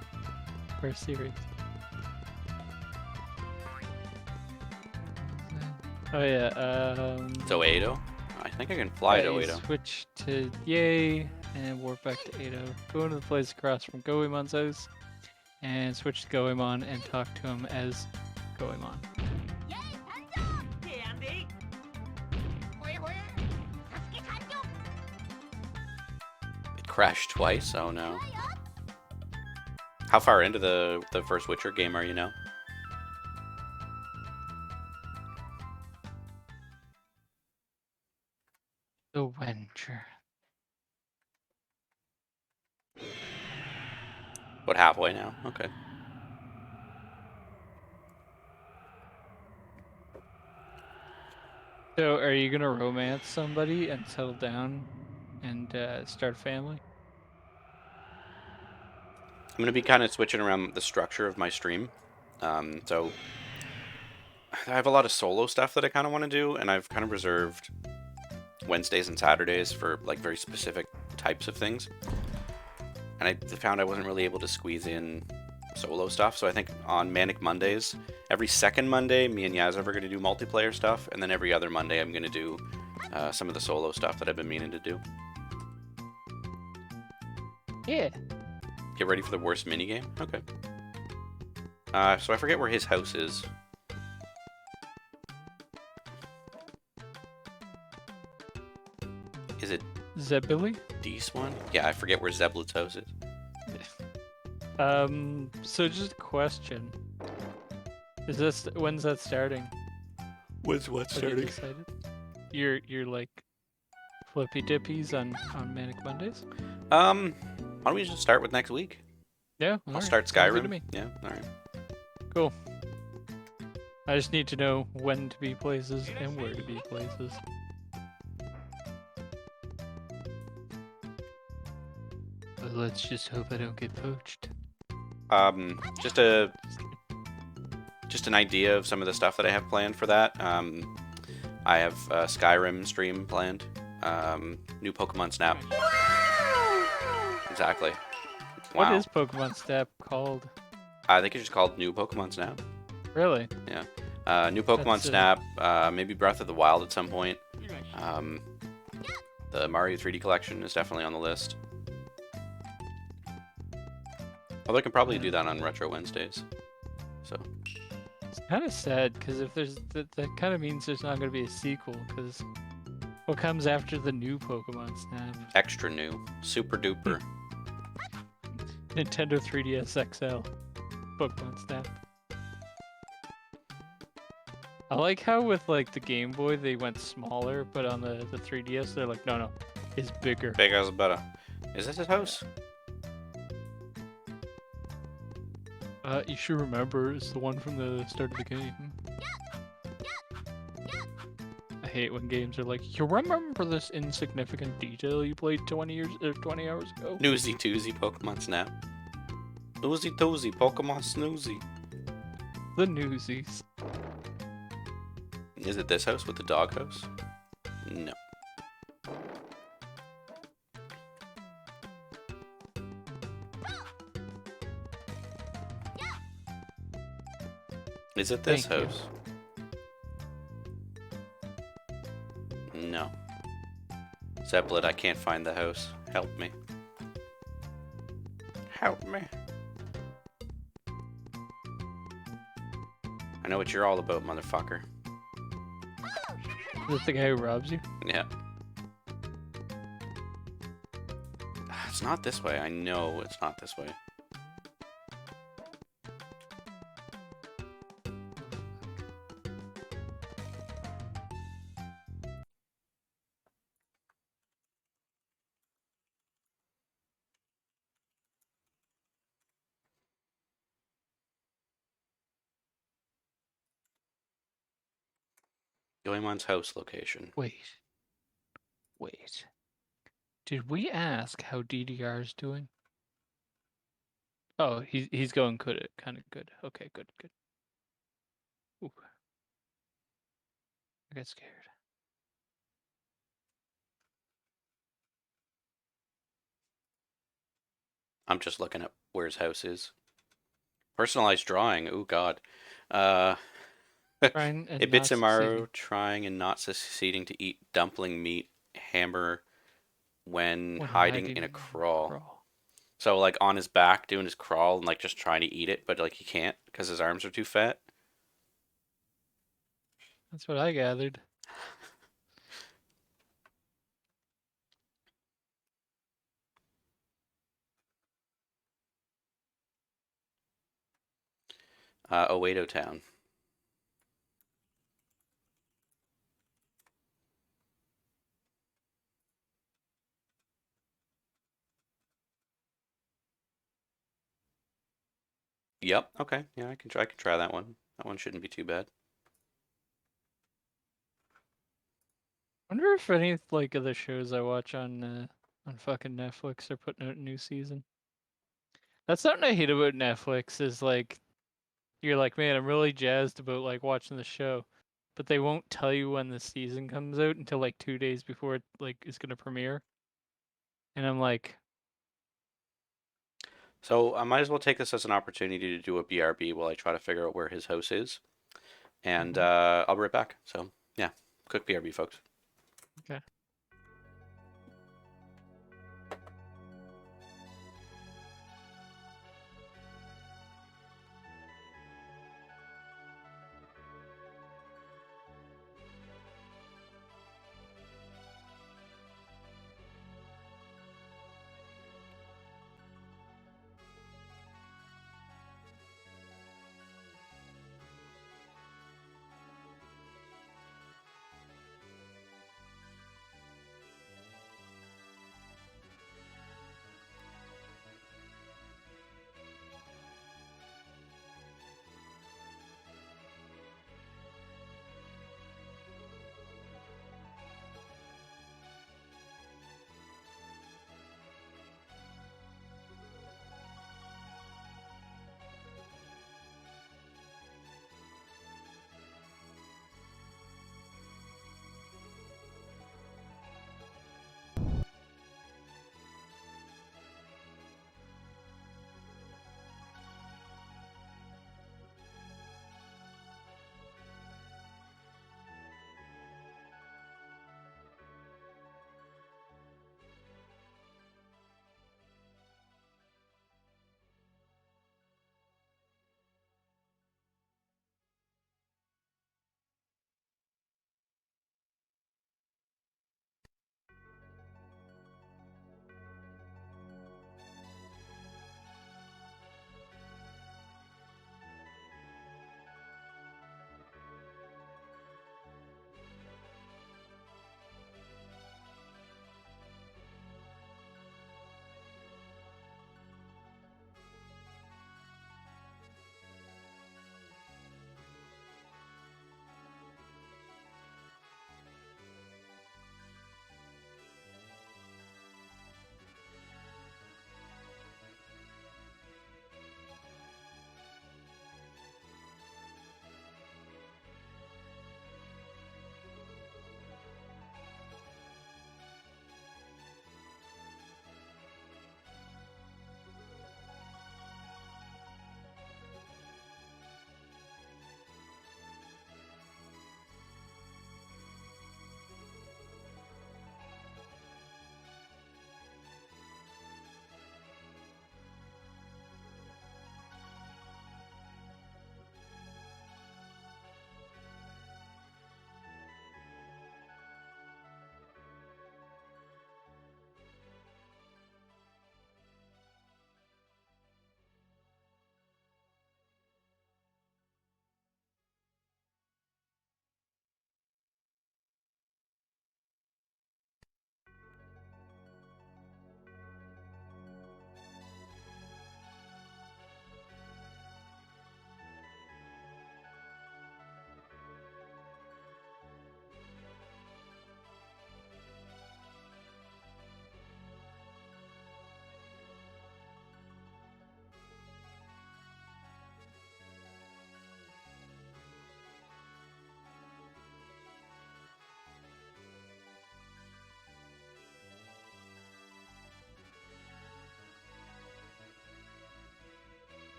First series. Oh yeah, So Edo? I think I can fly to you Edo. switch to Yay and warp back to Edo. Go into the place across from Goemon's house and switch to Goemon and talk to him as Goemon. It crashed twice? Oh no. How far into the first Witcher game are you now? The Wencher. What, halfway now? Okay. So, are you gonna romance somebody and settle down and start a family? I'm going to be kind of switching around the structure of my stream. So I have a lot of solo stuff that I kind of want to do, and I've kind of reserved Wednesdays and Saturdays for like very specific types of things. And I found I wasn't really able to squeeze in solo stuff, so I think on Manic Mondays, every second Monday, me and Yazov are going to do multiplayer stuff, and then every other Monday I'm going to do some of the solo stuff that I've been meaning to do. Yeah. Get ready for the worst minigame? Okay. So I forget where his house is. Is it Zebili? D1? Yeah, I forget where Zeblit's house is. So just a question. Is this when's that starting? When's what Have you decided? You're like flippy dippies on Manic Mondays? Why don't we just start with next week? Yeah. I'll alright, start sounds good to Skyrim. me. Yeah, alright. Cool. I just need to know when to be places and where to be places. But let's just hope I don't get poached. Just an idea of some of the stuff that I have planned for that. I have a Skyrim stream planned. New Pokemon Snap. Exactly. Wow. What is Pokemon Snap called? I think it's just called New Pokemon Snap. Really? Yeah. New Pokemon That's, Snap. Maybe Breath of the Wild at some point. The Mario 3D collection is definitely on the list. Although I can probably do that on Retro Wednesdays. So. It's kind of sad because if there's that kind of means there's not going to be a sequel because What comes after the new Pokemon Snap? Extra new. Super duper. Nintendo 3DS XL. Pokemon Snap. I like how with like the Game Boy they went smaller, but on the 3DS they're like, no, it's bigger. Bigger is better. Is this his house? You should remember it's the one from the start of the game. I hate when games are like, you remember this insignificant detail you played 20 hours ago? Newsy Toozy Pokemon Snap. Newsy Toozy Pokemon Snoozy. The Newsies. Is it this house with the dog house? No. Is it this Thank you. house? No. Zeppelin, I can't find the house. Help me. Help me. I know what you're all about, motherfucker. Is that the guy who robs you? Yeah. It's not this way. I know it's not this way. Goemon's house location. Wait. Did we ask how DDR's doing? Oh, he's going good, kind of good. Okay, good. Ooh. I got scared. I'm just looking at where his house is. Personalized drawing. Oh God. Trying and not Ibitsumaru trying and not succeeding to eat dumpling meat hammer when hiding in a crawl. So like on his back doing his crawl and like just trying to eat it, but like he can't because his arms are too fat. That's what I gathered. Oedo Town. Yep. Okay. Yeah, I can try that one. That one shouldn't be too bad. Wonder if any like of the shows I watch on fucking Netflix are putting out a new season. That's something I hate about Netflix is like you're like, man, I'm really jazzed about like watching the show, but they won't tell you when the season comes out until like 2 days before it like is gonna premiere. And I'm like, So I might as well take this as an opportunity to do a BRB while I try to figure out where his house is, and I'll be right back. So yeah, quick BRB, folks. okay.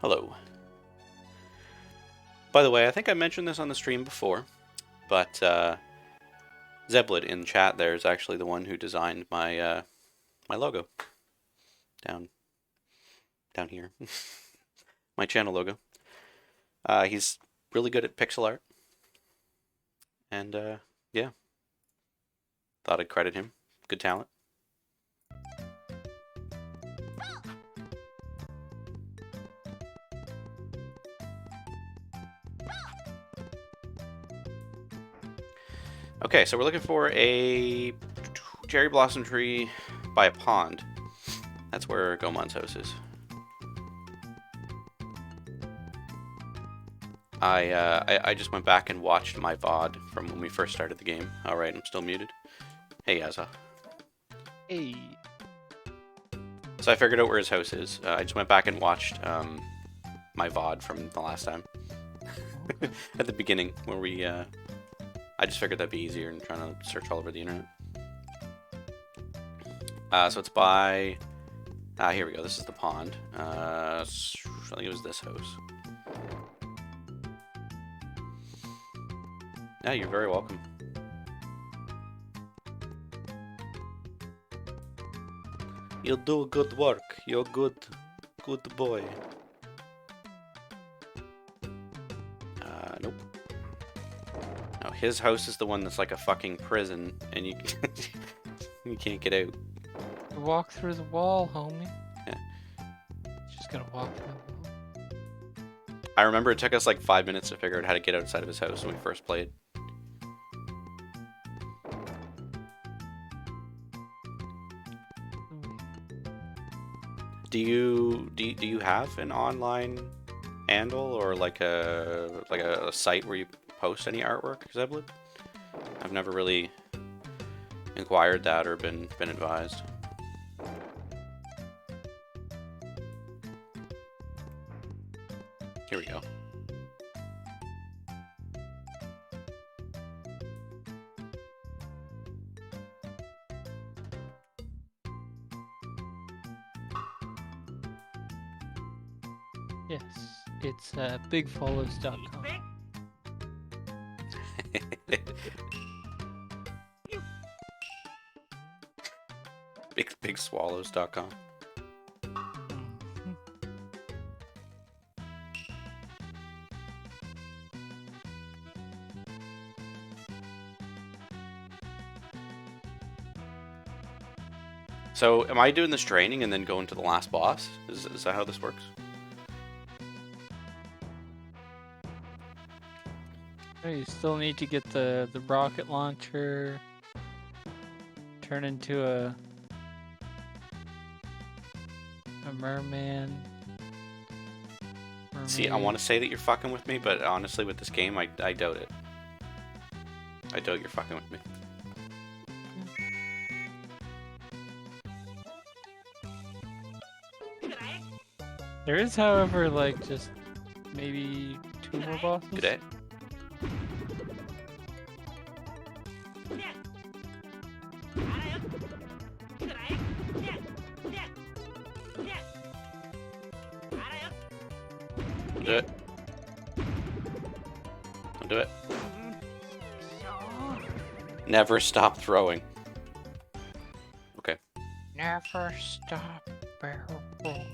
Hello. By the way, I think I mentioned this on the stream before, but Zeblid in chat there is actually the one who designed my my logo down here, my channel logo. He's really good at pixel art, and yeah, thought I'd credit him. Good talent. Okay, so we're looking for a cherry blossom tree by a pond. That's where Goemon's house is. I just went back and watched my VOD from when we first started the game. Alright, I'm still muted. Hey, Yaza. Hey. So I figured out where his house is. I just went back and watched my VOD from the last time. At the beginning, where we... I just figured that'd be easier than trying to search all over the internet. So it's by... here we go. This is the pond. I think it was this house. Yeah, you're very welcome. You do good work. You're good boy. Nope. No, his house is the one that's like a fucking prison, and you you can't get out. Walk through the wall, homie. Yeah. Just gonna walk through the wall. I remember it took us like 5 minutes to figure out how to get outside of his house when we first played. Do you have an online handle or like a site where you post any artwork, Zeblid? I've never really inquired that or been advised. Here we go. Yes, it's bigfollows.com. Bigswallows.com. So, am I doing this training and then going to the last boss? Is that how this works? You still need to get the rocket launcher, turn into a merman. See, I want to say that you're fucking with me, but honestly, with this game, I doubt it. I doubt you're fucking with me. There is, however, like just maybe 2 more bosses. Good day. Don't do it. Don't do it. Never stop throwing. Okay. Never stop barrel rolling.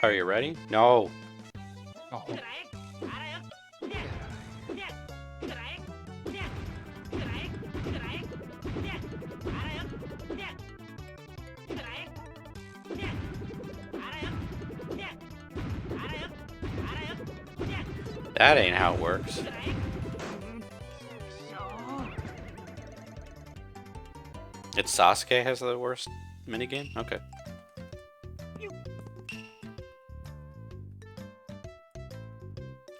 Are you ready? No. Oh. That ain't how it works. It's Sasuke has the worst minigame? Okay.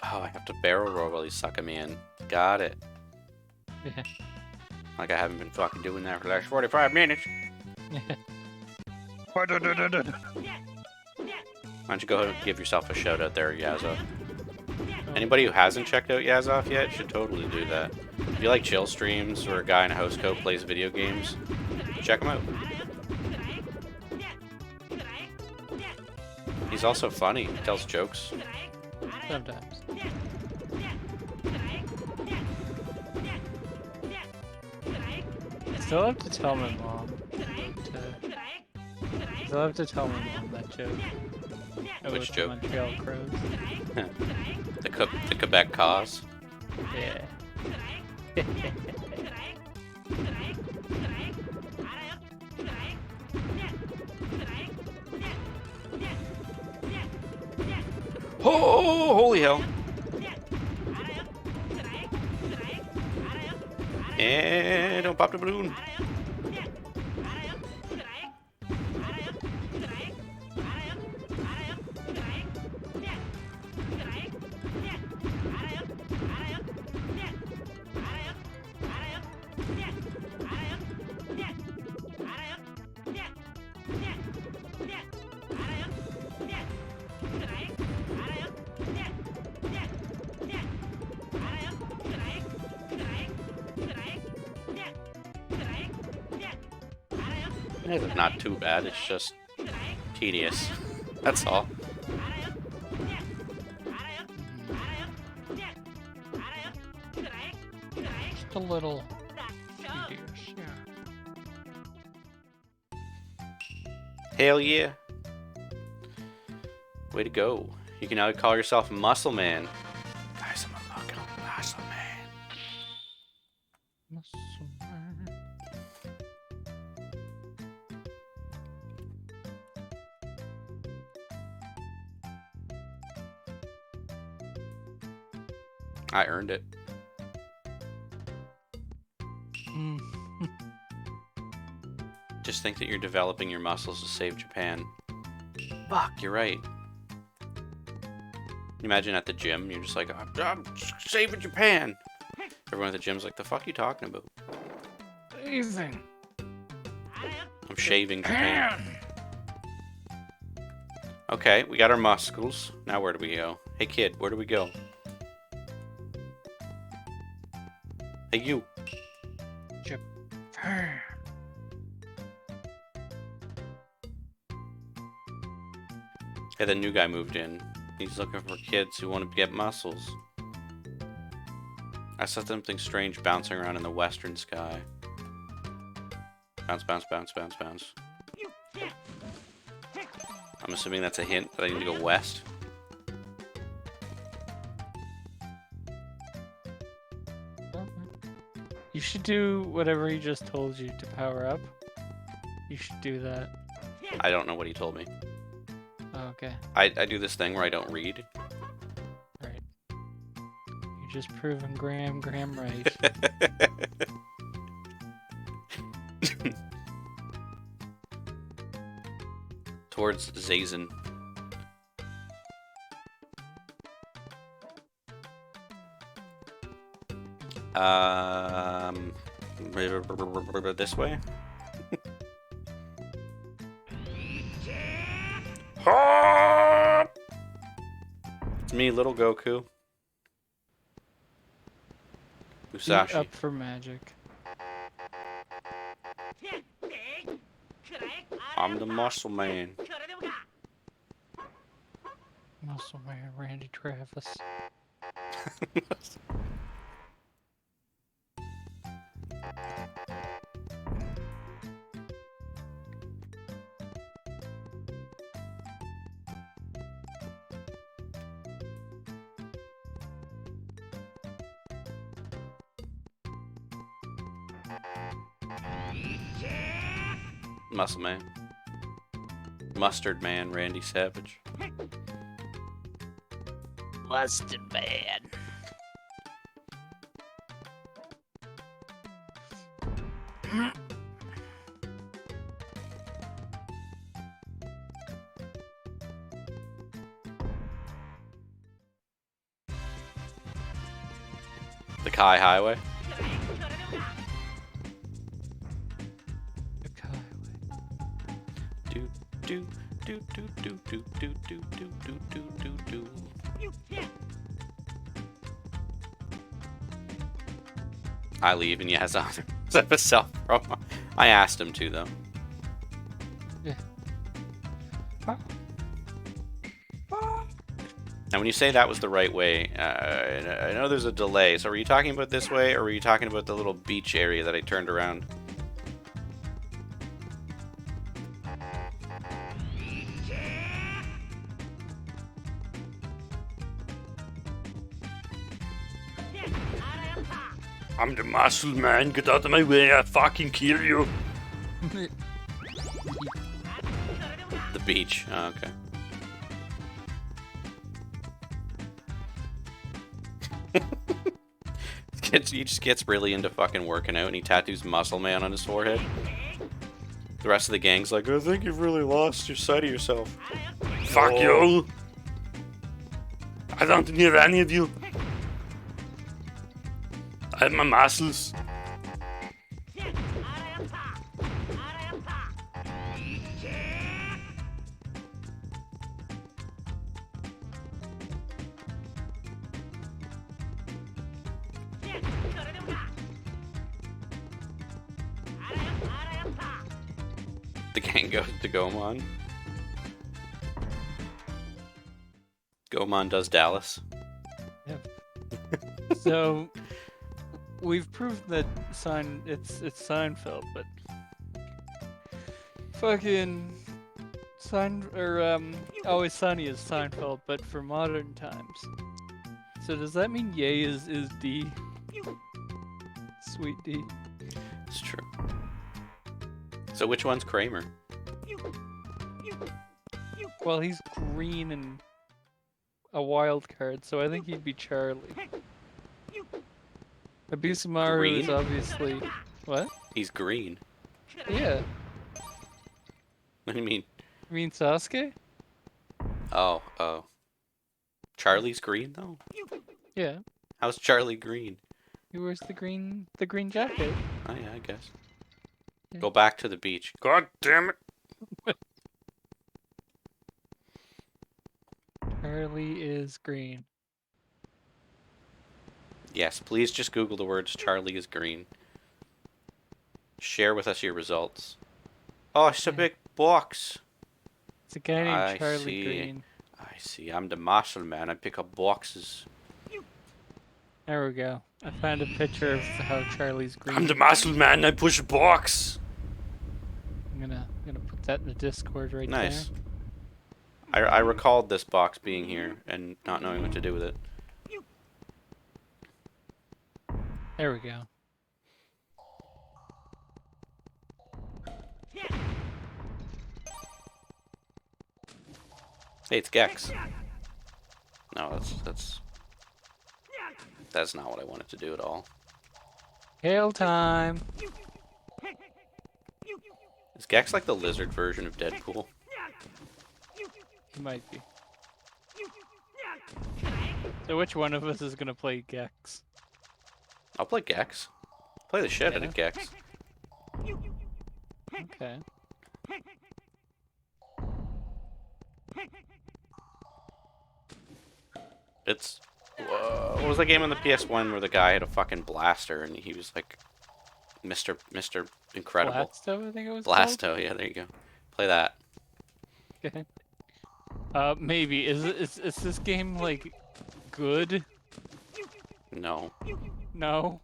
Oh, I have to barrel roll while he's sucking me in. Got it. Yeah. Like I haven't been fucking doing that for the last 45 minutes. Why don't you go ahead and give yourself a shout out there, Yazo? Anybody who hasn't checked out Yazoff yet should totally do that. If you like chill streams or a guy in a house coat plays video games, check him out. He's also funny. He tells jokes. Sometimes. I still have to tell my mom. I still have to tell my mom that joke. Which With joke? Montreal Crows. The Quebec cause. Yeah. Oh, holy hell. And don't pop the balloon. It's not too bad, it's just tedious. That's all. Just a little tedious, yeah. Hell yeah. Way to go. You can now call yourself Muscle Man. Guys, I'm a fucking Muscle Man. Muscle man. I earned it. Mm. Just think that you're developing your muscles to save Japan. Fuck, you're right. Imagine at the gym, you're just like, I'm saving Japan. Everyone at the gym's like, the fuck you talking about? Saving. I'm shaving Japan. Okay, we got our muscles. Now where do we go? Hey kid, where do we go? Hey you. Japan. Hey, the new guy moved in. He's looking for kids who want to get muscles. I saw something strange bouncing around in the western sky. Bounce, bounce, bounce, bounce, bounce. I'm assuming that's a hint that I need to go west. You should do whatever he just told you to power up. You should do that. I don't know what he told me. Oh, okay. I do this thing where I don't read. Right. You're just proving Graham right. Towards Zazen. This way? It's me, little Goku. Musashi. Up for magic. I'm the muscle man. Muscle Man Randy Travis. Muscle Man. Mustard Man, Randy Savage. Mustard Man. The Kai Highway. The Highway. Do do do do do do do do do do do do do. I leave, and yes, I'll set a self promo. I asked him to, though. Yeah. Now, when you say that was the right way, I know there's a delay. So, were you talking about this way, or were you talking about the little beach area that I turned around? I'm the muscle man. Get out of my way. I'll fucking kill you. The beach. Oh, okay. He just gets really into fucking working out, and he tattoos Muscle Man on his forehead. The rest of the gang's like, I think you've really lost your sight of yourself. Fuck you! I don't need any of you. I have my muscles. The gang goes to Goemon. Goemon does Dallas. Yep. So we've proved that it's Seinfeld, but fucking Always Sunny is Seinfeld, but for modern times. So does that mean Yay is D? Sweet D. It's true. So which one's Kramer? Well, he's green and a wild card, so I think he'd be Charlie. Abisamaru is Green? obviously... What? He's green. Yeah. What do you mean? You mean Sasuke? Oh. Charlie's green, though? Yeah. How's Charlie green? He wears the green jacket. Oh, yeah, I guess. Yeah. Go back to the beach. God damn it! Charlie is green. Yes, please just Google the words Charlie is green. Share with us your results. Oh, it's a big box. It's a guy named I Charlie see. Green. I see. I'm the muscle man. I pick up boxes. There we go. I found a picture of how Charlie's green. I'm the muscle man. I push a box. I'm gonna put that in the Discord right Nice. I recalled this box being here and not knowing what to do with it. there. There we go. Hey, it's Gex. No, that's not what I wanted to do at all. Hail time. Is Gex like the lizard version of Deadpool? He might be. So which one of us is gonna play Gex? I'll play Gex. Play the shit out of Gex. Okay. It's what was that game on the PS1 where the guy had a fucking blaster and he was like Mr. Incredible. Blasto, I think it was Blasto, yeah, there you go. Play that. called? Okay. Maybe. Is this game like good? No. No.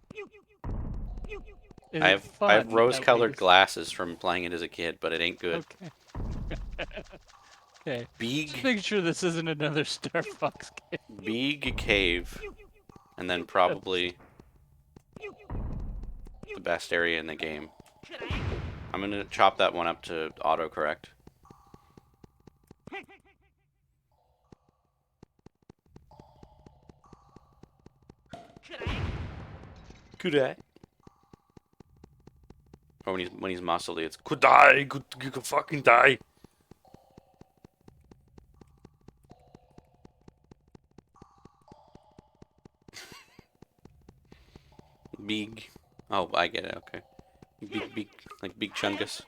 Is I it have fun, rose-colored at glasses from playing it as a kid, but it ain't good. least? Okay. Okay. Just Big making sure this isn't another Star Fox game. big cave. And then probably the best area in the game. I'm gonna chop that one up to autocorrect. Could I? Or when he's muscly, it's could die, you could fucking die. Big. Oh, I get it. Okay. Big, like big chungus.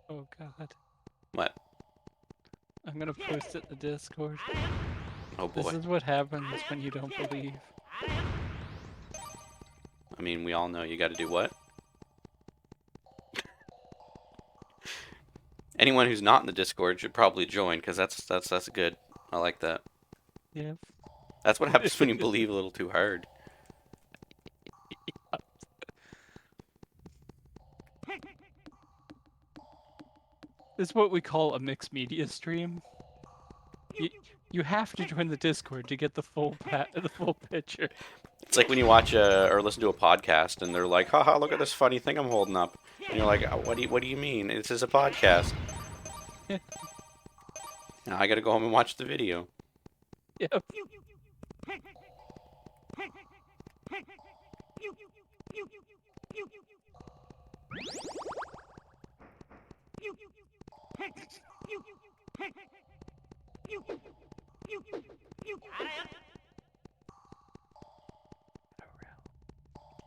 Oh god. What? I'm gonna post it in the Discord. Oh This boy. is what happens when you don't believe. I mean, we all know you gotta do what? Anyone who's not in the Discord should probably join, because that's good. I like that. Yeah. That's what happens when you believe a little too hard. This is what we call a mixed media stream. You have to join the Discord to get the full picture. It's like when you watch or listen to a podcast and they're like, haha, look at this funny thing I'm holding up. And you're like, what do you mean? This is a podcast. Now I gotta go home and watch the video. Yep.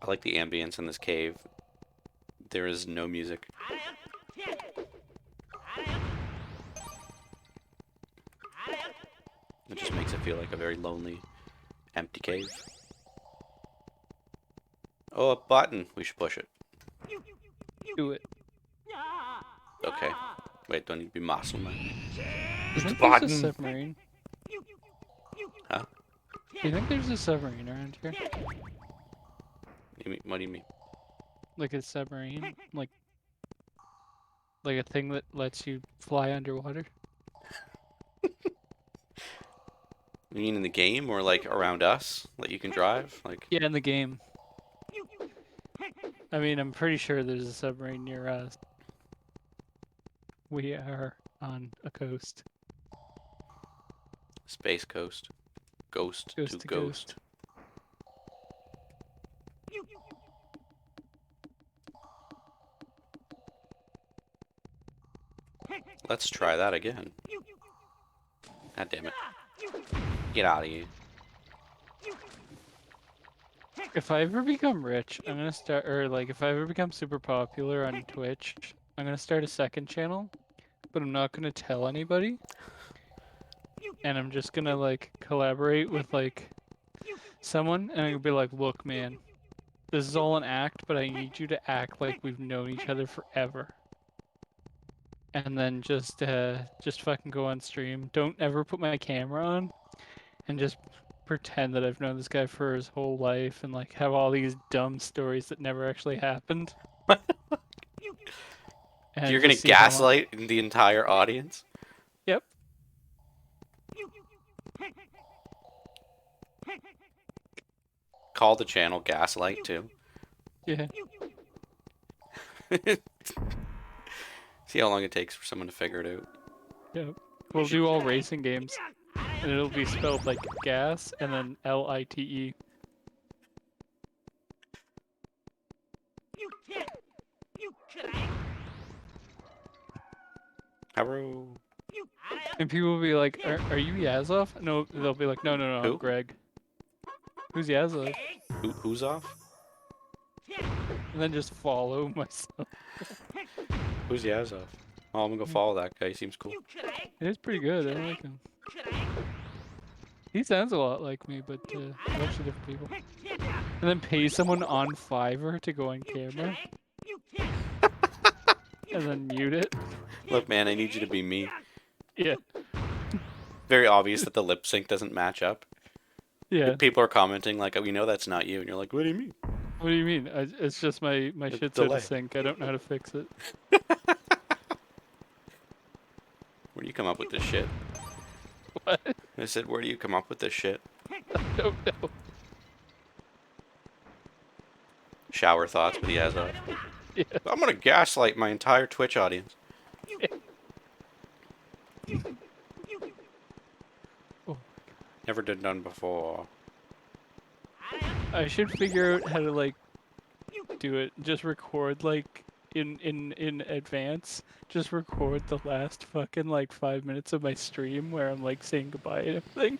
I like the ambience in this cave. There is no music. It just makes it feel like a very lonely, empty cave. Oh, a button. We should push it. Do it. Okay. Wait, do I need to be muscle man? You The think there's a button. submarine? Huh? Do you think there's a submarine around here? What do you mean? Like a submarine? Like a thing that lets you fly underwater? You mean in the game or like around us that you can drive? Like Yeah, in the game. I mean, I'm pretty sure there's a submarine near us. We are on a coast. Space Coast. Ghost Coast to to ghost. Let's try that again. God damn it. Get out of here. If I ever become rich, I'm gonna start, or like, if I ever become super popular on Twitch, I'm gonna start a second channel, but I'm not gonna tell anybody. And I'm just gonna, like, collaborate with, like, someone, and I'm gonna be like, look, man, this is all an act, but I need you to act like we've known each other forever. And then just fucking go on stream. Don't ever put my camera on, and just pretend that I've known this guy for his whole life, and like have all these dumb stories that never actually happened. And You're gonna just see how long- gaslight the entire audience? Yep. Call the channel Gaslight too. Yeah. See how long it takes for someone to figure it out. Yep. We'll do all racing games, and it'll be spelled like gas and then LITE. Hello. And people will be like, "Are you Yazov?" No, they'll be like, "No, Who? Greg." Who's Yazov? Who's off? And then just follow myself. Who's Yazov? Oh, I'm gonna go follow that guy. He seems cool. It is pretty good. I like him. He sounds a lot like me, but a bunch of different people. And then pay someone on Fiverr to go on camera. And then mute it. Look, man, I need you to be me. Yeah. Very obvious that the lip sync doesn't match up. Yeah. People are commenting like, "Oh, we know that's not you," and you're like, "What do you mean?" What do you mean? It's just my shit's out delay. of sync. I don't know how to fix it. Where do you come up with this shit? What? I said, where do you come up with this shit? I don't know. Shower thoughts with Yazov. Yeah. I'm gonna gaslight my entire Twitch audience. Oh. Never done before. I should figure out how to like do it. Just record like in advance. Just record the last fucking like 5 minutes of my stream where I'm like saying goodbye and everything.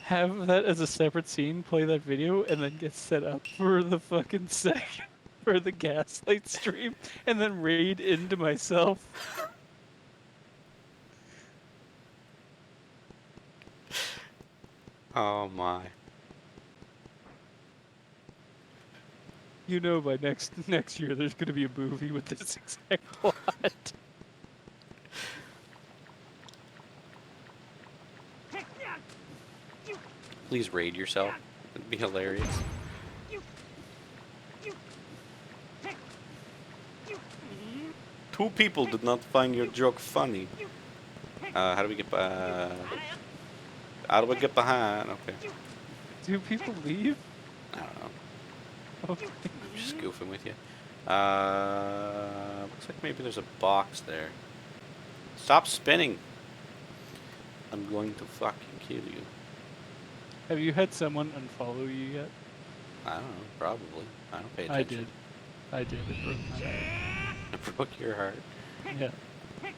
Have that as a separate scene, play that video, and then get set up for the fucking second for the gaslight stream, and then raid into myself. Oh my. You know, by next year, there's gonna be a movie with this exact plot. Please raid yourself. It'd be hilarious. Two people did not find your joke funny. How do we get how do we get behind? Okay. Do people leave? I don't know. Okay. I'm just goofing with you. Looks like maybe there's a box there. Stop spinning. I'm going to fucking kill you. Have you had someone unfollow you yet? I don't know, probably. I don't pay I attention. did. I did. It broke my heart. It broke your heart. Yeah. Do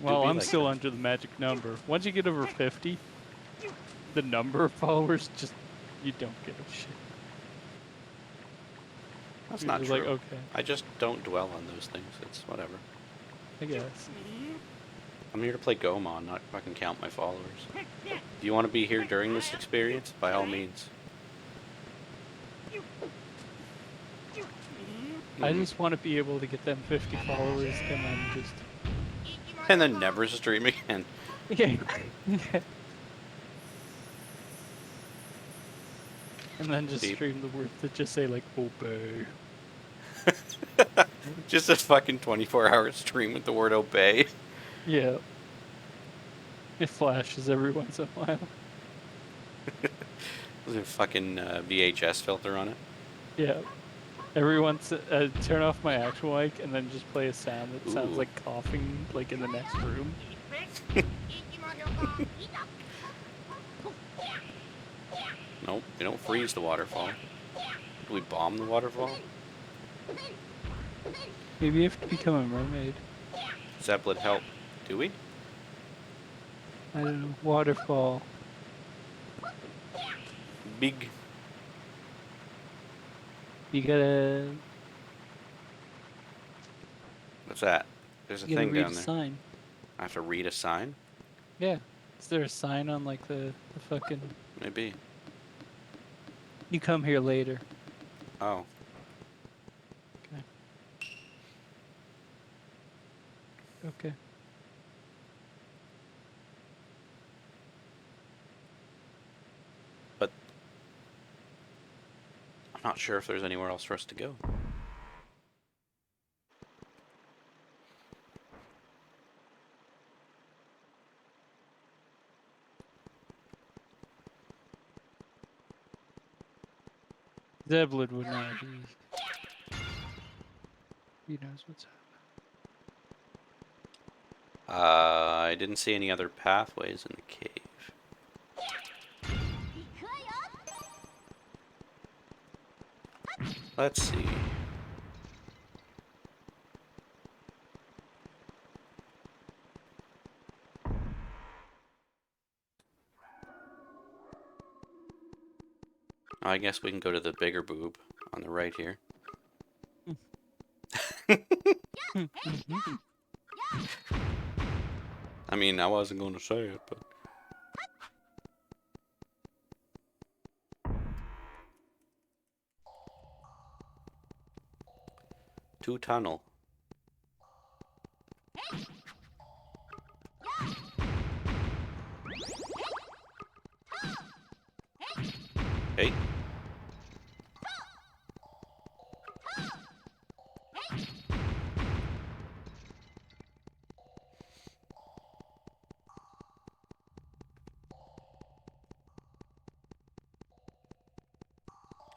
Well, be I'm like still that. under the magic number. Once you get over 50, the number of followers just you don't give a shit. That's You're not just true. like, okay, I just don't dwell on those things. It's whatever. I guess. I'm here to play Goemon, not fucking count my followers. Do you want to be here during this experience? By all means. I just want to be able to get them 50 followers and then just And then never stream again. yeah. Yeah. And then just Deep. stream the words that just say like obey. Just a fucking 24-hour stream with the word obey. Yeah. It flashes every once in a while. There's a fucking VHS filter on it. Yeah. Every once turn off my actual mic and then just play a sound that sounds Ooh. like coughing like in the next room. Nope, they don't freeze the waterfall. Do we bomb the waterfall? Maybe you have to become a mermaid. Zeppelin help. Do we? I don't know. Waterfall. Big. You gotta What's that? There's a you gotta thing read down a there. sign. I have to read a sign? Yeah. Is there a sign on like the fucking Maybe. you come here later. Oh. Okay. Okay. But I'm not sure if there's anywhere else for us to go. Zebulon would know. He knows what's up. I didn't see any other pathways in the cave. Let's see. I guess we can go to the bigger boob on the right here. I mean, I wasn't going to say it, but... Two tunnel. Hey.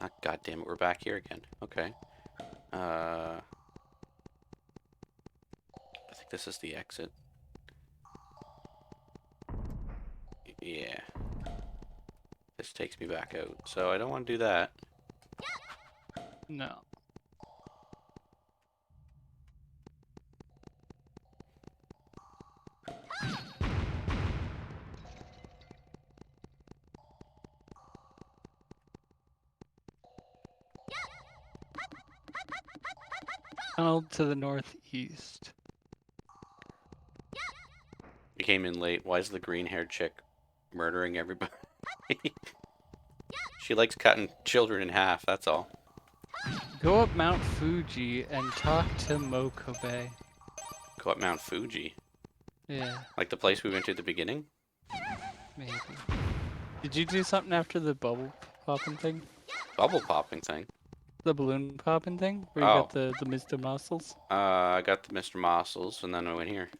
Ah, God damn it, we're back here again. Okay. I think this is the exit. Yeah. This takes me back out, so I don't want to do that. No. Tunnel to the northeast. You came in late. Why is the green-haired chick Murdering everybody. She likes cutting children in half, that's all. Go up Mount Fuji and talk to Mokobe. Go up Mount Fuji. Yeah, Like the place we went to at the beginning? maybe. Did you do something after the bubble popping thing? Bubble popping thing. The balloon popping thing? Where you Oh. got the Mr. Muscles? I got the Mr. Mossels, and then I went here.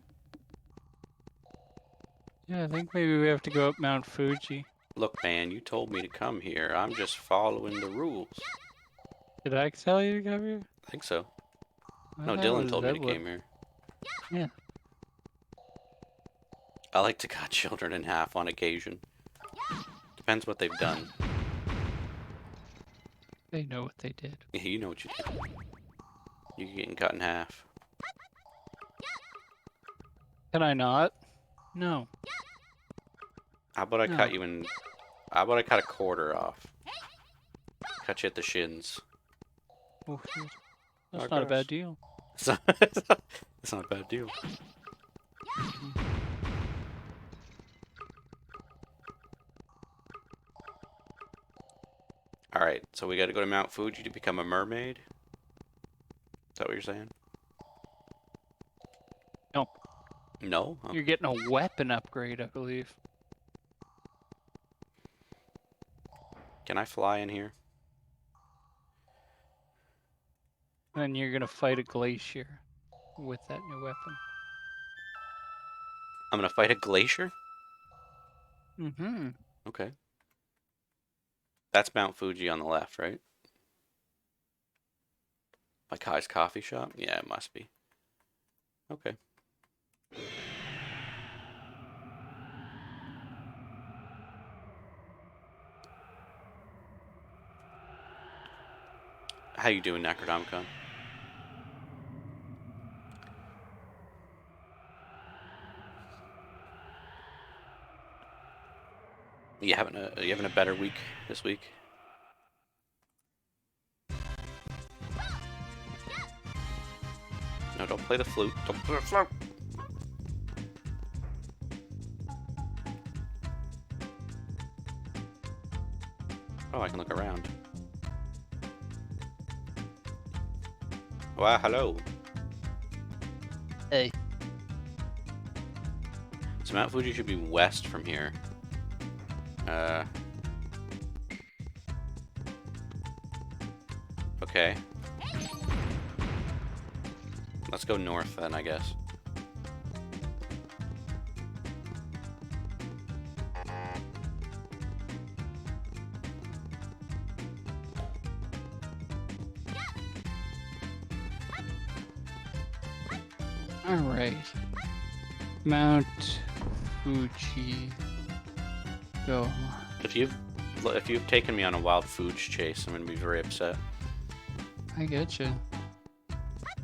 Yeah, I think maybe we have to go up Mount Fuji. Look, man, you told me to come here. I'm just following the rules. Did I tell you to come here? I think so. I No, thought it Dylan was told me to Deadwood. came here. Yeah. I like to cut children in half on occasion. Depends what they've done. They know what they did. Yeah, you know what you did. You're getting cut in half. Can I not? No. How about I No. cut you in... How about I cut a quarter off? Cut you at the shins. Oh, shit. That's Oh, not a gosh. bad deal. It's not a bad deal. Alright, so we gotta go to Mount Fuji to become a mermaid? Is that what you're saying? No. No? Oh. You're getting a weapon upgrade, I believe. Can I fly in here? And you're gonna fight a glacier with that new weapon. I'm gonna fight a glacier? Mm-hmm. Okay. That's Mount Fuji on the left, right? By Kai's coffee shop? Yeah, it must be. Okay. How you doing, Necronomicon? You having a better week this week? No, don't play the flute. Don't play the flute. Oh, I can look around. Wow, hello. Hey. So Mount Fuji should be west from here. Okay. Let's go north then, I guess. Alright. Mount Fuji. Go. If you've taken me on a wild foods chase, I'm gonna be very upset. I get you.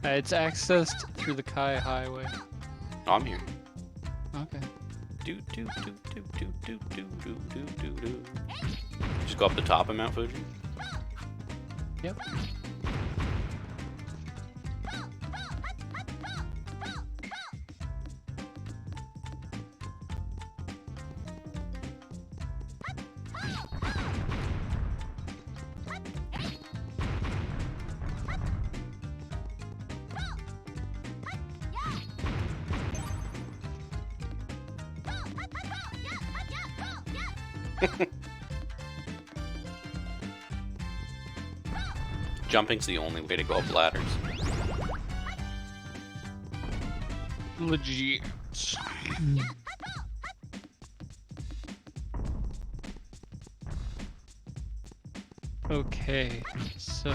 It's accessed through the Kai Highway. Oh, I'm here. Okay. Do do do do do do do do do do do. Just go up the top of Mount Fuji. Yep. Jumping's the only way to go up ladders. Legit. Okay, so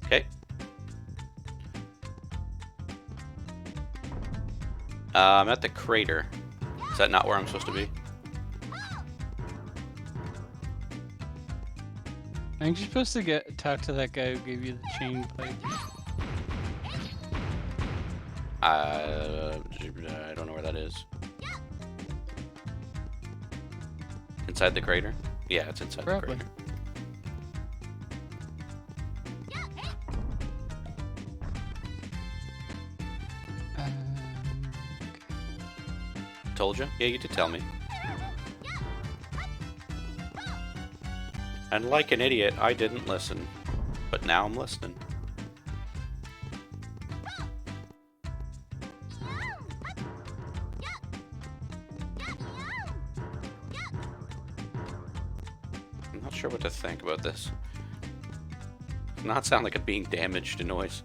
Okay. I'm at the crater. Is that not where I'm supposed to be? I think you're supposed to talk to that guy who gave you the chain pipe. I don't know where that is. Inside the crater? Yeah, it's inside Probably. the crater. Okay. Told you? Yeah, you did tell me. And like an idiot, I didn't listen. But now I'm listening. I'm not sure what to think about this. Does not sound like a being damaged noise.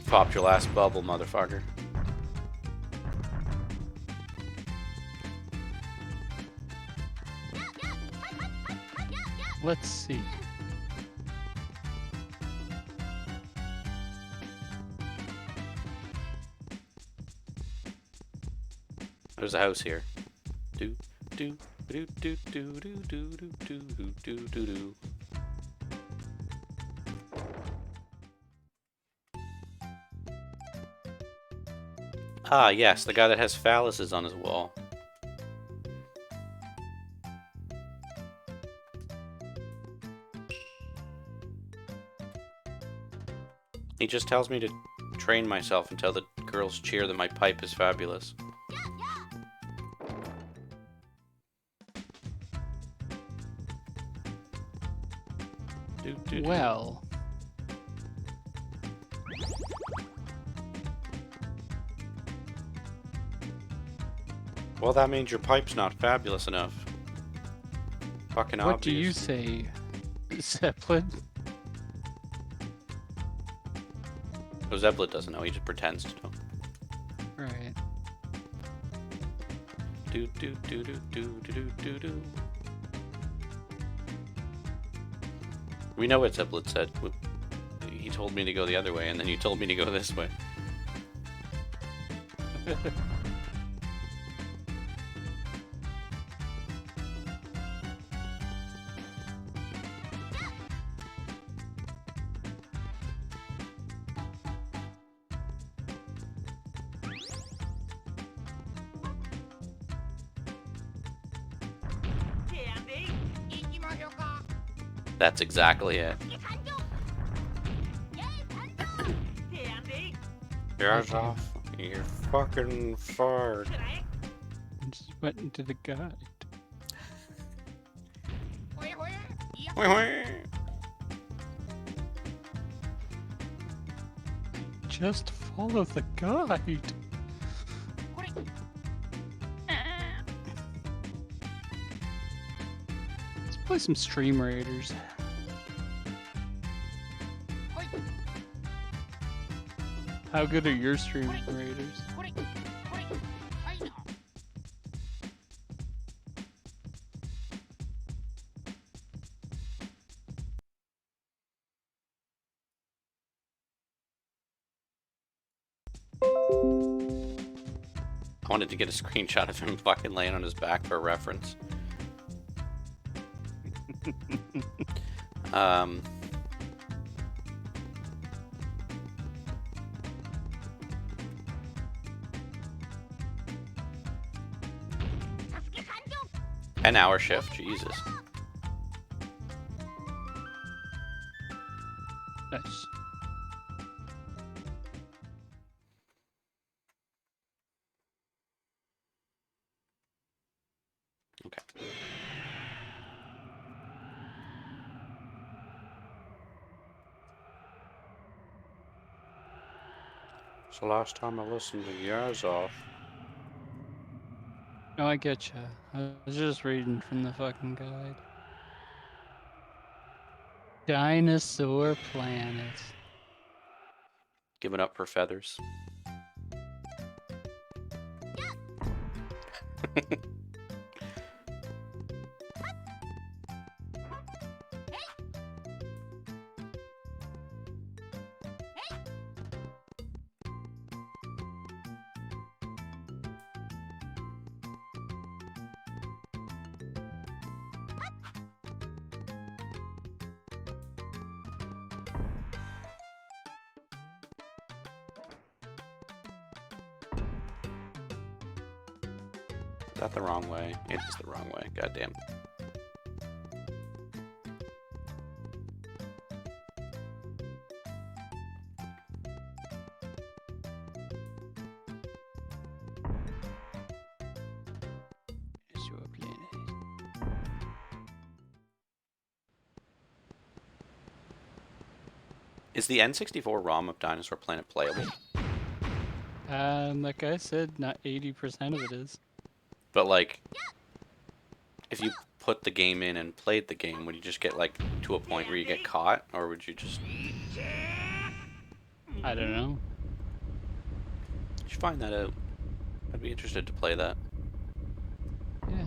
Popped your last bubble, motherfucker. Let's see. There's a house here. Do do do do do do do do do do do do. Ah, yes, the guy that has phalluses on his wall. He just tells me to train myself and tell the girls cheer that my pipe is fabulous. Well. Well, that means your pipe's not fabulous enough. Fucking What do you obvious. say, Zeppelin? Oh, Zeppelin doesn't know, he just pretends to know. Right. Do do do do do do do do. We know what Zeppelin said. He told me to go the other way, and then you told me to go this way. That's exactly it. Yours off. You're fucking fart. Just went into the guide. Just follow the guide. Let's play some Stream Raiders. How good are your Stream Raiders? I wanted to get a screenshot of him fucking laying on his back for reference. um... An hour shift, Jesus. Nice. Okay. So last time I listened to Yours Off. No, I getcha. I was just reading from the fucking guide. Dinosaur Planet. Giving up for feathers. that the wrong way? It is the wrong way. Goddamn. Is the N64 ROM of Dinosaur Planet playable? Like I said, not 80% of it is. But like, if you put the game in and played the game, would you just get like to a point where you get caught, or would you just? I don't know. You should find that out. I'd be interested to play that. Yeah.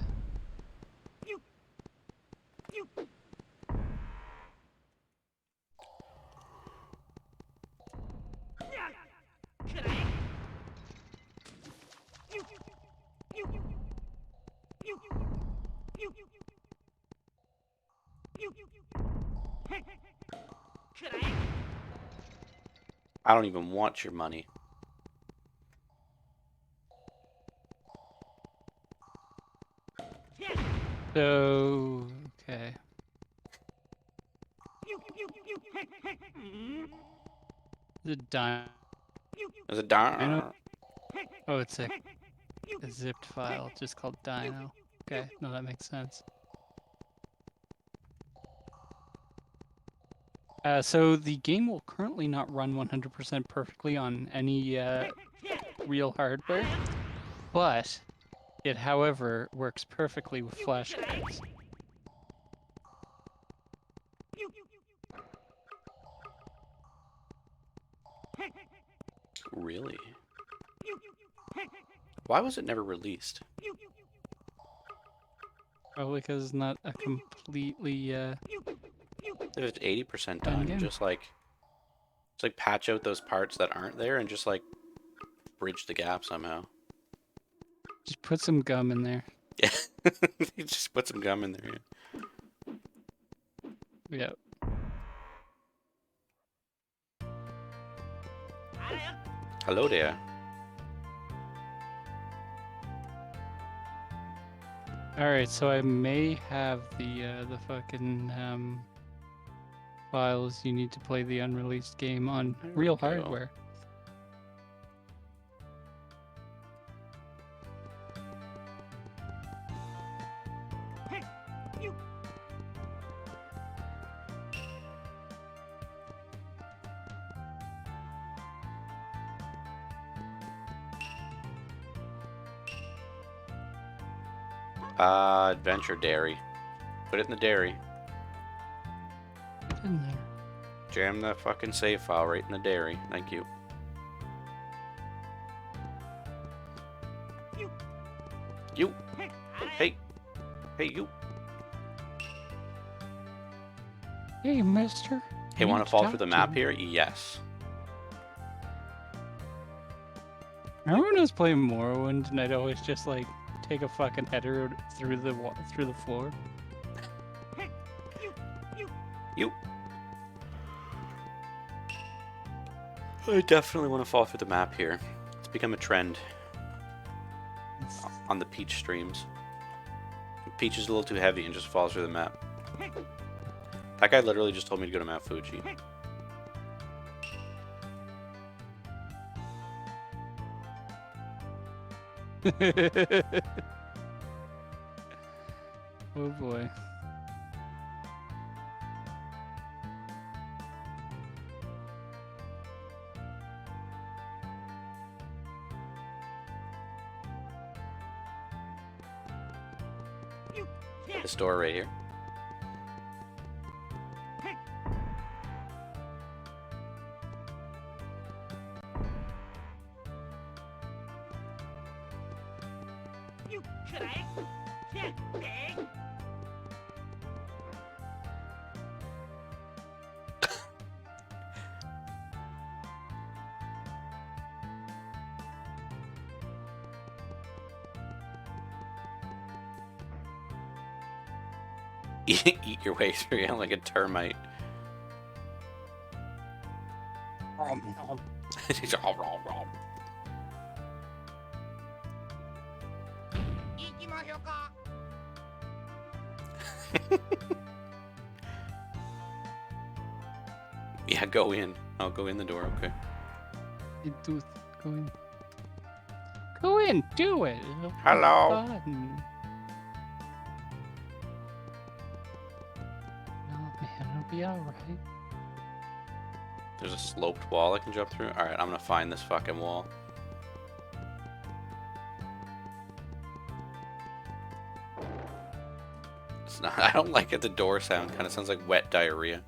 I don't even want your money. So, okay. The dino. There's a darn. Oh, it's a zipped file, just called Dino. Okay, no, that makes sense. So the game will currently not run 100% perfectly on any real hardware, but it, however, works perfectly with flash cards. Really? Why was it never released? Probably because it's not a completely If it's 80% done done, game. just like patch out those parts that aren't there and just like bridge the gap somehow. Just put some gum in there. Yeah, you just put some gum in there. Yeah. Hello there. All right, so I may have the fucking files you need to play the unreleased game on There we real go. hardware. Adventure Dairy. Put it in the dairy. Get in there. Jam the fucking save file right in the dairy. Thank you. You. Hey. Hey, you. Hey, mister. Hey, I want need to fall talk through the to map you. here? Yes. Remember when I was playing Morrowind and I'd always just like take a fucking header through the floor? You. I definitely want to fall through the map here. It's become a trend on the Peach streams. Peach is a little too heavy and just falls through the map. That guy literally just told me to go to Mount Fuji. Oh boy. This door right here. Eat your way through it like a termite. Yeah, go in. I'll go in the door, okay. You do go in. Go in, do it. It'll be Hello. fun. No, man, it'll be alright. There's a sloped wall I can jump through. Alright, I'm gonna find this fucking wall. It's not, I don't like it, the door sound. Kind of sounds like wet diarrhea.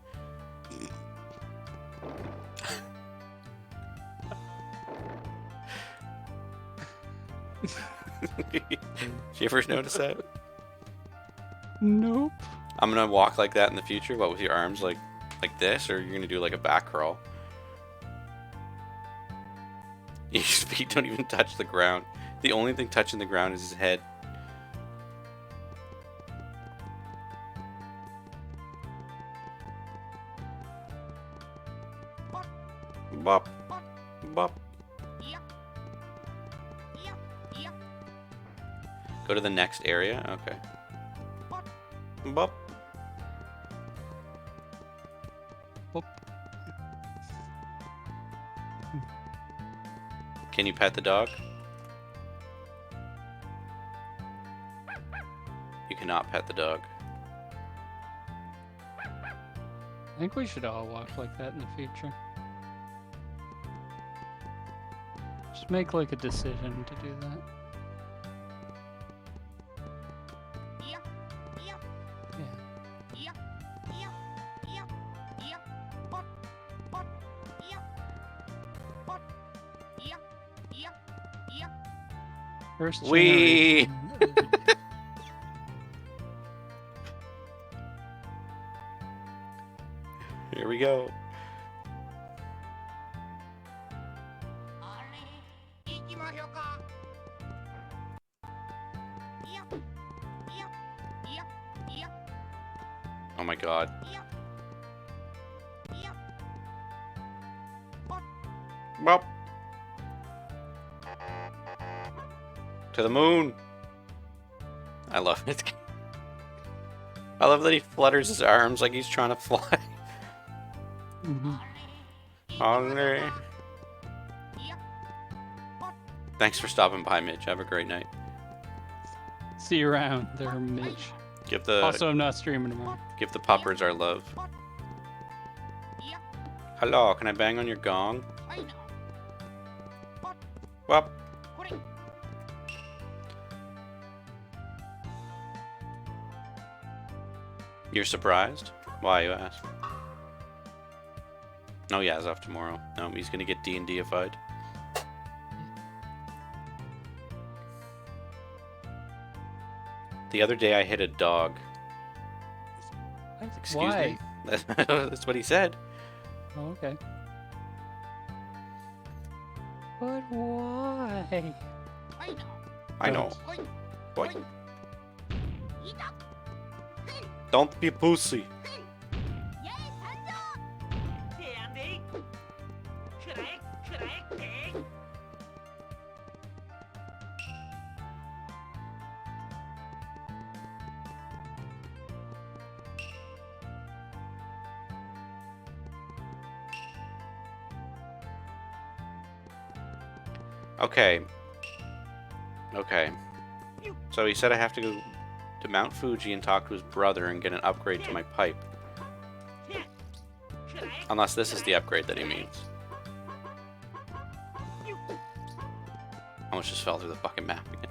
Did you ever notice that? Nope. I'm gonna walk like that in the future, but with your arms like this, or you're gonna do like a back crawl. Your feet don't even touch the ground. The only thing touching the ground is his head. Bop. Bop. Go to the next area? Okay. Bop. Boop. Can you pet the dog? You cannot pet the dog. I think we should all walk like that in the future. Just make like a decision to do that. Yeah. First Wee! generation. Here we go. Oh my god. Well. To the moon. I love it. I love that he flutters his arms like he's trying to fly. Mhm. Hungry. Thanks for stopping by, Mitch. Have a great night. See you around there, Mitch. Give the Also, I'm not streaming tomorrow. give the puppers our love. Hello, can I bang on your gong? Well. You're surprised? Why, you ask? No, yeah, he's off tomorrow. No, he's gonna get D&D-ified. The other day I hit a dog. Excuse Why? me? That's what he said. Oh, okay. But why? I know. What? Don't be pussy. Okay. Okay. So he said I have to go to Mount Fuji and talk to his brother and get an upgrade to my pipe. Unless this is the upgrade that he means. Almost just fell through the fucking map again.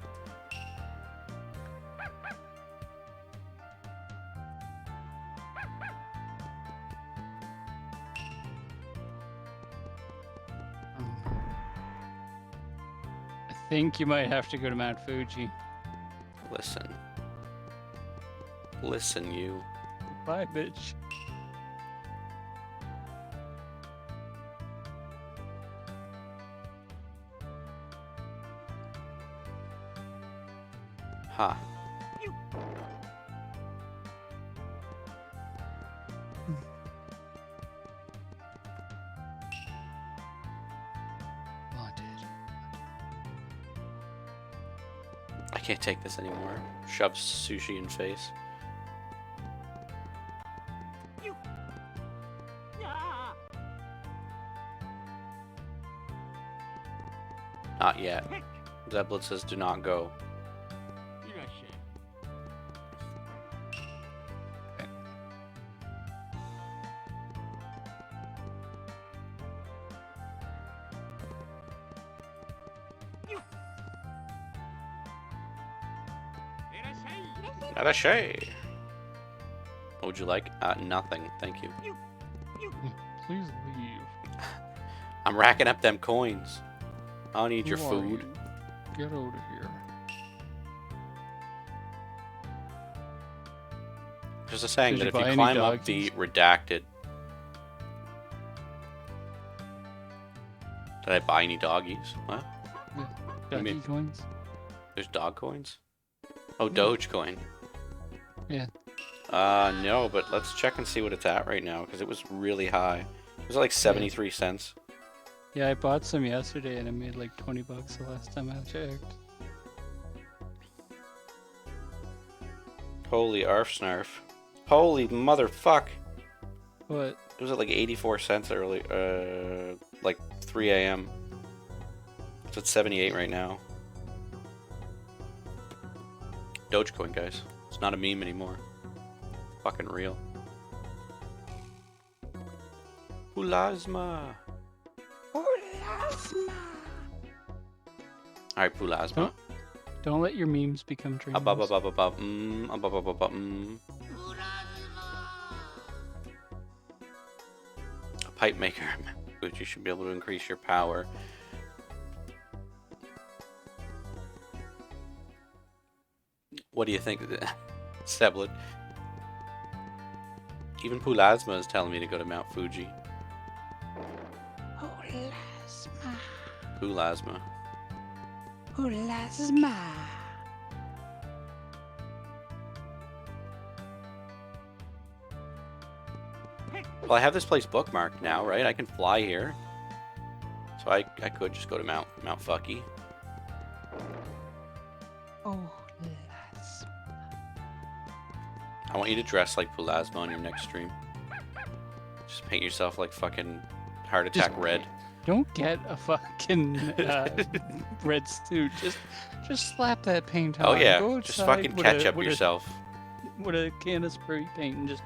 I think you might have to go to Mount Fuji. Listen. Listen, you. Bye, bitch. Ha. Wanted. I can't take this anymore. Shoves sushi in face. Not yet. Zeblet says do not go. Arashe. What would you like? Nothing. Thank you. Please leave. I'm racking up them coins. I don't need your Who are food. you? Get out of here. There's a saying Did that you if buy you any climb up the doggies? redacted... Did I buy any doggies? What? Doggy mean- coins? There's dog coins? Oh, Dogecoin. Yeah. No, but let's check and see what it's at right now, because it was really high. It was like 73 cents. Yeah, I bought some yesterday and I made like 20 bucks the last time I checked. Holy arf snarf. Holy motherfuck! What? It was at like 84 cents early, like 3 a.m. It's at 78 right now. Dogecoin, guys. It's not a meme anymore. Fucking real. Pulasma. Alright, Pulasma. Don't let your memes become dreams. A pipe maker. Which you should be able to increase your power. What do you think? Seblet. Even Pulasma is telling me to go to Mount Fuji. Pulasma. Well, I have this place bookmarked now, right? I can fly here. So I could just go to Mount Fucky. I want you to dress like Pulasma on your next stream. Just paint yourself like fucking Heart Attack Red. Don't get a fucking red suit. Just slap that paint on. Oh yeah, Go just outside fucking with catch up with yourself. With a can of spray paint and just...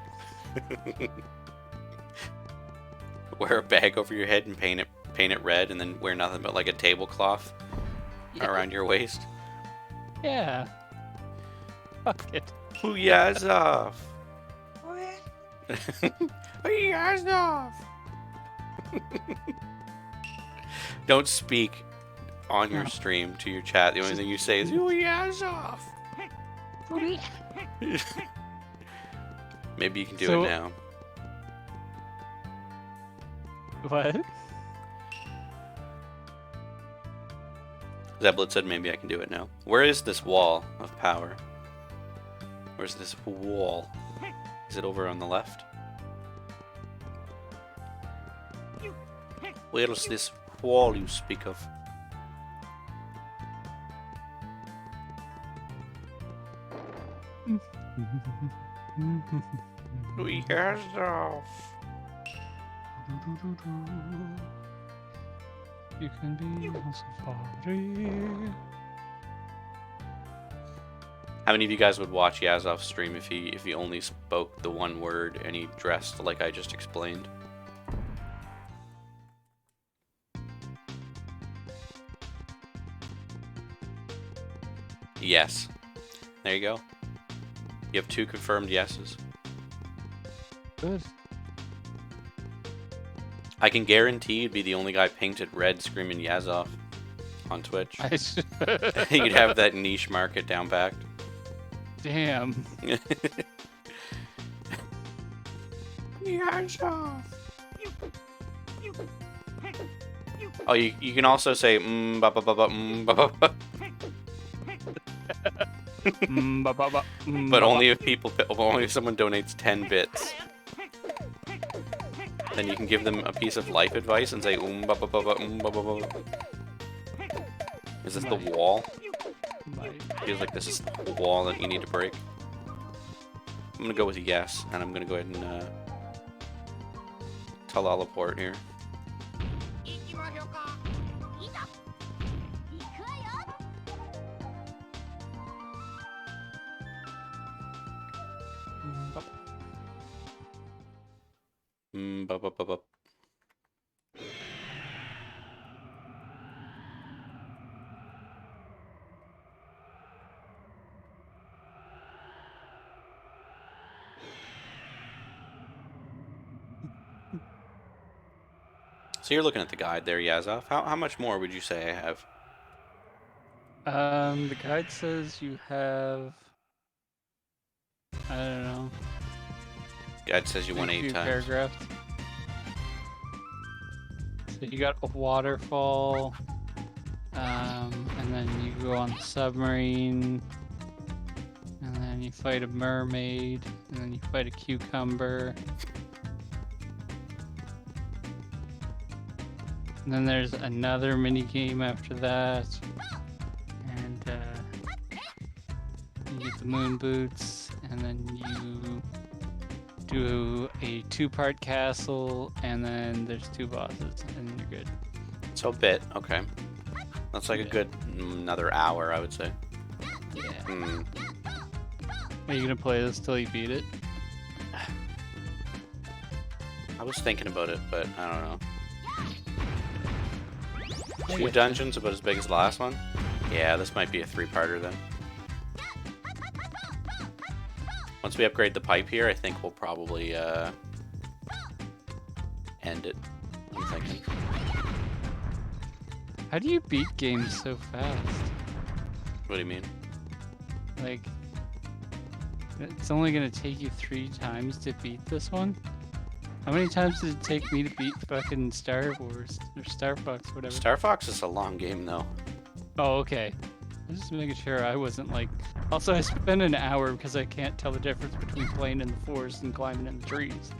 Wear a bag over your head and paint it red, and then wear nothing but like a tablecloth around your waist. Yeah. Fuck it. Uyazov. Uyazov. Don't speak on your stream to your chat. The only thing you say is Uyazov. Maybe you can do it now. What? Zeblet said maybe I can do it now. Where is this wall of power? Where's this wall? Is it over on the left? Where is this wall you speak of? We have off. You can be on safari. How many of you guys would watch Yazov's stream if he only spoke the one word and he dressed like I just explained? Yes. There you go. You have 2 confirmed yeses. Good. I can guarantee you'd be the only guy painted red screaming Yazov on Twitch. You'd have that niche market down packed. Damn. Yazov. Oh, you can also say ba ba ba ba ba ba ba. But only if someone donates 10 bits. Then you can give them a piece of life advice and say ba ba ba ba ba ba ba. Is this the wall? Feels like this is the wall that you need to break. I'm gonna go with a yes, and I'm gonna go ahead and teleport here. Bup, bup, bup, bup. So you're looking at the guide there, Yazov. How much more would you say I have? The guide says you have, I don't know, Guide says you won a 8 few times. paragraphs. So you got a waterfall, and then you go on the submarine, and then you fight a mermaid, and then you fight a cucumber. And then there's another mini game after that, and you get the moon boots, and then you do a 2-part castle, and then there's 2 bosses, and you're good. So a bit, okay. That's like a Yeah. good another hour, I would say. Yeah. Hmm. Are you gonna play this till you beat it? I was thinking about it, but I don't know. I 2 getcha. dungeons about as big as the last one? Yeah, this might be a 3-parter then. Once we upgrade the pipe here, I think we'll probably end it. I'm thinking. How do you beat games so fast? What do you mean? Like, it's only gonna take you 3 times to beat this one? How many times did it take me to beat fucking Star Wars or Star Fox, whatever? Star Fox is a long game though. Oh, okay. I'm just making sure I wasn't like. Also, I spent an hour because I can't tell the difference between playing in the forest and climbing in the trees.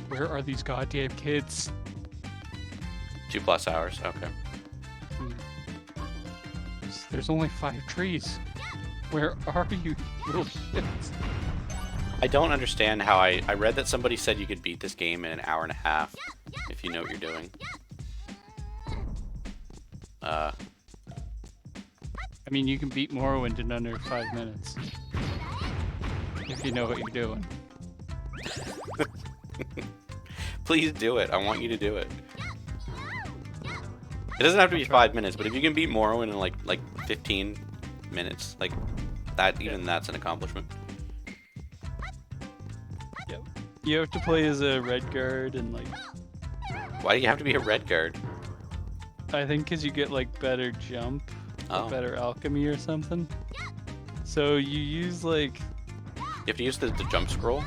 Where are these goddamn kids? 2+ hours, okay. There's only 5 trees. Where are you, little shits? I don't understand how I read that somebody said you could beat this game in an hour and a half if you know what you're doing. I mean, you can beat Morrowind in under 5 minutes. If you know what you're doing. Please do it. I want you to do it. It doesn't have to be 5 minutes, but if you can beat Morrowind in like 15 minutes, like that, even that's an accomplishment. Yep. You have to play as a red guard and like. Why do you have to be a red guard? I think because you get like better jump, or Oh. better alchemy or something. So you use like. You have to use the jump scroll?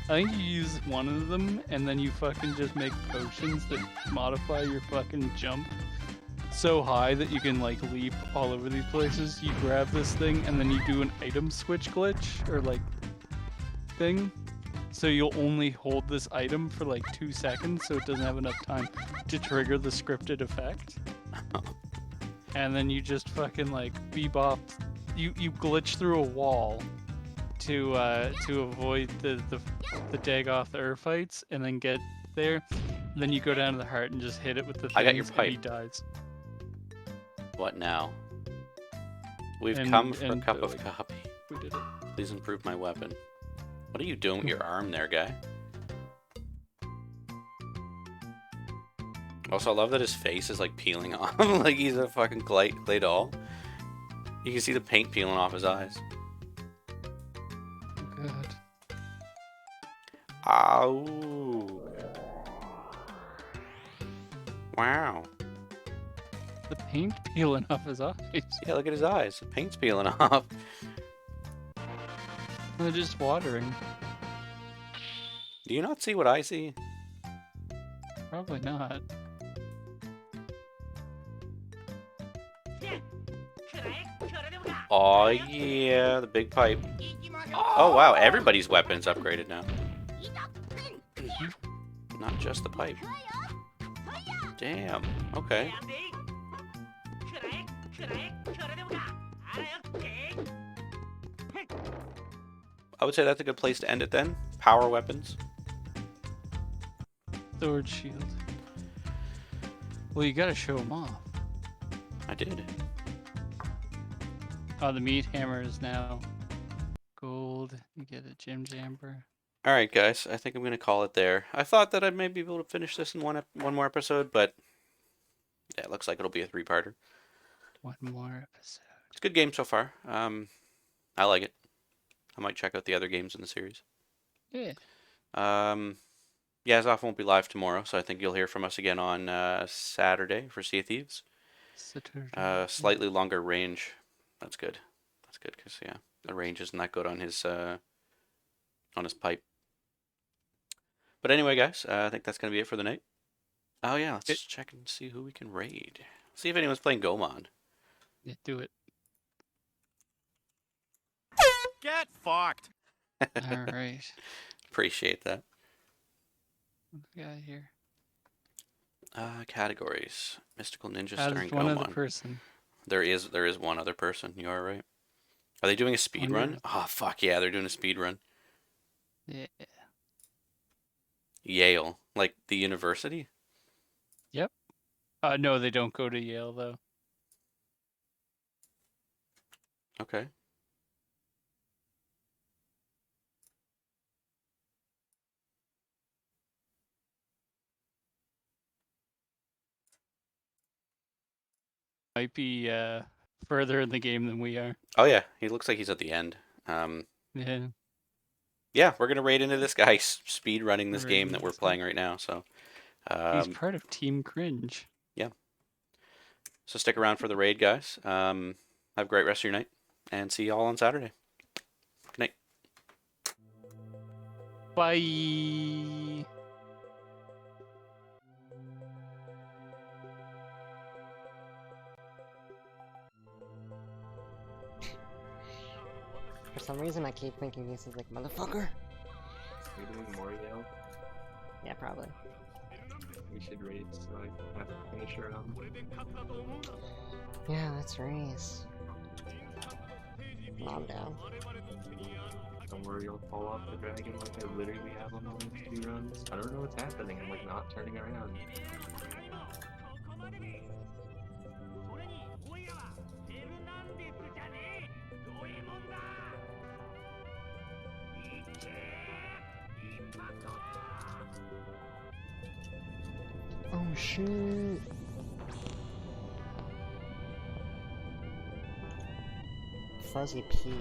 I think you use one of them, and then you fucking just make potions that modify your fucking jump so high that you can like leap all over these places. You grab this thing, and then you do an item switch glitch, or like thing. So you'll only hold this item for like 2 seconds, so it doesn't have enough time to trigger the scripted effect. And then you just fucking like bebop. You glitch through a wall to avoid the Dagoth Ur fights, and then get there. And then you go down to the heart and just hit it with the things, I got your and he pipe. dies. What now? We've And- come for a and cup of Billy. coffee. We did it. Please improve my weapon. What are you doing with your arm there, guy? Also, I love that his face is like peeling off, like he's a fucking clay doll. You can see the paint peeling off his eyes. God. Ow. Wow. The paint peeling off his eyes. Yeah, look at his eyes. The paint's peeling off. They're just watering. Do you not see what I see? Probably not. Oh yeah, the big pipe. Oh wow, everybody's weapon's upgraded now. Not just the pipe. Damn. Okay. I would say that's a good place to end it then. Power weapons. Sword shield. Well, you gotta show them off. I did. Oh, the meat hammer is now gold. gold. You get a gym jamper. All right, guys. I think I'm gonna call it there. I thought that I'd maybe be able to finish this in one more episode, but yeah, it looks like it'll be a three-parter. One more episode. It's a good game so far. I like it. I might check out the other games in the series. Yeah. Yazoff won't be live tomorrow, so I think you'll hear from us again on Saturday for Sea of Thieves. Saturday. Slightly longer range. That's good. That's good because yeah, the range isn't that good on his pipe. But anyway, guys, I think that's gonna be it for the night. Oh yeah, let's check and see who we can raid. See if anyone's playing Goemon. Yeah, do it. Get fucked. All right. Appreciate that. What do we got here? Categories: Mystical Ninja As starring one other Goemon. person. There is one other person. You are right. Are they doing a speed run? Oh fuck yeah, they're doing a speed run. Yeah. Yale, like the university. Yep. No, they don't go to Yale though. Okay. Might be further in the game than we are. Oh yeah, he looks like he's at the end. Yeah. Yeah, we're gonna raid into this guy speed running this game that we're Raid. playing right now. So, He's part of Team Cringe. yeah. So stick around for the raid, guys. Have a great rest of your night, and see you all on Saturday. Good night. Bye. For some reason, I keep thinking this is like motherfucker. Are we doing more Yale? Yeah, probably. We should raid so I have to finish her on. Yeah, let's race. I'm down. Don't worry, you'll fall off the dragon like I literally have on the last 2 runs. I don't know what's happening, I'm like not turning around. Oh shoot! Fuzzy P.